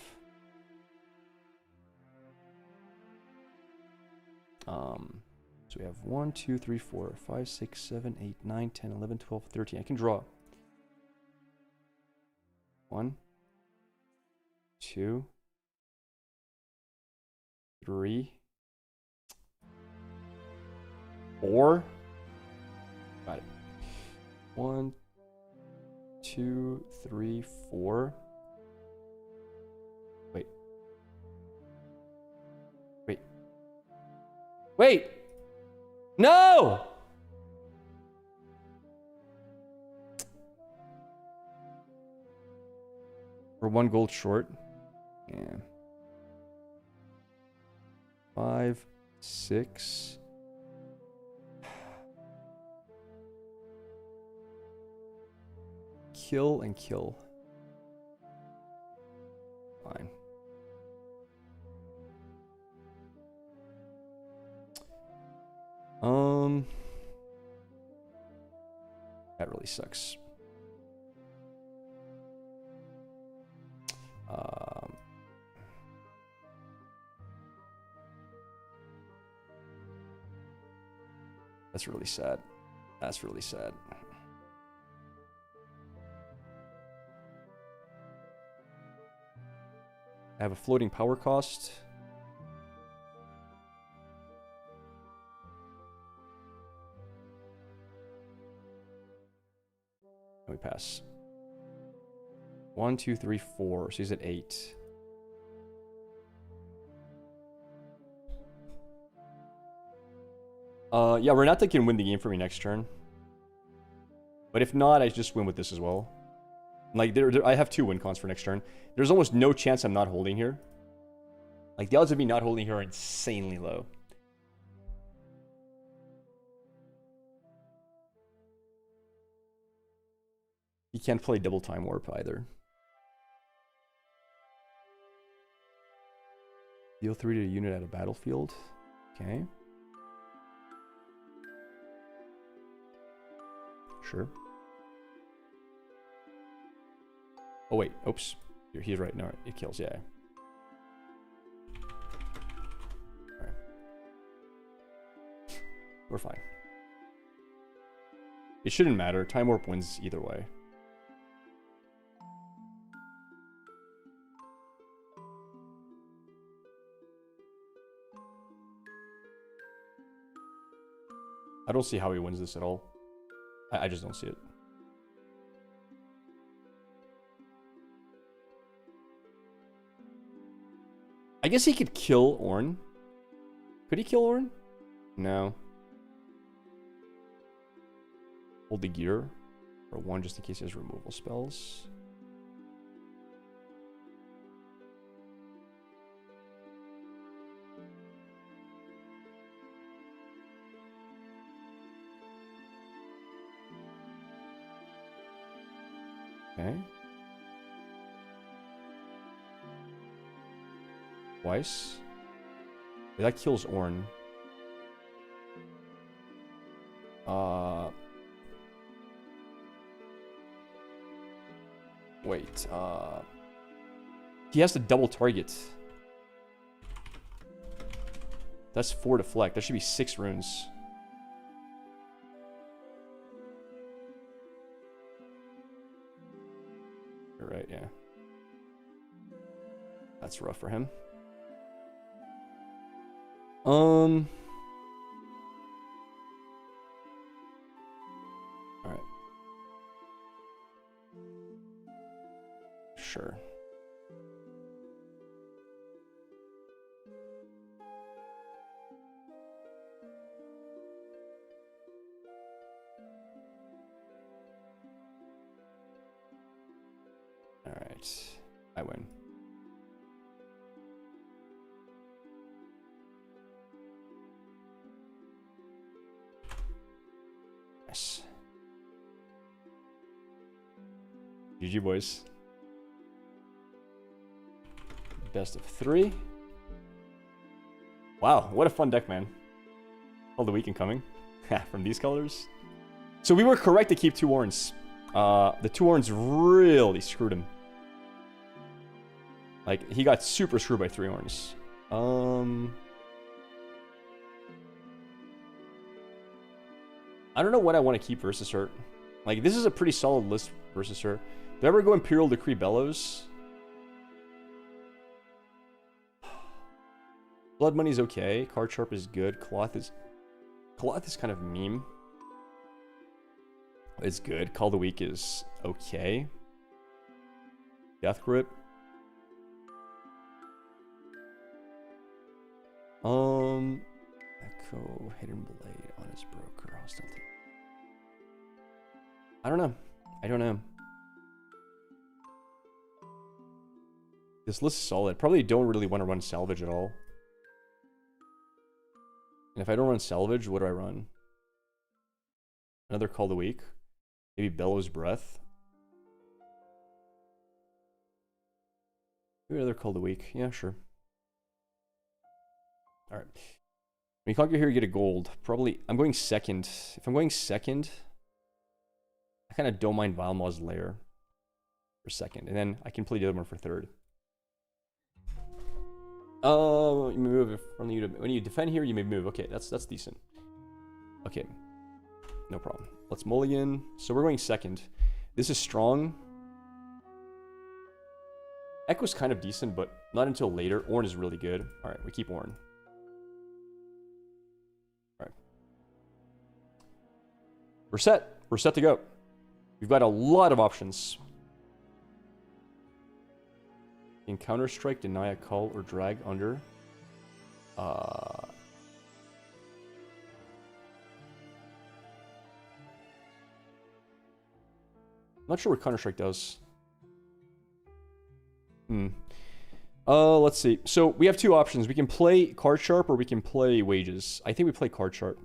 So we have 1, 2, 3, 4, 5, 6, 7, 8, 9, 10, 11, 12, 13. I can draw. 1, 2, 3, 4. Got it. 1, 2, 3, 4. Wait. Wait. Wait! No! We're 1 gold short. Yeah. 5, 6. Kill and kill. Fine. That really sucks. That's really sad. That's really sad. I have a floating power cost. We pass. 1, 2, 3, 4. So he's at 8. Yeah, Renata can win the game for me next turn. But if not, I just win with this as well. Like, I have 2 win cons for next turn. There's almost no chance I'm not holding here. Like, the odds of me not holding here are insanely low. He can't play double time warp either. Deal 3 to a unit at a battlefield. Okay. Sure. Oh wait, oops. He's right. No, it kills, yeah. Alright. We're fine. It shouldn't matter. Time warp wins either way. I don't see how he wins this at all. I just don't see it. I guess he could kill Ornn. Could he kill Ornn? No. Hold the gear for 1 just in case he has removal spells. Okay. Twice. Yeah, that kills Ornn. Wait, he has to double target. That's 4 deflect. That should be 6 runes. You're right, yeah. That's rough for him. sure. Alright. I win. Yes. GG, boys. Best of 3. Wow, what a fun deck, man. All the weekend coming. From these colors. So we were correct to keep 2 Orns. The 2 Orns really screwed him. Like, he got super screwed by 3 Orns. I don't know what I want to keep versus her. Like, this is a pretty solid list versus her. Did I ever go Imperial Decree Bellows? Blood Money's okay. Card Sharp is good. Cloth is kind of meme. It's good. Call the Week is okay. Death Grip. Echo Hidden Blade, Honest Broker, Hostile. I don't know. I don't know. This list is solid. Probably don't really want to run Salvage at all. And if I don't run Salvage, what do I run? Another Call the Week. Maybe Bellows Breath. Maybe another Call the Week. Yeah, sure. Alright. When you conquer here, you get a gold. Probably, I'm going second. If I'm going second, I kind of don't mind Valmaw's Lair for second. And then I can play the other one for third. Oh, you may move when you defend here, you may move. Okay, that's decent. Okay. No problem. Let's mulligan. So we're going second. This is strong. Echo's kind of decent, but not until later. Ornn is really good. Alright, we keep Ornn. Alright. We're set. We're set to go. We've got a lot of options. In Counter-Strike, deny a call or drag under. I'm not sure what Counter-Strike does. Let's see. So we have 2 options. We can play Card Sharp or we can play Wages. I think we play Card Sharp.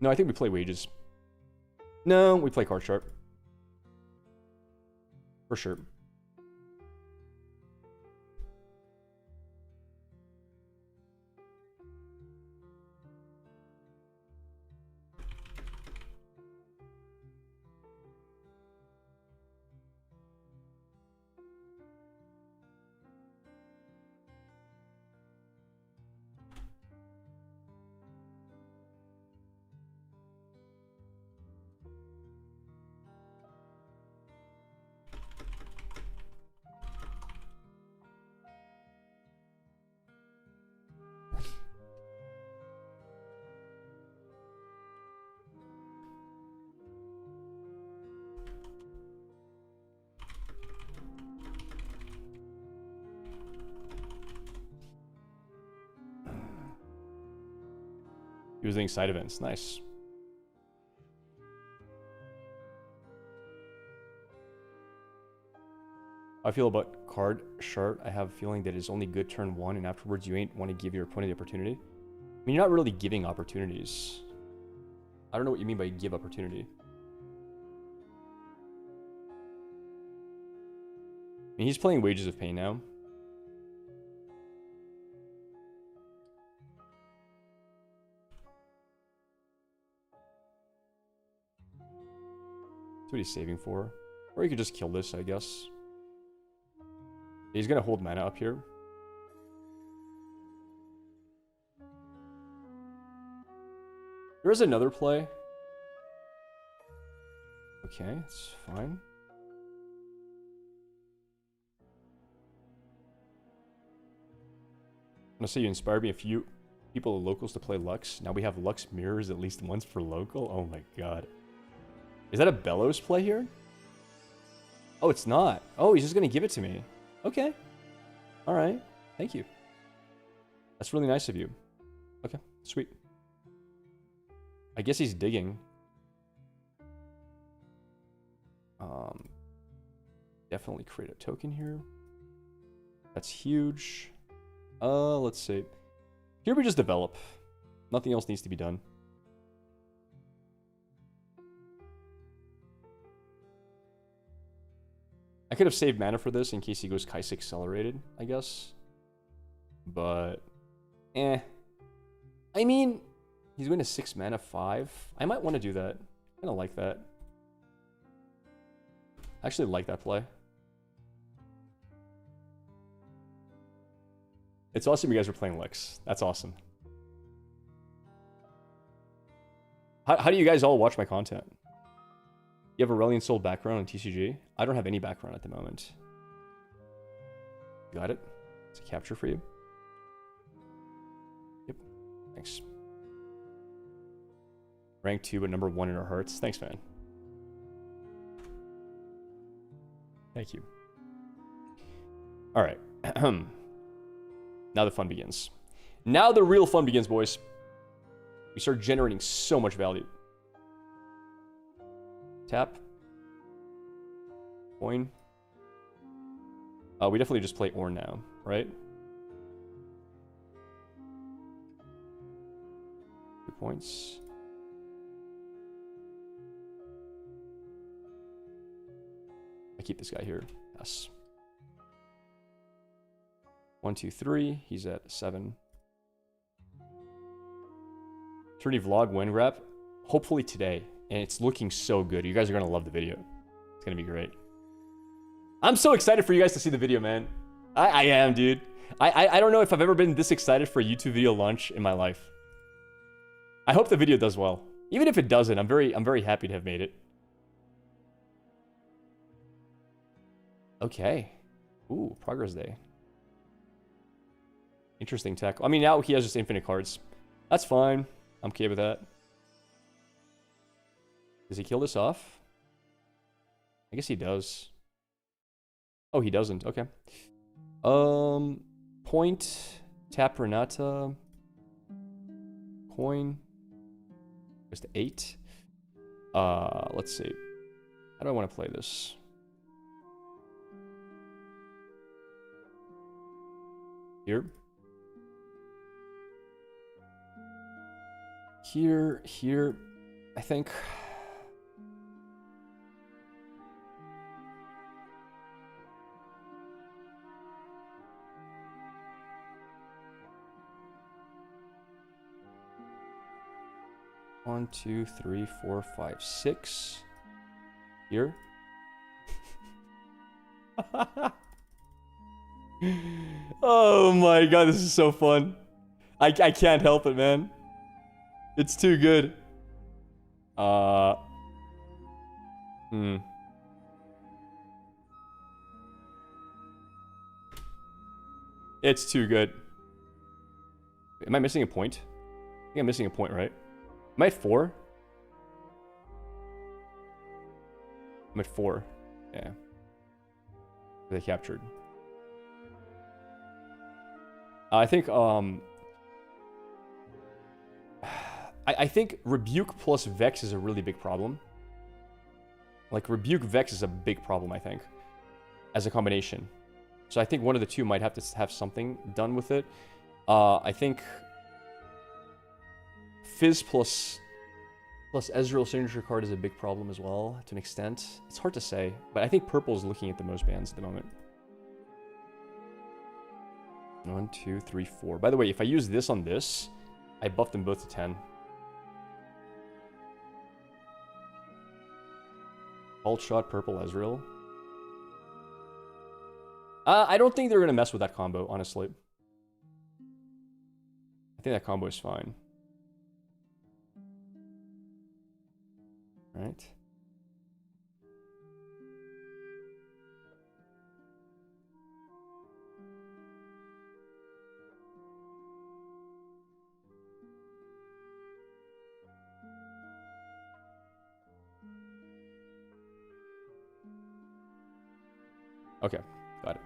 No, I think we play Wages. No, we play Card Sharp. For sure. Using side events, nice. I feel about Card Sharp. I have a feeling that it's only good turn 1, and afterwards you ain't want to give your opponent the opportunity. I mean, you're not really giving opportunities. I don't know what you mean by give opportunity. I mean, he's playing Wages of Pain now. That's what he's saving for. Or he could just kill this, I guess. He's gonna hold mana up here. There is another play. Okay, it's fine. I'm gonna say you inspired me a few people locals to play Lux. Now we have Lux mirrors at least once for local. Oh my god. Is that a Bellows play here? Oh, it's not. Oh, he's just gonna give it to me. Okay. All right. Thank you. That's really nice of you. Okay, sweet. I guess he's digging. Definitely create a token here. That's huge. Let's see. Here we just develop. Nothing else needs to be done. I could have saved mana for this in case he goes Kai'Sa Accelerated, I guess. But, I mean, he's going to 6 mana, 5. I might want to do that. I kind of like that. I actually like that play. It's awesome you guys are playing Lux. That's awesome. How do you guys all watch my content? You have Aurelion Soul background on TCG? I don't have any background at the moment. Got it? It's a capture for you. Yep. Thanks. Rank 2 but number 1 in our hearts. Thanks, man. Thank you. Alright. Now the fun begins. Now the real fun begins, boys. We start generating so much value. Tap. Coin. We definitely just play Ornn now, right? 2 points. I keep this guy here. Yes. 1, 2, 3. He's at 7. Tourney vlog win grab. Hopefully today. And it's looking so good. You guys are going to love the video. It's going to be great. I'm so excited for you guys to see the video, man. I am, dude. I don't know if I've ever been this excited for a YouTube video launch in my life. I hope the video does well. Even if it doesn't, I'm very happy to have made it. Okay. Ooh, progress day. Interesting tech. I mean, now he has just infinite cards. That's fine. I'm okay with that. Does he kill this off? I guess he does. Oh, he doesn't. Okay. Point. Tap Renata. Coin. Goes to 8. Let's see. How do I want to play this? Here. Here, I think. One, 2, 3, 4, 5, 6. Here. Oh my god, this is so fun. I can't help it, man. It's too good. It's too good. Am I missing a point? I think I'm missing a point, right? Am I at 4? I'm at 4. Yeah. They captured. I think, I think Rebuke plus Vex is a really big problem. Like, Rebuke Vex is a big problem, I think, as a combination. So I think one of the two might have to have something done with it. I think Fizz plus Ezreal signature card is a big problem as well, to an extent. It's hard to say, but I think purple is looking at the most bans at the moment. 1, 2, 3, 4. By the way, if I use this on this, I buff them both to 10. Alt shot purple Ezreal. I don't think they're gonna mess with that combo, honestly. I think that combo is fine. All right. Okay, got it.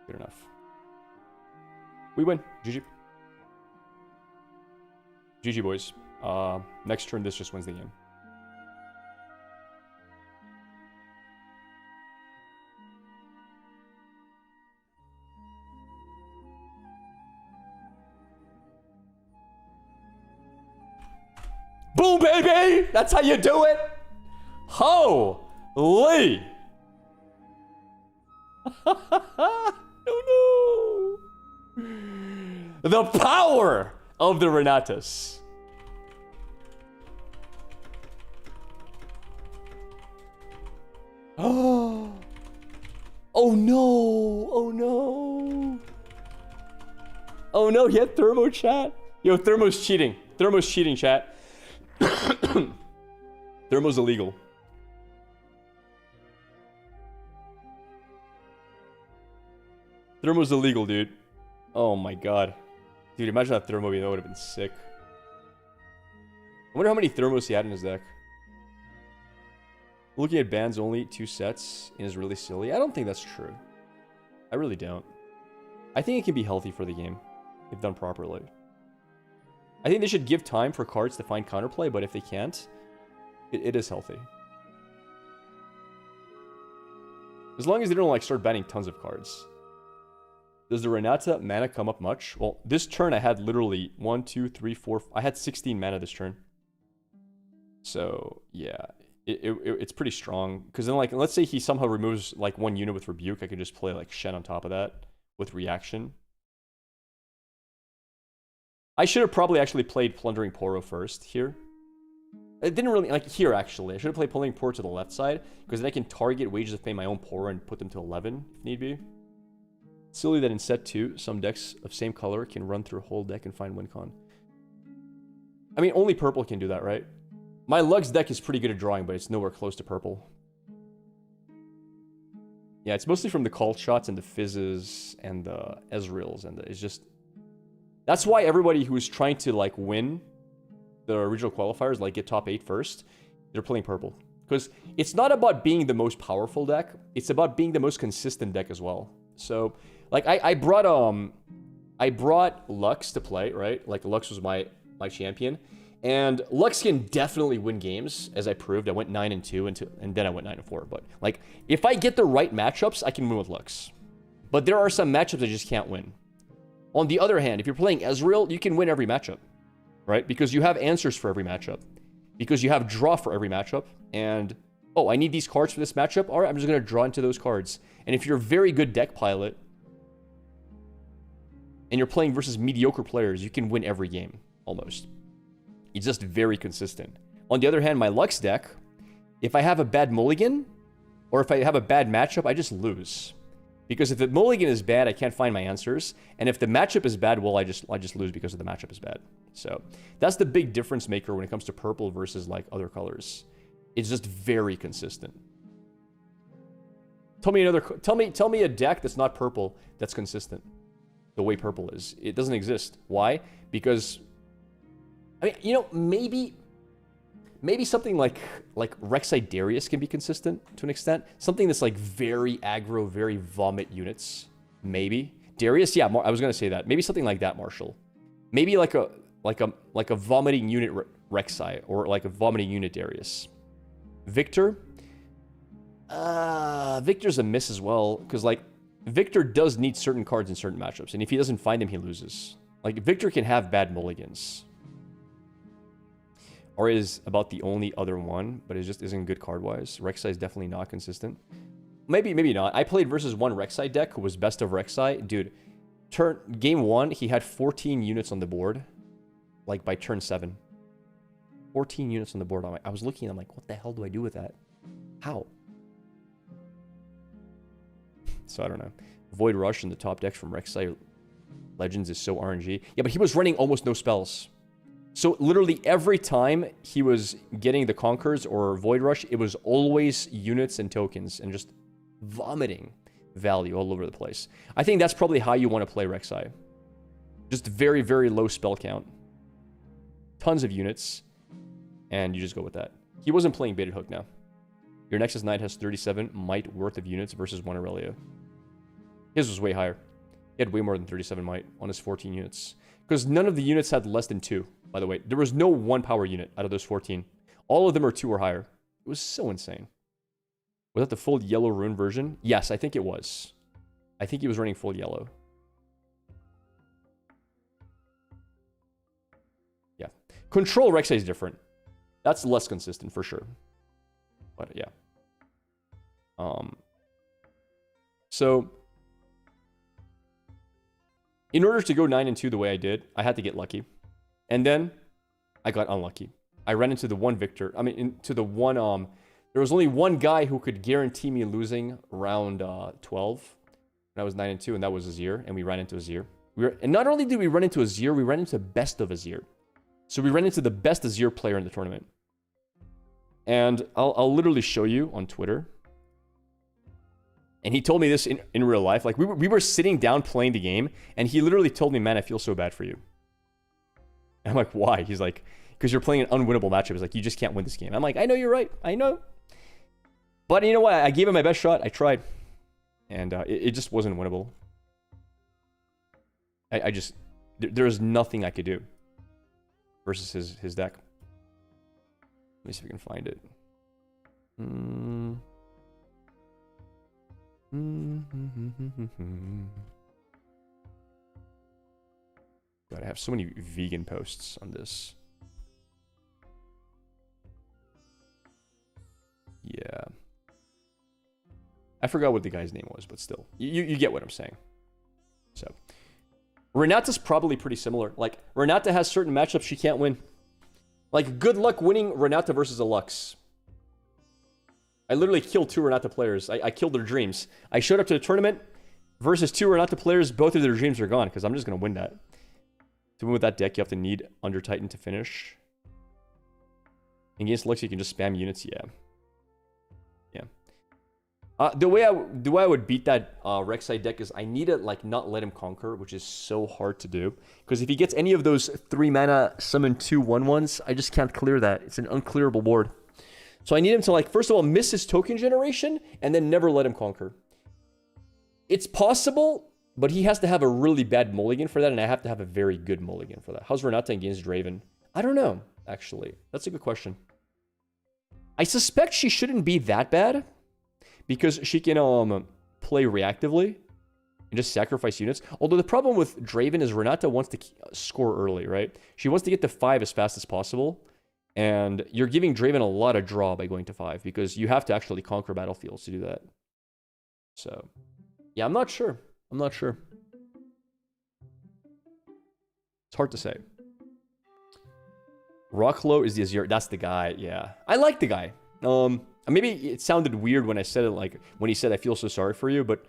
Good enough. We win. GG. GG, boys. Next turn, this just wins the game. Boom, baby! That's how you do it! Holy! Oh no! The power of the Renatas. Oh! Oh no! Oh no! Oh no, he had Thermo chat. Yo, Thermo's cheating. Thermo's cheating, chat. Thermo's illegal. Thermo's illegal, dude. Oh my god. Dude, imagine that Thermo being, that would have been sick. I wonder how many Thermos he had in his deck. Looking at bans only 2 sets is really silly. I don't think that's true. I really don't. I think it can be healthy for the game, if done properly. I think they should give time for cards to find counterplay, but if they can't, it is healthy. As long as they don't like start banning tons of cards. Does the Renata mana come up much? Well, this turn I had literally 1, 2, 3, 4... I had 16 mana this turn. So, yeah. It's pretty strong. Because then, like, let's say he somehow removes, like, 1 unit with Rebuke. I could just play, like, Shen on top of that with Reaction. I should have probably actually played Plundering Poro first here. It didn't really... Like, here, actually. I should have played Plundering Poro to the left side. Because then I can target Wages of Fame my own Poro and put them to 11, if need be. Silly that in set 2, some decks of same color can run through a whole deck and find win con. I mean, only purple can do that, right? My Lux deck is pretty good at drawing, but it's nowhere close to purple. Yeah, it's mostly from the call shots and the fizzes and the Ezreals, and it's just... That's why everybody who's trying to, like, win the regional qualifiers, like, get top 8 first, they're playing purple. Because it's not about being the most powerful deck, it's about being the most consistent deck as well. So... Like, I brought Lux to play, right? Like, Lux was my champion. And Lux can definitely win games, as I proved. I went 9-2, and then I went 9-4. But, like, if I get the right matchups, I can win with Lux. But there are some matchups I just can't win. On the other hand, if you're playing Ezreal, you can win every matchup, right? Because you have answers for every matchup. Because you have draw for every matchup. And, oh, I need these cards for this matchup? All right, I'm just going to draw into those cards. And if you're a very good deck pilot... and you're playing versus mediocre players, you can win every game, almost. It's just very consistent. On the other hand, my Lux deck, if I have a bad mulligan, or if I have a bad matchup, I just lose. Because if the mulligan is bad, I can't find my answers. And if the matchup is bad, well, I just lose because the matchup is bad. So, that's the big difference maker when it comes to purple versus, like, other colors. It's just very consistent. Tell me a deck that's not purple that's consistent. The way purple is. It doesn't exist. Why? Because, I mean, you know, maybe something like Rek'Sai Darius can be consistent to an extent. Something that's like very aggro, very vomit units. Maybe. Darius, yeah, I was gonna say that. Maybe something like that, Marshall. Maybe like a vomiting unit Rek'Sai, or like a vomiting unit Darius. Victor? Victor's a miss as well, because like Victor does need certain cards in certain matchups, and if he doesn't find them, he loses. Like, Victor can have bad mulligans. Or is about the only other one, but it just isn't good card-wise. Rek'Sai is definitely not consistent. Maybe not. I played versus one Rek'Sai deck who was best of Rek'Sai. Dude, game 1, he had 14 units on the board. Like, by turn 7. 14 units on the board. I was looking, I'm like, what the hell do I do with that? How? So I don't know. Void Rush in the top decks from Rek'Sai Legends is so RNG. Yeah, but he was running almost no spells. So literally every time he was getting the Conquers or Void Rush, it was always units and tokens and just vomiting value all over the place. I think that's probably how you want to play Rek'Sai. Just very, very low spell count. Tons of units. And you just go with that. He wasn't playing Baited Hook now. Your Nexus Knight has 37 might worth of units versus 1 Aurelia. His was way higher. He had way more than 37 might on his 14 units. Because none of the units had less than 2, by the way. There was no 1 power unit out of those 14. All of them are 2 or higher. It was so insane. Was that the full yellow rune version? Yes, I think it was. I think he was running full yellow. Yeah. Control Rek'Sai is different. That's less consistent for sure. But yeah. So in order to go 9-2 the way I did, I had to get lucky. And then I got unlucky. I ran into the one victor. I mean, into the one, there was only one guy who could guarantee me losing round 12. And I was 9-2, and that was Azir, and we ran into Azir. And not only did we run into Azir, we ran into the best of Azir. So we ran into the best Azir player in the tournament. And I'll literally show you on Twitter. And he told me this in real life. Like, we were sitting down playing the game, and he literally told me, man, I feel so bad for you. And I'm like, why? He's like, because you're playing an unwinnable matchup. He's like, you just can't win this game. I'm like, I know you're right. I know. But you know what? I gave him my best shot. I tried. And it just wasn't winnable. I just... There was nothing I could do versus his deck. Let me see if we can find it. God, I have so many vegan posts on this. Yeah. I forgot what the guy's name was, but still. You get what I'm saying. So. Renata's probably pretty similar. Like, Renata has certain matchups she can't win. Like, good luck winning Renata versus a Lux. I literally killed 2 Renata players. I killed their dreams. I showed up to the tournament versus 2 Renata players. Both of their dreams are gone because I'm just going to win that. To win with that deck, you have to need Under Titan to finish. Against Lux, you can just spam units. Yeah. Yeah. The way I would beat that Rek'Sai deck is I need to like not let him conquer, which is so hard to do. Because if he gets any of those 3 mana summon 2 1/1s, I just can't clear that. It's an unclearable board. So I need him to like first of all miss his token generation and then never let him conquer. It's possible, but he has to have a really bad mulligan for that, and I have to have a very good mulligan for that. How's Renata against Draven? I don't know, actually. That's a good question. I suspect she shouldn't be that bad. Because she can play reactively and just sacrifice units. Although the problem with Draven is Renata wants to score early, right? She wants to get to 5 as fast as possible. And you're giving Draven a lot of draw by going to 5 because you have to actually conquer battlefields to do that. So, yeah, I'm not sure. I'm not sure. It's hard to say. Rocklow is the Azir. That's the guy, yeah. I like the guy. Maybe it sounded weird when I said it, like, when he said, I feel so sorry for you, but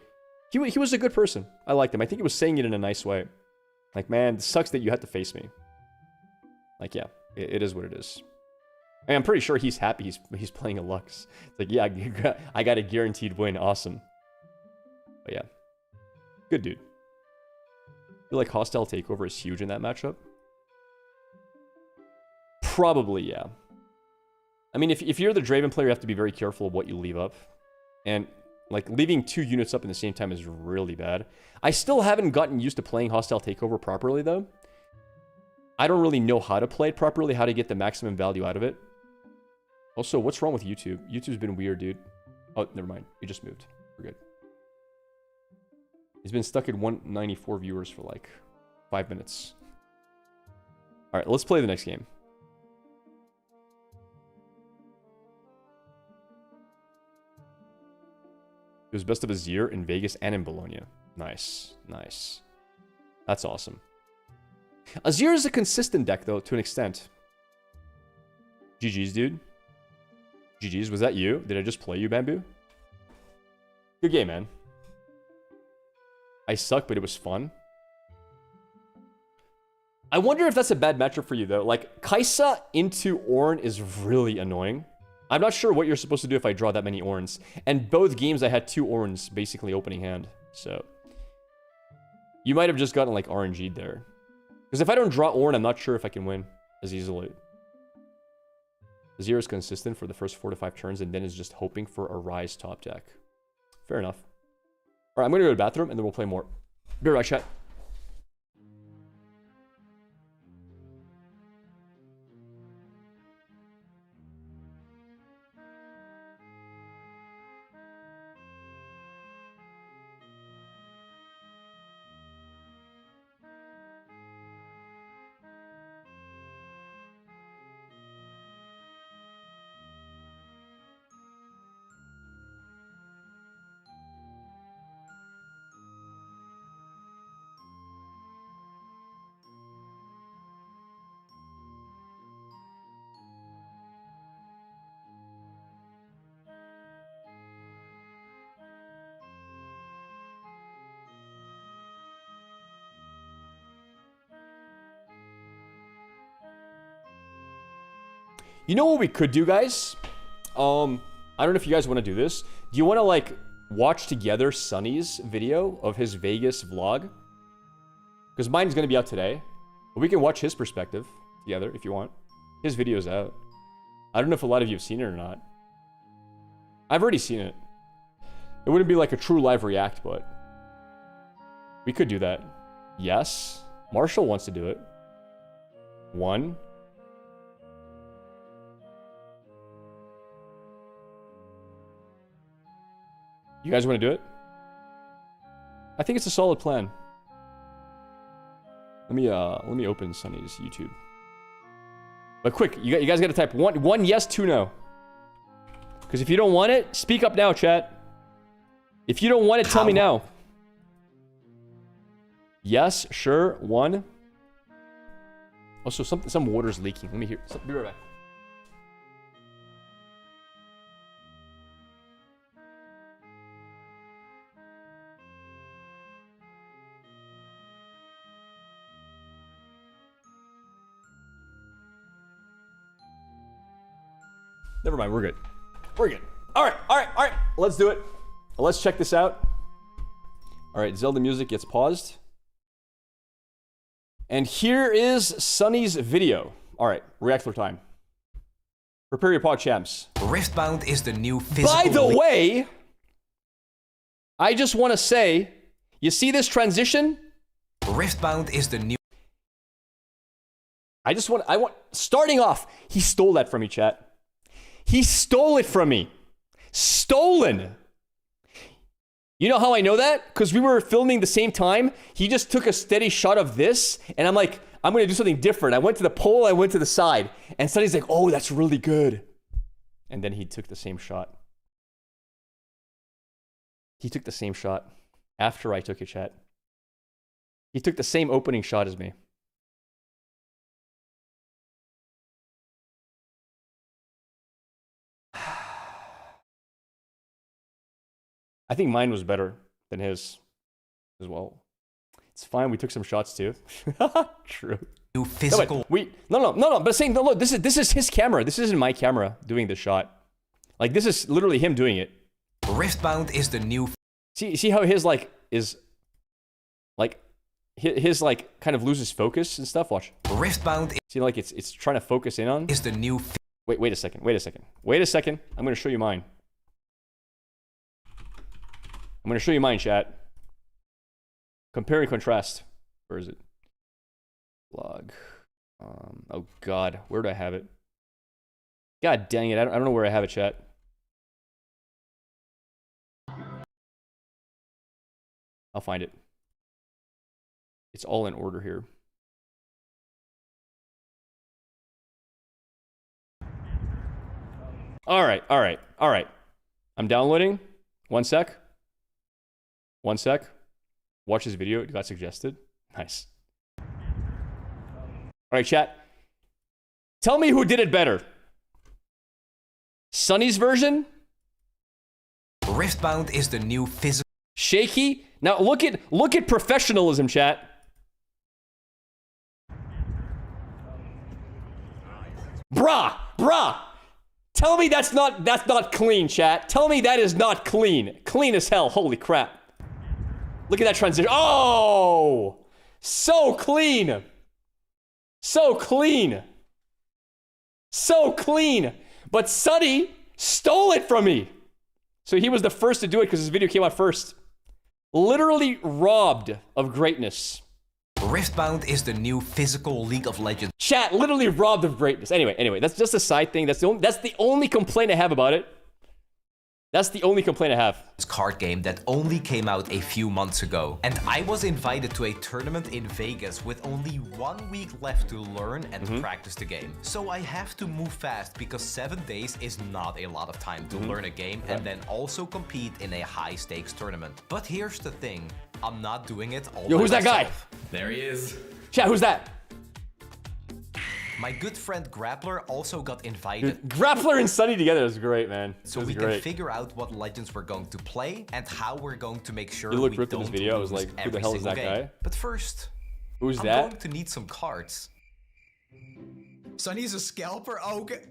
he was a good person. I liked him. I think he was saying it in a nice way. Like, man, it sucks that you had to face me. Like, yeah, it is what it is. I mean, I'm pretty sure he's happy he's playing a Lux. It's like, yeah, I got a guaranteed win. Awesome. But yeah. Good dude. I feel like hostile takeover is huge in that matchup. Probably, yeah. I mean, if you're the Draven player, you have to be very careful of what you leave up. And, like, leaving 2 units up in the same time is really bad. I still haven't gotten used to playing Hostile Takeover properly, though. I don't really know how to play it properly, how to get the maximum value out of it. Also, what's wrong with YouTube? YouTube's been weird, dude. Oh, never mind. It just moved. We're good. He's been stuck at 194 viewers for, like, 5 minutes. Alright, let's play the next game. It was best of Azir in Vegas and in Bologna. Nice. Nice. That's awesome. Azir is a consistent deck, though, to an extent. GG's, dude. GG's. Was that you? Did I just play you, Bamboo? Good game, man. I suck, but it was fun. I wonder if that's a bad matchup for you, though. Like, Kaisa into Ornn is really annoying. I'm not sure what you're supposed to do if I draw that many Ornns. And both games I had 2 Ornns basically opening hand. So you might have just gotten like RNG'd there. Because if I don't draw Ornn, I'm not sure if I can win as easily. Zero is consistent for the first 4 to 5 turns and then is just hoping for a rise top deck. Fair enough. Alright, I'm gonna go to the bathroom and then we'll play more. Be right, chat. You know what we could do, guys? I don't know if you guys want to do this. Do you want to, like, watch together Sunny's video of his Vegas vlog? Because mine's going to be out today. But we can watch his perspective together if you want. His video's out. I don't know if a lot of you have seen it or not. I've already seen it. It wouldn't be like a true live react, but we could do that. Yes. Marshall wants to do it. 1. You guys want to do it? I think it's a solid plan. Let me open Sunny's YouTube. But quick, you guys got to type one yes, 2 no. Because if you don't want it, speak up now, chat. If you don't want it, tell me now. Yes, sure, 1. Also, some water's leaking. Let me hear. Be right back. Never mind, we're good. We're good. All right. Let's do it. Let's check this out. All right, Zelda music gets paused. And here is Sunny's video. All right, reactor time. Prepare your pog champs. Riftbound is the new physical... By the way, I just want to say, you see this transition? Riftbound is the new... I want, starting off, he stole that from me, chat. He stole it from me. Stolen. You know how I know that? Because we were filming the same time. He just took a steady shot of this, and I'm like, I'm going to do something different. I went to the pole, I went to the side. And Sunny's like, oh, that's really good. And then he took the same shot. He took the same shot after I took a chat. He took the same opening shot as me. I think mine was better than his as well. It's fine. We took some shots too. True. New physical... No. But saying, no, look, this is his camera. This isn't my camera doing the shot. Like, this is literally him doing it. Riftbound is the new... See how his, like, is... Like, his, like, kind of loses focus and stuff? Watch. Riftbound... See, like, it's trying to focus in on... Is the new... Wait a second. I'm going to show you mine. I'm going to show you mine, chat. Compare and contrast. Where is it? Log. Oh, God. Where do I have it? God dang it. I don't know where I have it, chat. I'll find it. It's all in order here. All right. I'm downloading. One sec. Watch this video. It got suggested. Nice. All right, chat. Tell me who did it better. Sunny's version? Riftbound is the new physical... Shaky? Now look at professionalism, chat. Bruh. Tell me that's not clean, chat. Tell me that is not clean. Clean as hell. Holy crap. Look at that transition. Oh! So clean. So clean. So clean. But Sunny stole it from me. So he was the first to do it because his video came out first. Literally robbed of greatness. Riftbound is the new physical League of Legends Chat, literally robbed of greatness. Anyway, that's just a side thing. That's the only complaint I have about it. That's the only complaint I have. card game that only came out a few months ago. And I was invited to a tournament in Vegas with only 1 week left to learn and practice the game. So I have to move fast because 7 days is not a lot of time to learn a game and then also compete in a high stakes tournament. But here's the thing, I'm not doing it all by Yo, who's that guy? myself. There he is. Chat, who's that? My good friend Grappler also got invited. Grappler and Sunny together is great, man. So we can figure out what legends we're going to play and how we're going to make sure You looked we ripped in don't this video. I was lose like, who every the hell is single that game. guy? But first, Who's I'm that? going to need some cards. Sonny's a scalper? Okay.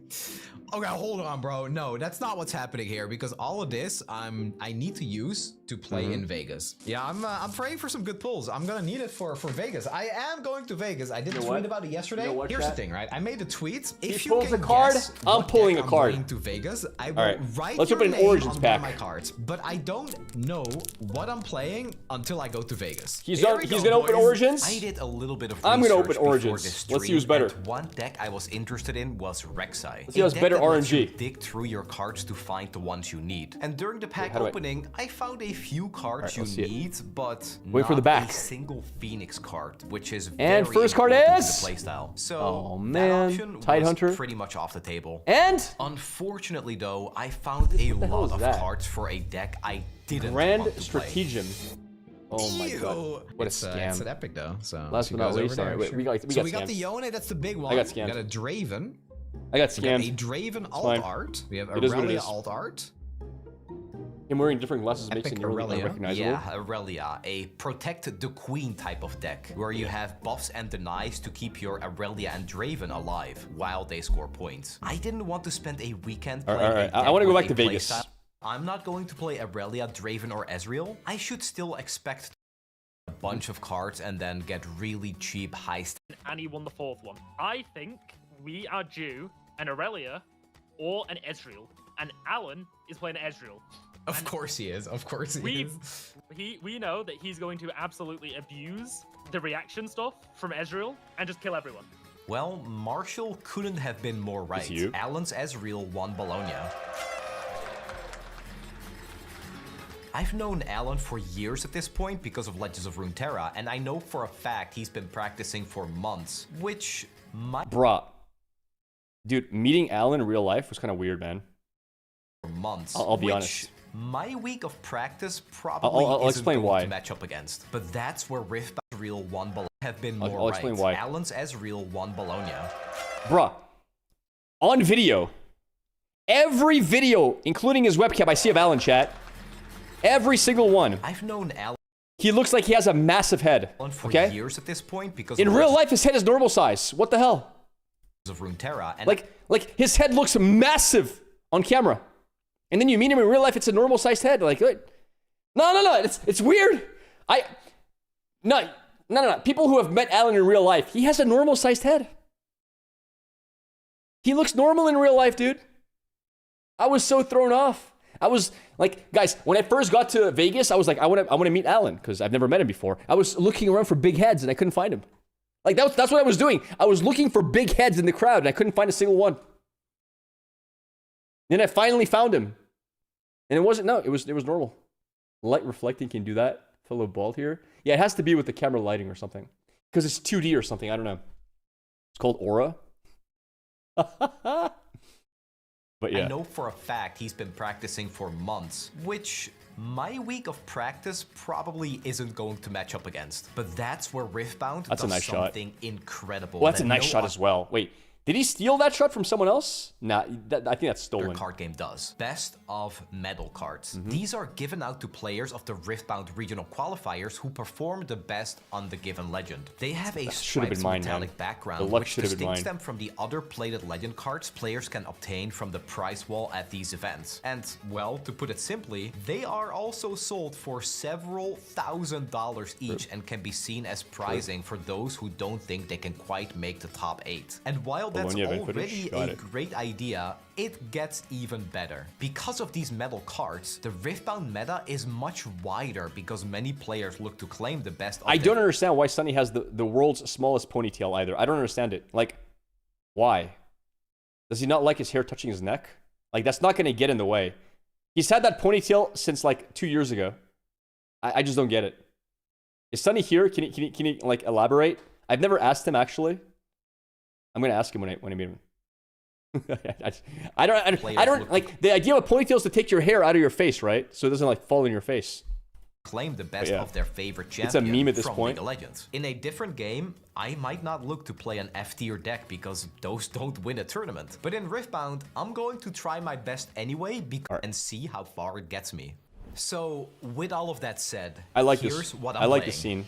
Okay, hold on, bro. No, that's not what's happening here because all of this I need to use to play in Vegas. Yeah, I'm praying for some good pulls. I'm gonna need it for Vegas. I am going to Vegas. I did a tweet about it yesterday. You know what, Here's chat? the thing, right? I made a tweet. If you pulls can a card, guess I'm what pulling deck a card. I'm bringing to Vegas, I will All right, write let's your open an name Origins on pack. one of my cards. But I don't know what I'm playing until I go to Vegas. He's Here we gonna go, open boys. Origins. I did a little bit of I'm gonna research open before Origins. this Let's see stream, who's better. and one deck I was interested in was Rek'Sai. see who's A deck better that lets you RNG. dig through your cards to find the ones you need. And during the pack how do I- opening, I found a few cards let's see you it. need, but Wait for the not back. a single Phoenix card, which is And very first card important is- to the playstyle. So Oh, that man. option Tidehunter. was pretty much off the table. And Unfortunately, though, I found a the hell lot is of that? cards for a deck I didn't Grand want to play. Stratagem. Oh my god. What a It's an scam. epic though. So Last she but not goes over least, there, alright, wait, sure. we got So we got scammed. the Yone, that's the big one. I got scammed. We got a Draven. I got We got a scammed. Draven alt fine. art. We have It is what it Aurelia is. alt art. Him wearing different glasses makes it Epic nearly Aurelia. unrecognizable. Yeah, Aurelia, a protect the queen type of deck, where you have buffs and denies to keep your Aurelia and Draven alive while they score points. I didn't want to spend a weekend playing Alright, a alright. I deck wanna go with back to a Vegas. playstyle. I'm not going to play Aurelia, Draven, or Ezreal. I should still expect a bunch of cards and then get really cheap high and he won the fourth one. I think we are due an Aurelia or an Ezreal, and Alan is playing Ezreal. Of course he is. Of course he is. We know that he's going to absolutely abuse the reaction stuff from Ezreal and just kill everyone. Well, Marshall couldn't have been more right. you? Alan's Ezreal won Bologna. I've known Alan for years at this point because of Legends of Runeterra, and I know for a fact he's been practicing for months, which might Bruh. Dude, meeting Alan in real life was kind of weird, man. months. I'll be which honest. My week of practice probably I'll isn't explain going why. to match up against. But that's where Rift Ezreal won Bologna. Have been more I'll explain right. why. Alan's Ezreal won Bologna. Bruh. On video. Every video, including his webcam, I see of Alan, chat. Every single one. I've known Alan He looks like he has a massive head. for Okay? years at this point because In of real Legends life, his head is normal size. What the hell? of Runeterra, and Like his head looks massive on camera. And then you meet him in real life, it's a normal sized head. Like, what? No. It's weird. No. People who have met Alan in real life, he has a normal sized head. He looks normal in real life, dude. I was so thrown off. I was like, guys, when I first got to Vegas, I was like, I want to meet Alan because I've never met him before. I was looking around for big heads and I couldn't find him. Like that's what I was doing. I was looking for big heads in the crowd and I couldn't find a single one. Then I finally found him. And it was normal. Light reflecting can do that. Fellow bald here. Yeah, it has to be with the camera lighting or something. Because it's 2D or something, I don't know. It's called Aura. But yeah. I know for a fact he's been practicing for months, which my week of practice probably isn't going to match up against. But that's where Riftbound That's a does nice shot. something incredible. Well, that's a that nice no shot as well. Wait, did he steal that shot from someone else? Nah, I think that's other stolen. card game does. Best of medal cards. These are given out to players of the Riftbound regional qualifiers who perform the best on the given legend. They have a striped metallic background which distinguishes them from the other plated legend cards players can obtain from the prize wall at these events. And, well, to put it simply, they are also sold for several $1,000s each and can be seen as prizing for those who don't think they can quite make the top 8. And while that's already a great idea, it gets even better. Because of these medal cards, the Riftbound meta is much wider because many players look to claim the best of I don't understand why Sunny has the world's smallest ponytail either. I don't understand it. Like, why? Does he not like his hair touching his neck? Like, that's not going to get in the way. He's had that ponytail since like 2 years ago. I just don't get it. Is Sunny here? Can he like elaborate? I've never asked him actually. I'm going to ask him when I meet him. I don't like the idea of a ponytail is to take your hair out of your face, right? So it doesn't like fall in your face. Claim the best of their favorite champion. It's a meme at this point. League of Legends. In a different game, I might not look to play an F tier deck because those don't win a tournament. But in Riftbound, I'm going to try my best anyway and see how far it gets me. So, with all of that said, here's what I'm like the scene.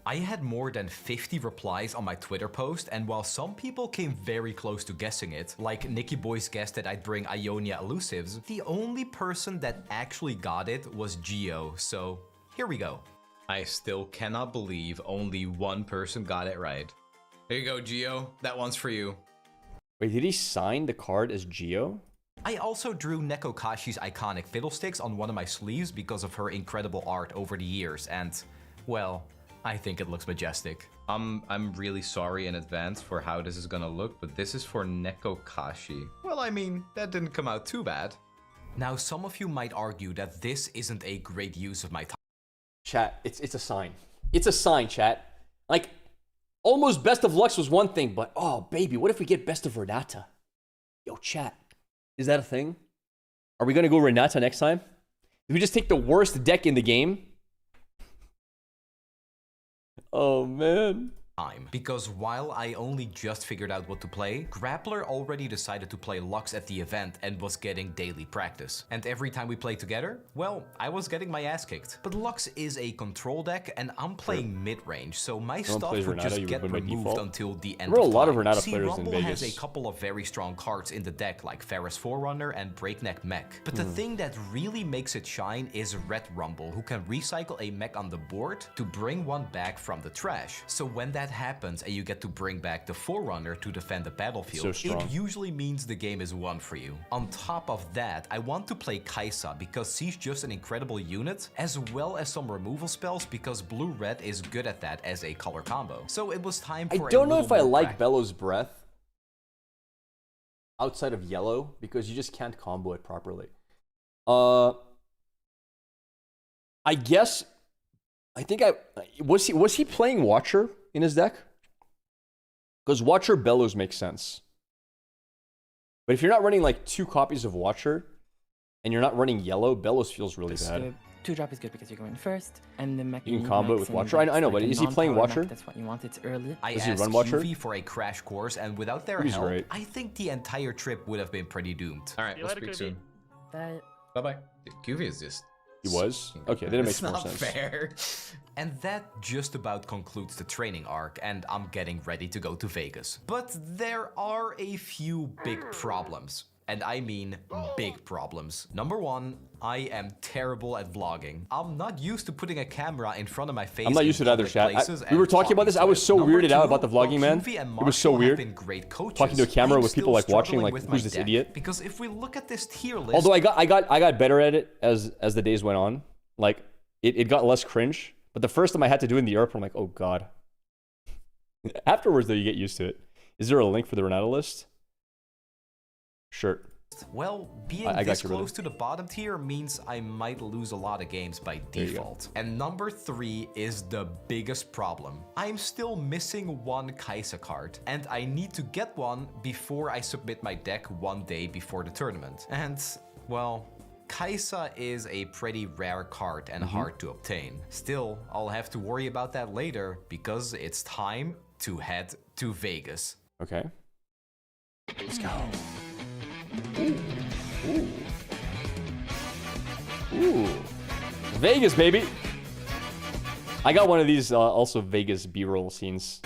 I had more than 50 replies on my Twitter post, and while some people came very close to guessing it, like Nicky Boy's guess that I'd bring Ionia Elusives, the only person that actually got it was Geo, so here we go. I still cannot believe only one person got it right. Here you go, Geo. That one's for you. Wait, did he sign the card as Geo? I also drew Neko Kashi's iconic fiddlesticks on one of my sleeves because of her incredible art over the years, and, well, I think it looks majestic. I'm really sorry in advance for how this is gonna look, but this is for Neko Kashi. Well, I mean, that didn't come out too bad. Now, some of you might argue that this isn't a great use of my time. Chat, it's a sign. It's a sign, chat. Like, almost best of Lux was one thing, but oh, baby, what if we get best of Renata? Yo, chat, is that a thing? Are we gonna go Renata next time? Did we just take the worst deck in the game? Oh, man. Because while I only just figured out what to play, Grappler already decided to play Lux at the event and was getting daily practice. And every time we played together, well, I was getting my ass kicked. But Lux is a control deck and I'm playing mid-range, so my stuff would just get removed until the end of a lot of Renata See, players Rumble in Vegas. has a couple of very strong cards in the deck like Ferris Forerunner and Breakneck Mech. But the thing that really makes it shine is Red Rumble, who can recycle a mech on the board to bring one back from the trash. So when that happens and you get to bring back the Forerunner to defend the battlefield, it usually means the game is won for you. On top of that, I want to play Kai'Sa because she's just an incredible unit, as well as some removal spells because blue-red is good at that as a color combo. So it was time for I don't know if I like Bellow's Breath outside of yellow because you just can't combo it properly. I guess was he playing Watcher in his deck? Because Watcher Bellows makes sense. But if you're not running like 2 copies of Watcher and you're not running yellow, Bellows feels really bad. 2-drop is good because you're going first, and the mech you can combo it with Watcher. I know, but is he playing Watcher? That's what you want. It's early. I Does he asked run Watcher? QV for a crash course, and without their help, I think the entire trip would have been pretty doomed. All right, we'll speak soon. Bye. Bye. QV is just... He was? Okay, then it makes more not sense. Fair. And that just about concludes the training arc, and I'm getting ready to go to Vegas. But there are a few big problems. And I mean big problems. Number 1, I am terrible at vlogging. I'm not used to putting a camera in front of my face. I'm not used to that either, chat. We were talking about this. I was so weirded out about the vlogging, man. It was so weird. Talking to a camera with people like watching, like, who's this idiot? Because if we look at this tier list... Although I got better at it as the days went on. Like, it got less cringe. But the first time I had to do it in the airport, I'm like, oh god. Afterwards, though, you get used to it. Is there a link for the Renata list? Sure. Well, being this close to the bottom tier means I might lose a lot of games by default. And number 3 is the biggest problem. I'm still missing one Kai'Sa card, and I need to get one before I submit my deck one day before the tournament. And, well, Kai'Sa is a pretty rare card and hard to obtain. Still, I'll have to worry about that later because it's time to head to Vegas. Okay. Let's go. Ooh. Vegas, baby. I got one of these also Vegas B-roll scenes.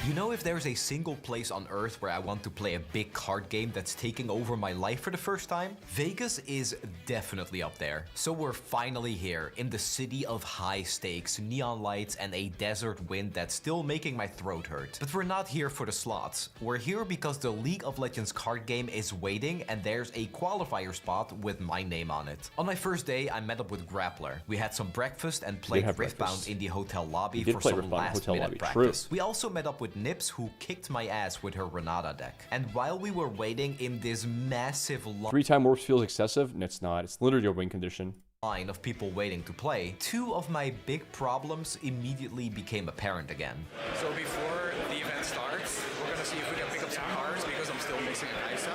You know, if there's a single place on Earth where I want to play a big card game that's taking over my life for the first time, Vegas is definitely up there. So we're finally here, in the city of high stakes, neon lights, and a desert wind that's still making my throat hurt. But we're not here for the slots. We're here because the League of Legends card game is waiting, and there's a qualifier spot with my name on it. On my first day, I met up with Grappler. We had some breakfast and played Riftbound in the hotel lobby for some last-minute practice. We also met up with Nips, who kicked my ass with her Renata deck. And while we were waiting in this massive 3-time warp feels excessive? No, it's not. It's literally a win condition. Line of people waiting to play, two of my big problems immediately became apparent again. So before the event starts, we're gonna see if we can pick up some cards because I'm still missing an ISO.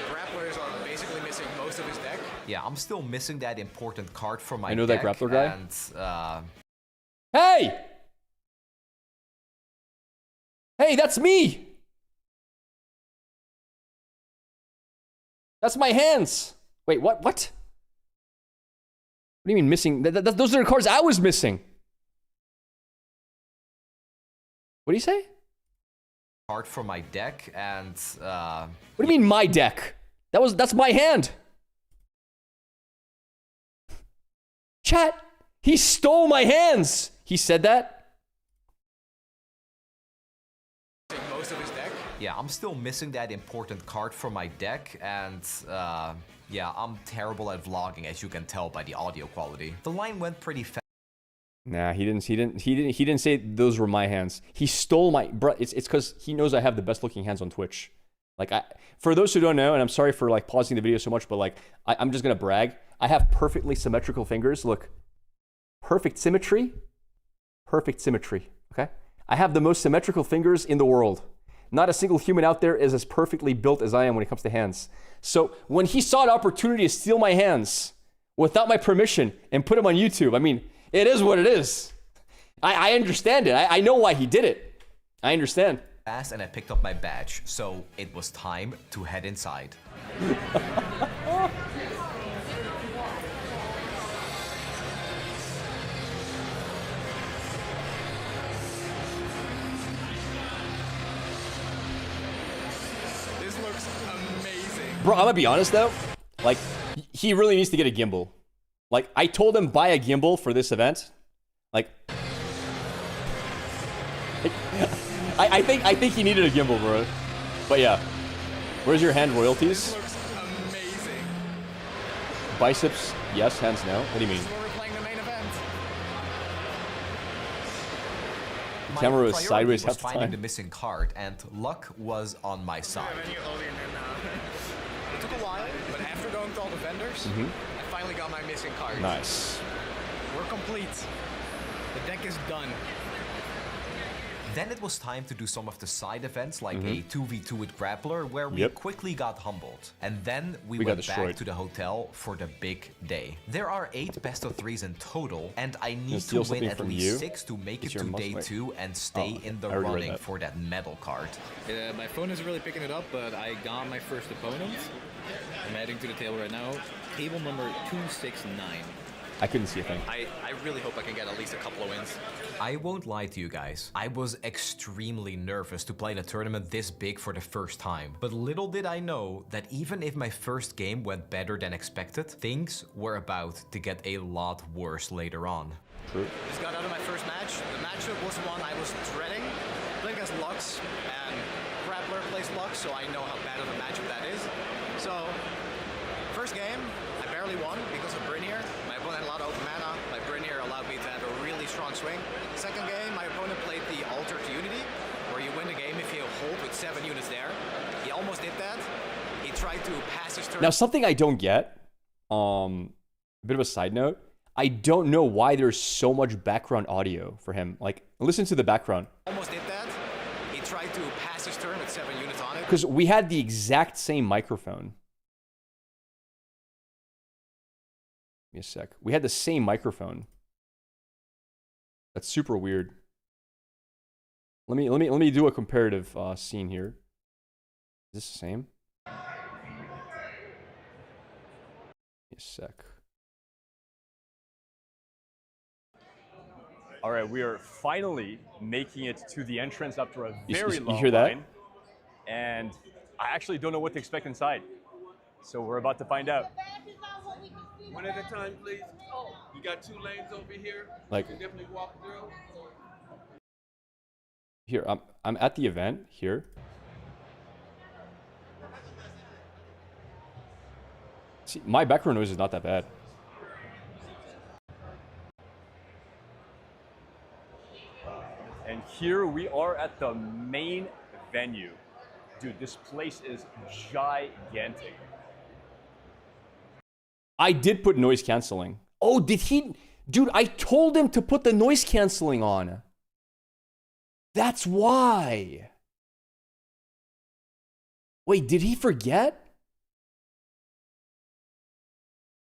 Grappler is basically missing most of his deck. Yeah, I'm still missing that important card from my I know deck. that Grappler guy. And, Hey! Hey, that's me! That's my hands! Wait, what? What? What do you mean missing? Those are the cards I was missing. What do you say? Card from my deck, and What do you mean my deck? That's my hand. Chat, he stole my hands. He said that. Most of his deck. yeah, I'm still missing that important card from my deck, and yeah, I'm terrible at vlogging, as you can tell by the audio quality. The line went pretty fast. Nah, he didn't say those were my hands. He stole my, bro. It's because he knows I have the best looking hands on Twitch. Like, for those who don't know, and I'm sorry for like pausing the video so much, but like I'm just gonna brag. I have perfectly symmetrical fingers. Look, perfect symmetry. Okay, I have the most symmetrical fingers in the world. Not a single human out there is as perfectly built as I am when it comes to hands. So when he saw an opportunity to steal my hands without my permission and put them on YouTube, I mean, it is what it is. I understand it. I know why he did it. I understand. And I picked up my badge, so it was time to head inside. This looks amazing. Bro, I'm gonna be honest though. Like, he really needs to get a gimbal. Like, I told him buy a gimbal for this event. Like, I think he needed a gimbal, bro. But yeah, where's your hand royalties? This looks amazing. Biceps, yes. Hands, no. What do you mean? This is where we're playing the main event. The camera was My priority sideways was half the finding time. the missing card, and luck was on my side. It took a while, but after going to all the vendors, I finally got my missing card. Nice. We're complete. The deck is done. Then it was time to do some of the side events, like a 2v2 with Grappler, where we quickly got humbled. And then we went back to the hotel for the big day. There are 8 best of 3s in total, and I need to win at least 6 to make it to day 2 and stay in the running for that medal card. My phone isn't really picking it up, but I got my first opponent. I'm heading to the table right now. Table number 269. I couldn't see a thing. I really hope I can get at least a couple of wins. I won't lie to you guys. I was extremely nervous to play in a tournament this big for the first time. But little did I know that even if my first game went better than expected, things were about to get a lot worse later on. True. Just got out of my first match. The matchup was one I was dreading. Playing against Lux, and Grappler plays Lux, so I know how bad of a matchup that is. So, first game, I barely won because of Brinier. My opponent had a lot of open mana. My Brinier allowed me to have a really strong swing. Second game, my opponent played the Altar to Unity, where you win the game if you hold with 7 units there. He almost did that. He tried to pass his turn. Now, something I don't get, a bit of a side note, I don't know why there's so much background audio for him. Like, listen to the background. Almost did that. He tried to pass his turn with 7 units on it. Because we had the exact same microphone. Give me a sec. We had the same microphone. That's super weird. Let me do a comparative scene here. Is this the same? Give me a sec. All right, we are finally making it to the entrance after a very you long hear that? line. And I actually don't know what to expect inside. So we're about to find out. One at a time, please. You got 2 lanes over here. Like, You can definitely walk through. here, I'm at the event here. See, my background noise is not that bad. And here we are at the main venue. Dude, this place is gigantic. I did put noise canceling. Oh, did he? Dude, I told him to put the noise canceling on. That's why. Wait, did he forget?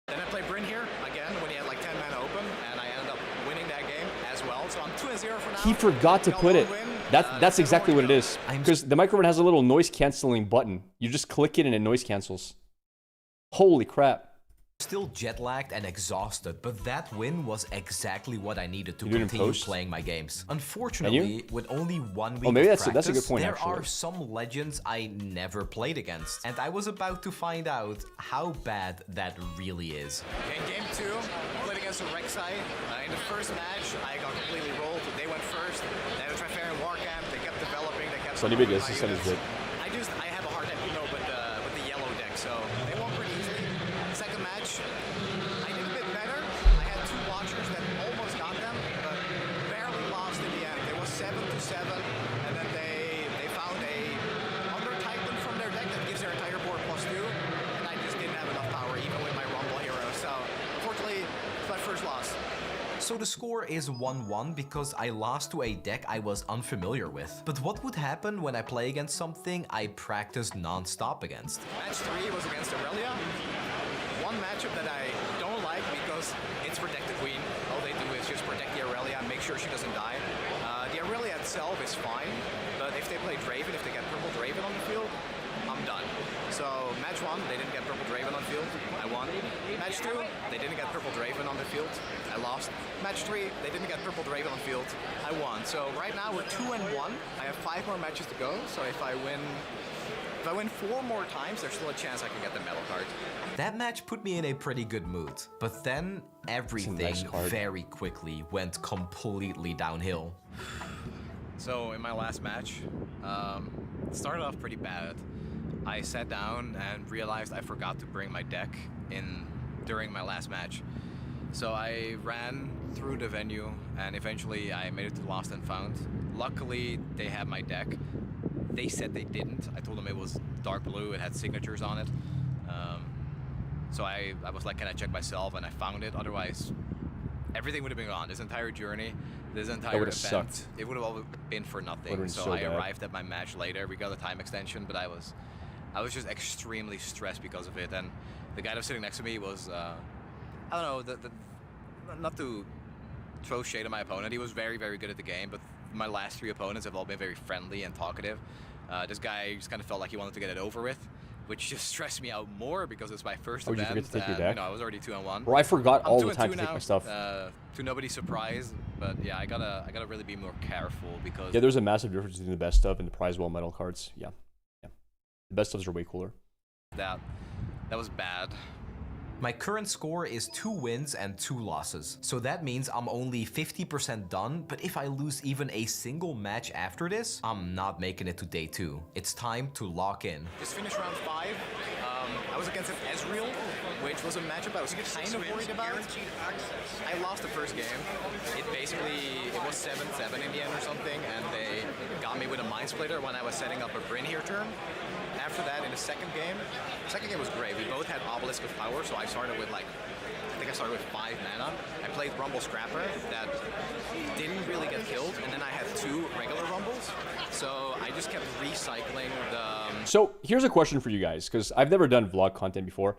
Then I played Bryn here again when he had like 10 men open, and I ended up winning that game as well. So I'm 2-0 for now. He forgot to put it. That's exactly what it is. Because the microphone has a little noise canceling button. You just click it and it noise cancels. Holy crap. Still jet lagged and exhausted, but that win was exactly what I needed to You didn't continue post? playing my games. Unfortunately, with only 1 week maybe of that's a practice, good point, there actually. are some legends I never played against, and I was about to find out how bad that really is. In game 2, I played against a Rek'Sai. In the first match, I got completely rolled. They went first. They had a Trifarian Warcamp. They kept developing. They kept. Sunny Big is the Sunny's bit. I have a hard time, with the yellow deck, so they won pretty easily. Second match, I did a bit better. I had 2 Watchers that almost got them, but barely lost in the end. It was 7-7, and then they found a Under Titan from their deck that gives their entire board +2, and I just didn't have enough power even with my Rumble Hero. So unfortunately, it's my first loss. So the score is 1-1 because I lost to a deck I was unfamiliar with. But what would happen when I play against something I practiced non-stop against? Match 3 was against Aurelia. One matchup that I don't like because it's protect the queen. All they do is just protect the Aurelia and make sure she doesn't die. The Aurelia itself is fine, but if they play Draven, if they get purple Draven on the field, I'm done. So match 1, they didn't get purple Draven on the field, I won. Match 2, they didn't get purple Draven on the field, I lost. Match 3, they didn't get purple Draven on the field, I won. So right now we're 2-1. I have 5 more matches to go, so if I win 4 more times, there's still a chance I can get the medal card. That match put me in a pretty good mood, but then everything very quickly went completely downhill. So in my last match, it started off pretty bad. I sat down and realized I forgot to bring my deck in during my last match. So I ran through the venue and eventually I made it to Lost and Found. Luckily, they had my deck. They said they didn't. I told them it was dark blue, it had signatures on it. So I was like, can I check myself? And I found it. Otherwise, everything would have been gone. This entire journey, this entire event, sucked. it would have all been for nothing. So I arrived at my match later. We got a time extension, but I was just extremely stressed because of it. And the guy that was sitting next to me was, I don't know, not to throw shade at my opponent. He was very, very good at the game, but my last 3 opponents have all been very friendly and talkative. This guy just kind of felt like he wanted to get it over with, which just stressed me out more because it's my first event. Did you forget to take your deck? I was already 2-1. Bro, I forgot all the time to now, take my stuff. To nobody's surprise, but yeah, I gotta really be more careful because Yeah, there's a massive difference between the best of and the prize well medal cards. Yeah. The best ofs are way cooler. that was bad. My current score is 2 wins and 2 losses. So that means I'm only 50% done, but if I lose even a single match after this, I'm not making it to day 2. It's time to lock in. Just finished round 5. I was against an Ezreal, which was a matchup I was kind of worried about. I lost the first game. It was 7-7 in the end or something, and they got me with a Mind Splitter when I was setting up a Bryn here turn. After that, in the second game was great. We both had Obelisk of Power, so I started with I think I started with 5 mana. I played Rumble Scrapper that didn't really get killed, and then I had 2 regular Rumbles. So I just kept recycling the... So here's a question for you guys, because I've never done vlog content before.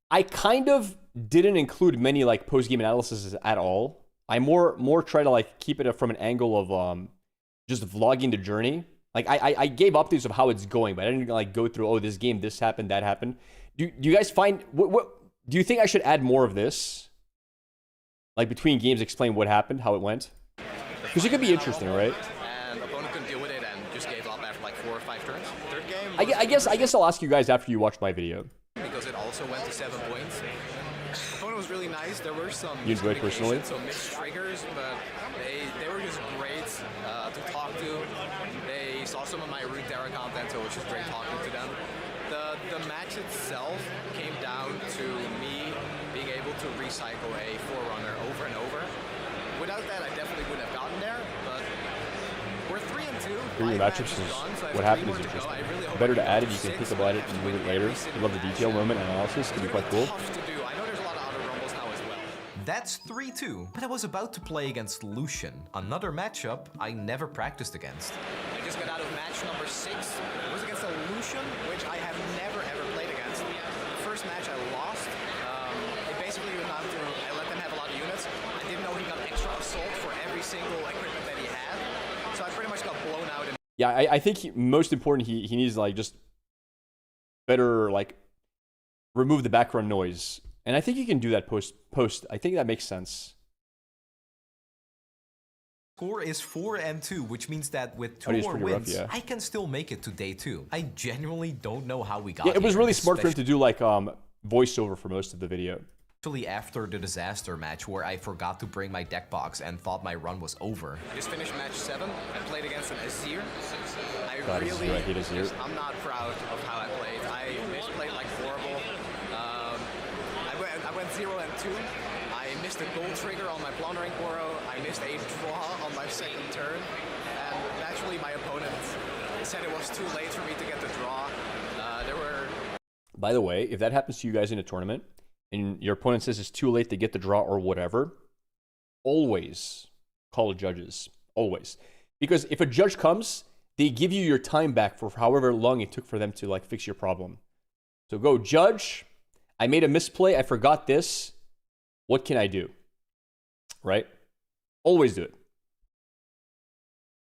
I kind of didn't include many post-game analysis at all. I more try to keep it from an angle of just vlogging the journey. Like, I gave updates of how it's going, but I didn't like go through, oh, this game, this happened, that happened. Do you guys find, what do you think I should add more of this? Like, between games, explain what happened, how it went? Because it could be interesting, right? And opponent couldn't deal with it and just gave up after like 4 or 5 turns. Third game. I guess I'll ask you guys after you watch my video. Because it also went to 7 points. Opponent was really nice. There were some You enjoyed personally? some mixed triggers, but they were just great to talk to. They saw some of my Runeterra content, so it was just great talking to them. The match itself came down to me being able to recycle a Forerunner over and over. Without that, I definitely wouldn't have gotten there, but we're 3-2. During your matchups, what happened is interesting. Better to add it, you can think about it and move it later. I love the detail moment analysis, it can be quite cool. That's 3-2, but I was about to play against Lucian, another matchup I never practiced against. I just got out of match number 6. It was against a Lucian, which I have never ever played against. The first match I lost. It basically went down to, I let them have a lot of units. I didn't know he got extra assault for every single equipment that he had. So I pretty much got blown out. Yeah, I think most important, he needs like just better like remove the background noise. And I think you can do that post. I think that makes sense. Score is 4-2, which means that with 2 Oh, he's more pretty wins, rough, yeah. I can still make it to day 2. I genuinely don't know how we got Yeah, it was here, really smart for him to do like voiceover for most of the video. Especially after the disaster match where I forgot to bring my deck box and thought my run was over. I just finished match 7. I played against an Azir. God, Azir, I hate Azir. I'm not proud of how I played. I misplayed like horrible. I went 0-2. I missed a gold trigger on my Plundering Boro. I missed a draw on my second turn. And naturally, my opponent said it was too late for me to get the draw. By the way, if that happens to you guys in a tournament, and your opponent says it's too late to get the draw or whatever, always call the judges. Always. Because if a judge comes, they give you your time back for however long it took for them to like fix your problem. So go, judge, I made a misplay, I forgot this. What can I do? Right? Always do it.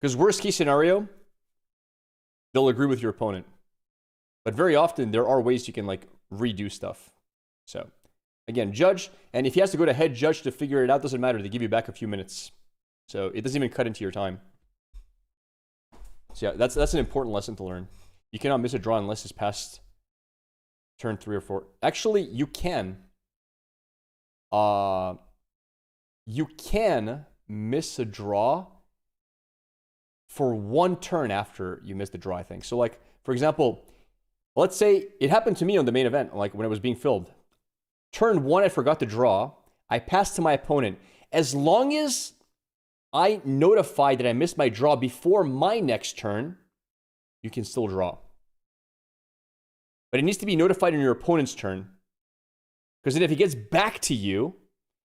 Because worst case scenario, they'll agree with your opponent. But very often there are ways you can like redo stuff. So again, judge, and if he has to go to head judge to figure it out, doesn't matter. They give you back a few minutes. So it doesn't even cut into your time. So yeah, that's an important lesson to learn. You cannot miss a draw unless it's past turn 3 or 4. Actually, you can. You can miss a draw for 1 turn after you miss the draw, I think. So like, for example, let's say it happened to me on the main event, like when it was being filled. Turn 1, I forgot to draw. I passed to my opponent. As long as I notify that I missed my draw before my next turn, you can still draw. But it needs to be notified on your opponent's turn. Because then if he gets back to you,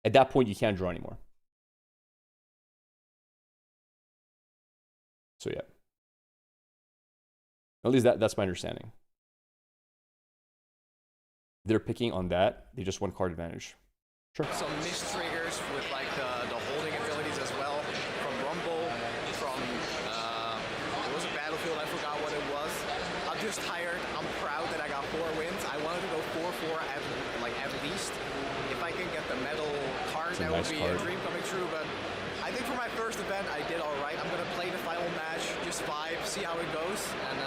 at that point you can't draw anymore. So yeah. At least that's my understanding. They're picking on that. They just want card advantage. Sure. Some missed triggers with like the holding abilities as well. From Rumble, from it was a Battlefield, I forgot what it was. I'm just tired. I'm proud that I got 4 wins. I wanted to go 4-4 at least. If I can get the medal card, that would be a dream coming true. But I think for my first event, I did all right. I'm gonna play the final match, just 5, see how it goes, and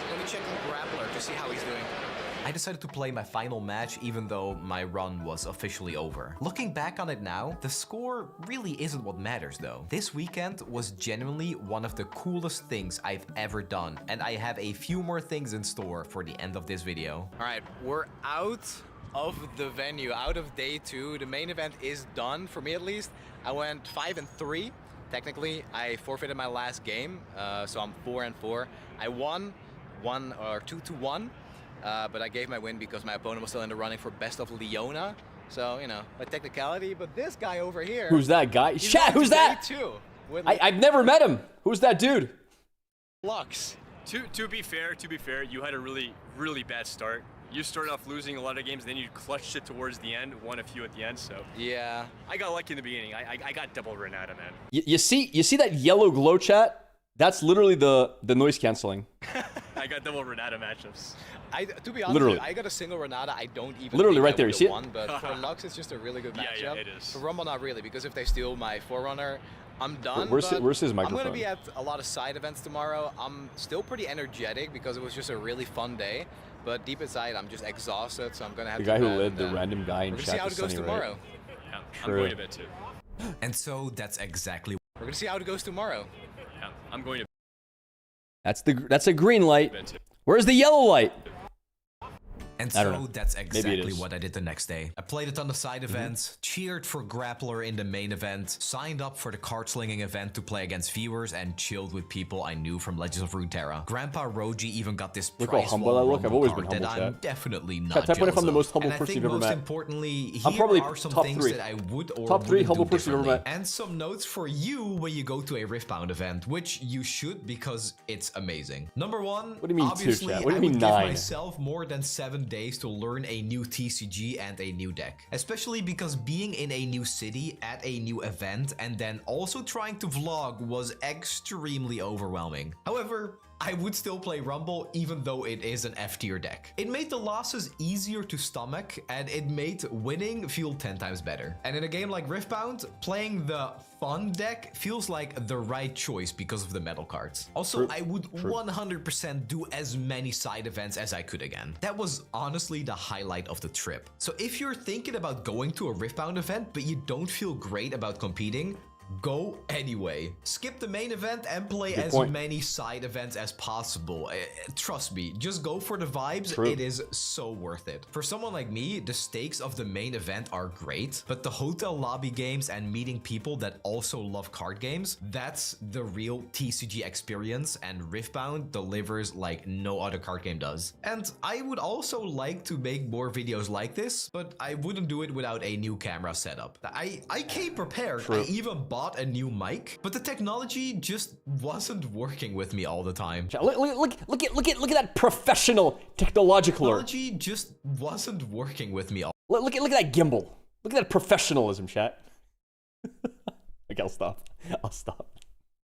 let me check on Grappler to see how he's doing. I decided to play my final match even though my run was officially over. Looking back on it now, the score really isn't what matters though. This weekend was genuinely one of the coolest things I've ever done, and I have a few more things in store for the end of this video. Alright, we're out of the venue, out of day 2. The main event is done, for me at least. I went 5-3. Technically, I forfeited my last game, so I'm 4-4. I won 2-1. But I gave my win because my opponent was still in the running for best of Leona. So, you know, a technicality. But this guy over here... Who's that guy? Chat, who's that? I've never met him. Who's that dude? Lux. To be fair, you had a really bad start. You started off losing a lot of games, then you clutched it towards the end, won a few at the end, so... Yeah. I got lucky in the beginning. I got double Renata, man. You see that yellow glow, chat? That's literally the noise canceling. I got double Renata matchups. To be honest, Literally. with you, I got a single Renata. I don't even Literally think right I there, you would've see it? won, but for Lux, it's just a really good matchup. Yeah, it is. For Rumble, not really, because if they steal my Forerunner, I'm done. Where's but his I'm microphone? going to be at a lot of side events tomorrow. I'm still pretty energetic because it was just a really fun day. But deep inside, I'm just exhausted, so I'm going to have The to guy who bed, led and the then random guy in we're gonna chat see how is it goes Sunny, tomorrow. right? Yeah, I'm True. going to bed too. And so that's exactly We're going to see how it goes tomorrow. Yeah, I'm going to That's a green light. bed too. Where's the yellow light? And I don't so know. that's Maybe it exactly is. what I did the next day. I played a ton of side events, cheered for Grappler in the main event, signed up for the card slinging event to play against viewers, and chilled with people I knew from Legends of Runeterra. Grandpa Roji even got this Look how prize humble wall I look. I've Rumble always card been that humble, I'm chat. definitely not Chat, type what if I'm the jealous most of. humble And I person think you've ever most met. importantly, I'm here probably are some top things 3. that I would or Top 3 wouldn't humble do person you've ever differently. met. And some notes for you when you go to a Riftbound event, which you should because it's amazing. Number 1, What do you mean two, obviously, chat? What do you I mean would give 9? myself more than 7 days to learn a new TCG and a new deck. Especially because being in a new city at a new event and then also trying to vlog was extremely overwhelming. However, I would still play Rumble even though it is an F tier deck. It made the losses easier to stomach and it made winning feel 10 times better. And in a game like Riftbound, playing the fun deck feels like the right choice because of the metal cards. Also, I would 100% do as many side events as I could again. That was honestly the highlight of the trip. So if you're thinking about going to a Riftbound event but you don't feel great about competing, go anyway. Skip the main event and play as many side events as possible. Trust me, just go for the vibes. It is so worth it. For someone like me, the stakes of the main event are great, but the hotel lobby games and meeting people that also love card games, that's the real TCG experience, and Riftbound delivers like no other card game does. And I would also like to make more videos like this, but I wouldn't do it without a new camera setup. I came prepared. I even bought a new mic, but the technology just wasn't working with me all the time. Look at that professional technological. Technology just wasn't working with me. Look at that gimbal. Look at that professionalism, chat. Okay, I'll stop.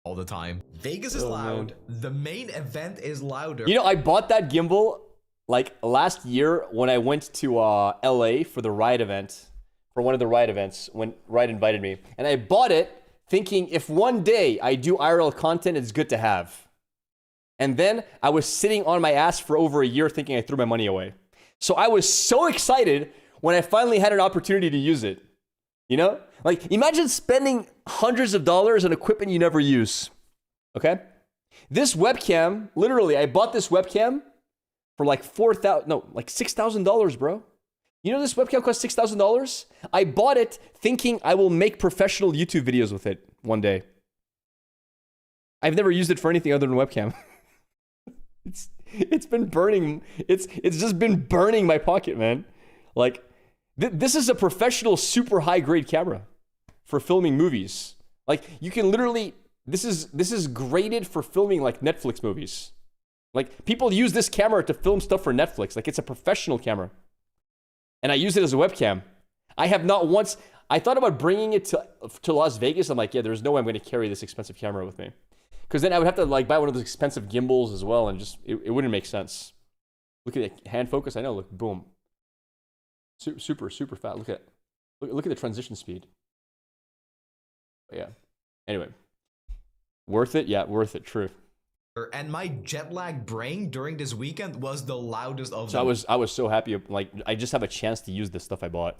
All the time. Vegas is loud. Man. The main event is louder. You know, I bought that gimbal like last year when I went to LA for the Riot event, for one of the Riot events when Riot invited me, and I bought it thinking if one day I do IRL content, it's good to have. And then I was sitting on my ass for over a year thinking I threw my money away. So I was so excited when I finally had an opportunity to use it. You know? Like, imagine spending hundreds of dollars on equipment you never use. Okay? This webcam, literally, I bought this webcam for like $6,000, bro. You know this webcam costs $6,000? I bought it thinking I will make professional YouTube videos with it one day. I've never used it for anything other than webcam. It's been burning. It's just been burning my pocket, man. Like this is a professional, super high grade camera for filming movies. Like you can literally this is graded for filming like Netflix movies. Like people use this camera to film stuff for Netflix. Like it's a professional camera. And I use it as a webcam. I have not once, I thought about bringing it to Las Vegas. I'm like, yeah, there's no way I'm going to carry this expensive camera with me. Because then I would have to like buy one of those expensive gimbals as well, and just, it wouldn't make sense. Look at the hand focus. I know, look, boom. Super fast. Look at the transition speed. But yeah. Anyway. Worth it? Yeah, worth it. True. And my jet lag brain during this weekend was the loudest of them. So I was so happy, like I just have a chance to use this stuff I bought.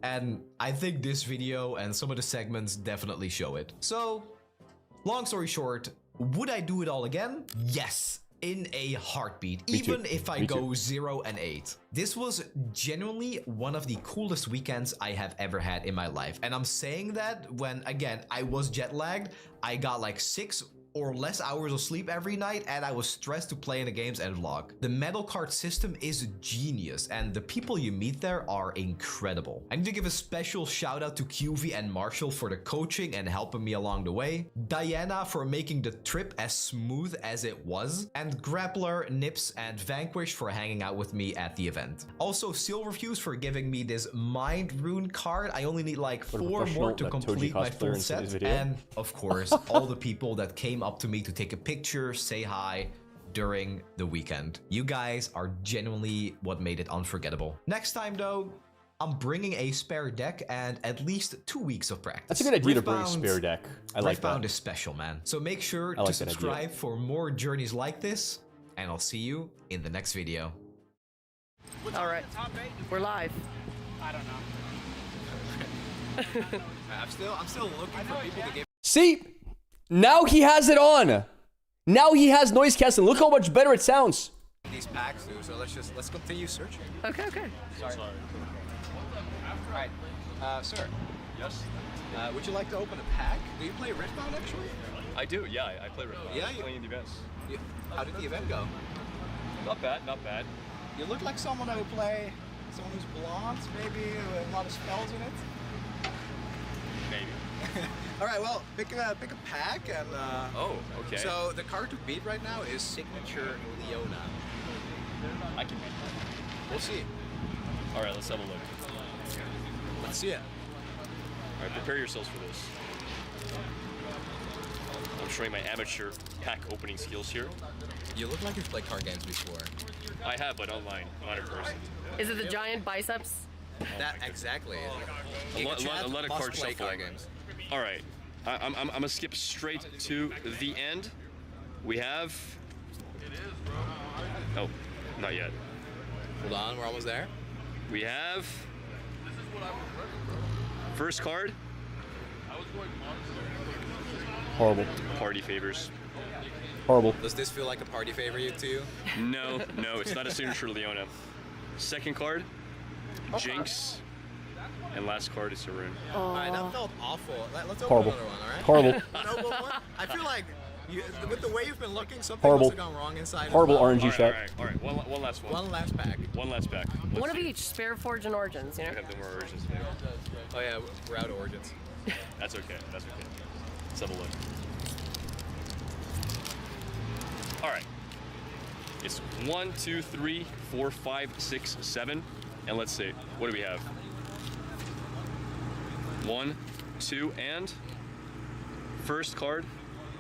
And I think this video and some of the segments definitely show it. So, long story short, would I do it all again? Yes, in a heartbeat, even if I go 0 and 8. This was genuinely one of the coolest weekends I have ever had in my life. And I'm saying that when, again, I was jet lagged, I got like 6 or less hours of sleep every night, and I was stressed to play in the games and vlog. The metal card system is genius, and the people you meet there are incredible. I need to give a special shout out to QV and Marshall for the coaching and helping me along the way, Diana for making the trip as smooth as it was, and Grappler, Nips, and Vanquish for hanging out with me at the event. Also, Silverfuse for giving me this Mind Rune card. I only need like 4 more to complete my full set, and of course, all the people that came up to me to take a picture, say hi during the weekend. You guys are genuinely what made it unforgettable. Next time though, I'm bringing a spare deck and at least 2 weeks of practice. That's a good idea to bring a spare deck. I like that. Riftbound is special, man. So make sure I like to that idea. subscribe for more journeys like this, and I'll see you in the next video. All right, we're live. I don't know. I'm still looking for people to give. See? Now he has it on. Now he has noise canceling. Look how much better it sounds. These packs do, so let's continue searching. Okay. Sorry. Alright, sir. Yes? Would you like to open a pack? Do you play Riftbound actually? I do, yeah, I play Riftbound. Yeah, playing the events. How did the event go? Not bad, not bad. You look like someone who play, someone who's blonde, maybe with a lot of spells in it. Maybe. Alright, well, pick a pack and Oh, okay. So the card to beat right now is Signature Leona. I can beat We'll see. Alright, let's have a look. Let's see it. Alright, prepare yourselves for this. I'm showing my amateur pack opening skills here. You look like you've played card games before. I have, but online, not in person. Is it the giant biceps? That exactly. A lot of card play shuffling. card games. All right, I'm gonna skip straight to the end. We have. Oh, not yet. Hold on, we're almost there. We have. First card. Horrible. Party favors. Horrible. Does this feel like a party favor to you? No, it's not a signature Leona. Second card, Jinx. And last card is Haroon. Alright, that felt awful. Let's open Horrible. another one, alright? Horrible. No, but what? I feel like with the way you've been looking, something Horrible. must have gone wrong inside. Horrible as well. RNG shot. All right. One last one. One last pack. One last pack. One of each, Spare, Forge, and Origins, you know? We have no more origins. Oh yeah, we're out of origins. That's okay. That's okay. Let's have a look. All right. It's 1, 2, 3, 4, 5, 6, 7, and let's see. What do we have? 1, 2, and first card.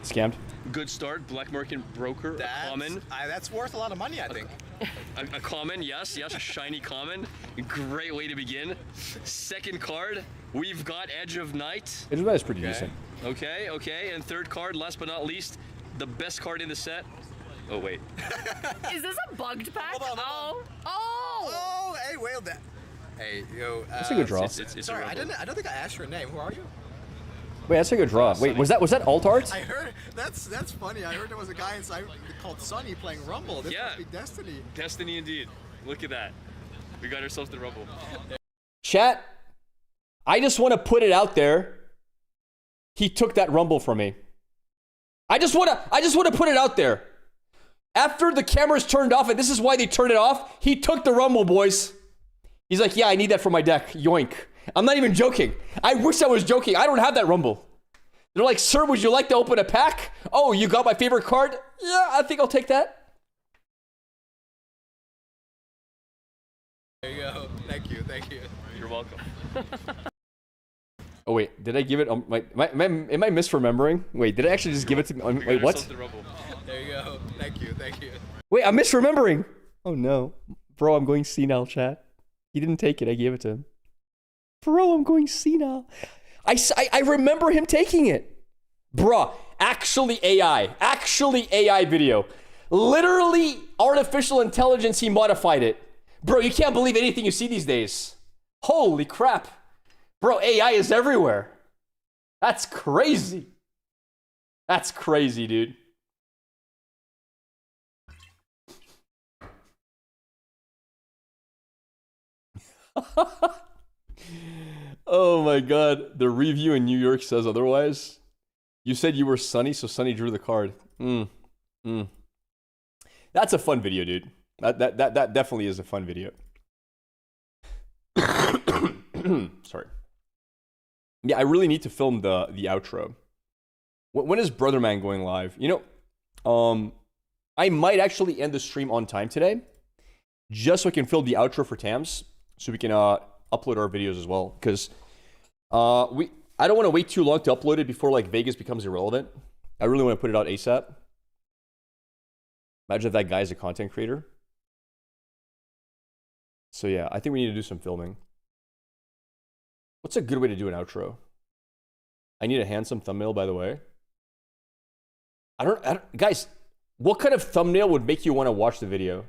Scammed. Good start. Black market broker. A common. That's worth a lot of money, I think. A common, yes, a shiny common. Great way to begin. Second card, we've got Edge of Night. Edge of Night is pretty decent. Okay. And third card, last but not least, the best card in the set. Oh, wait. Is this a bugged pack? Hold on. Oh, hey, wait that. Hey, yo. That's a good draw. It's Sorry, a I don't think I asked your name. Who are you? Wait, that's a good draw. Wait, was that alt art? I heard that's funny. I heard there was a guy inside called Sunny playing Rumble. This must be Destiny. Destiny indeed. Look at that. We got ourselves the Rumble. Chat, I just want to put it out there. He took that Rumble from me. I just want to put it out there. After the cameras turned off, and this is why they turned it off, he took the Rumble, boys. He's like, yeah, I need that for my deck. Yoink. I'm not even joking. I wish I was joking. I don't have that Rumble. They're like, sir, would you like to open a pack? Oh, you got my favorite card? Yeah, I think I'll take that. There you go. Thank you. You're welcome. Oh, wait. Did I give it? Am I misremembering? Wait, did I actually just give it to me? Wait, what? There you go. Thank you. Wait, I'm misremembering. Oh, no. Bro, I'm going senile, chat. He didn't take it. I gave it to him. Bro, I'm going senile. I remember him taking it. Bruh, actually AI video. Literally artificial intelligence, he modified it. Bro, you can't believe anything you see these days. Holy crap. Bro, AI is everywhere. That's crazy. That's crazy, dude. Oh my god. The review in New York says otherwise. You said you were Sunny, so Sunny drew the card. That's a fun video, dude. That definitely is a fun video. Sorry. Yeah, I really need to film the outro. When is Brotherman going live? You know, I might actually end the stream on time today, just so I can film the outro for Tams, so we can upload our videos as well. Because I don't want to wait too long to upload it before like Vegas becomes irrelevant. I really want to put it out ASAP. Imagine if that guy's a content creator. So yeah, I think we need to do some filming. What's a good way to do an outro? I need a handsome thumbnail, by the way. I don't guys, what kind of thumbnail would make you want to watch the video?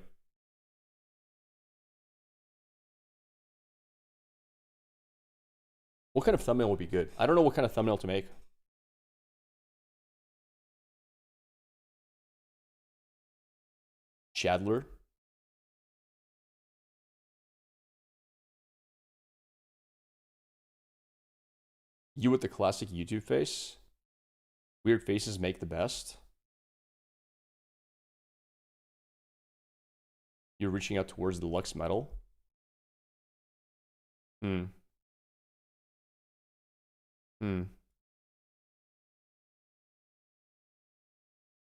What kind of thumbnail would be good? I don't know what kind of thumbnail to make. Chadler. You with the classic YouTube face. Weird faces make the best. You're reaching out towards the Lux metal. Hmm.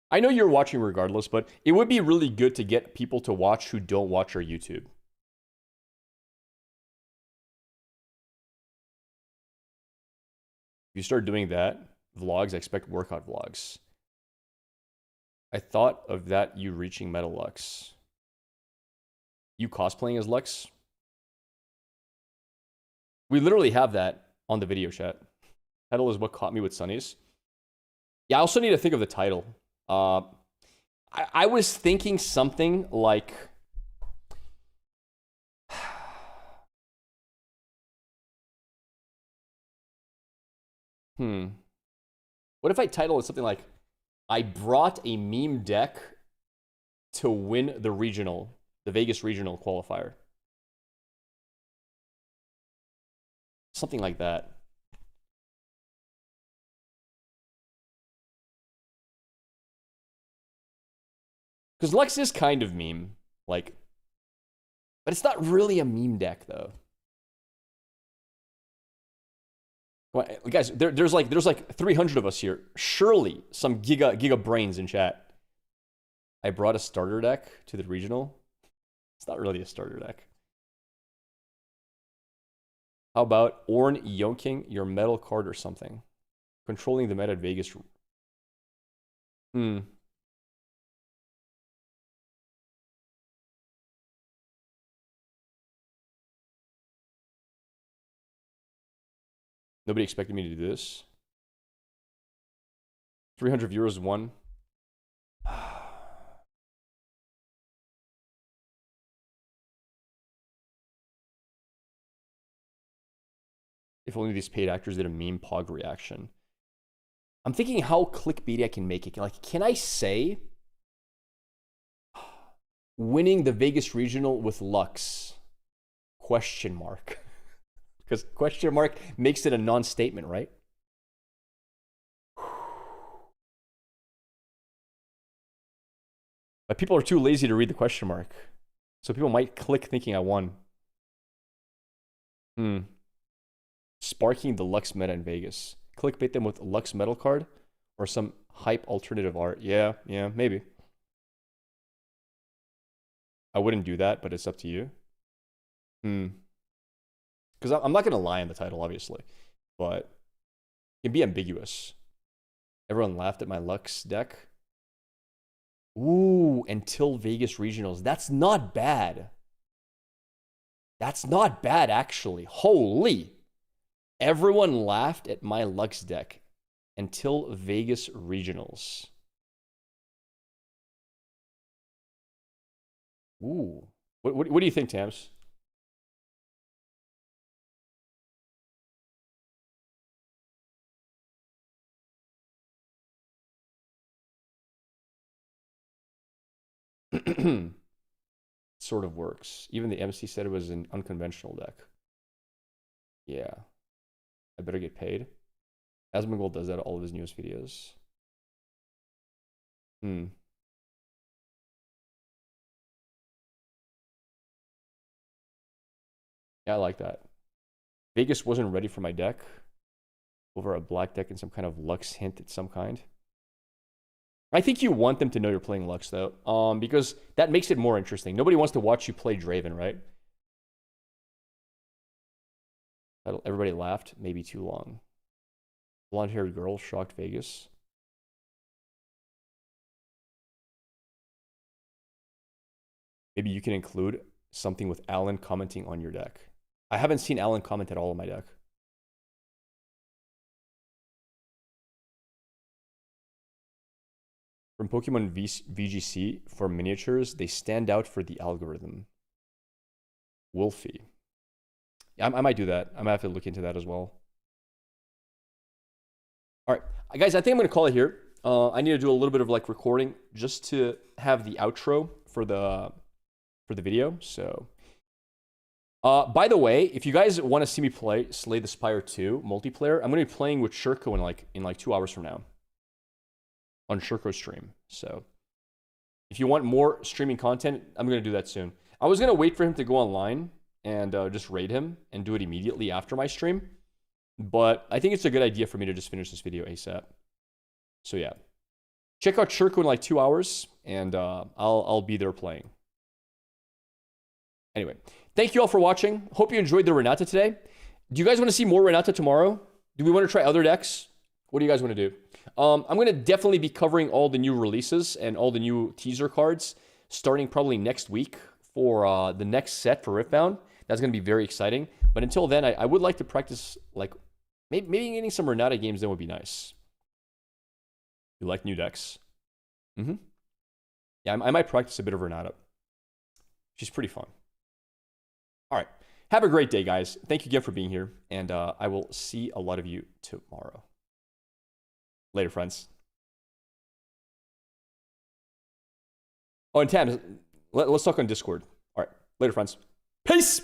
I know you're watching regardless, but it would be really good to get people to watch who don't watch our YouTube. If you start doing that, vlogs, I expect workout vlogs. I thought of that you reaching Metal Lux. You cosplaying as Lux? We literally have that on the video chat. Title is what caught me with Sunnies. Yeah, I also need to think of the title. I was thinking something like... What if I title it something like, I brought a meme deck to win the regional, the Vegas regional qualifier. Something like that. Because Lux is kind of meme, like, but it's not really a meme deck though. Well, guys, there's like 300 of us here. Surely some giga brains in chat. I brought a starter deck to the regional. It's not really a starter deck. How about Orn yoking your metal card or something? Controlling the meta at Vegas. Nobody expected me to do this. 300 viewers won. If only these paid actors did a meme pog reaction. I'm thinking how clickbaity I can make it. Like, can I say winning the Vegas regional with Lux? Question mark. Because question mark makes it a non-statement, right? But people are too lazy to read the question mark. So people might click thinking I won. Sparking the Lux meta in Vegas. Clickbait them with Lux metal card or some hype alternative art. Yeah, maybe. I wouldn't do that, but it's up to you. Because I'm not going to lie in the title, obviously. But it can be ambiguous. Everyone laughed at my Lux deck. Ooh, until Vegas regionals. That's not bad. That's not bad, actually. Holy. Everyone laughed at my Lux deck until Vegas regionals. Ooh. What do you think, Tams? Sort of works. Even the MC said it was an unconventional deck. Yeah. I better get paid. Asmongold does that at all of his newest videos. Yeah, I like that. Vegas wasn't ready for my deck. Over a black deck and some kind of Lux hint at some kind. I think you want them to know you're playing Lux, though. Because that makes it more interesting. Nobody wants to watch you play Draven, right? Everybody laughed. Maybe too long. Blonde-haired girl shocked Vegas. Maybe you can include something with Alan commenting on your deck. I haven't seen Alan comment at all on my deck. From Pokemon VGC for miniatures, they stand out for the algorithm. Wolfie. Yeah, I might do that. I might have to look into that as well. All right, guys, I think I'm going to call it here. I need to do a little bit of like recording just to have the outro for the video. So, by the way, if you guys want to see me play Slay the Spire 2 multiplayer, I'm going to be playing with Shurko in like 2 hours from now on Shurko's stream. So, if you want more streaming content, I'm going to do that soon. I was going to wait for him to go online and just raid him and do it immediately after my stream. But I think it's a good idea for me to just finish this video ASAP. So yeah, check out Shurko in like 2 hours, and I'll be there playing. Anyway, thank you all for watching. Hope you enjoyed the Renata today. Do you guys want to see more Renata tomorrow? Do we want to try other decks? What do you guys want to do? I'm going to definitely be covering all the new releases and all the new teaser cards starting probably next week for the next set for Riftbound. That's going to be very exciting. But until then, I would like to practice, like, maybe getting some Renata games then would be nice. You like new decks? Mm-hmm. Yeah, I might practice a bit of Renata. She's pretty fun. All right. Have a great day, guys. Thank you again for being here. And I will see a lot of you tomorrow. Later, friends. Oh, and Tam, let's talk on Discord. All right. Later, friends. Peace!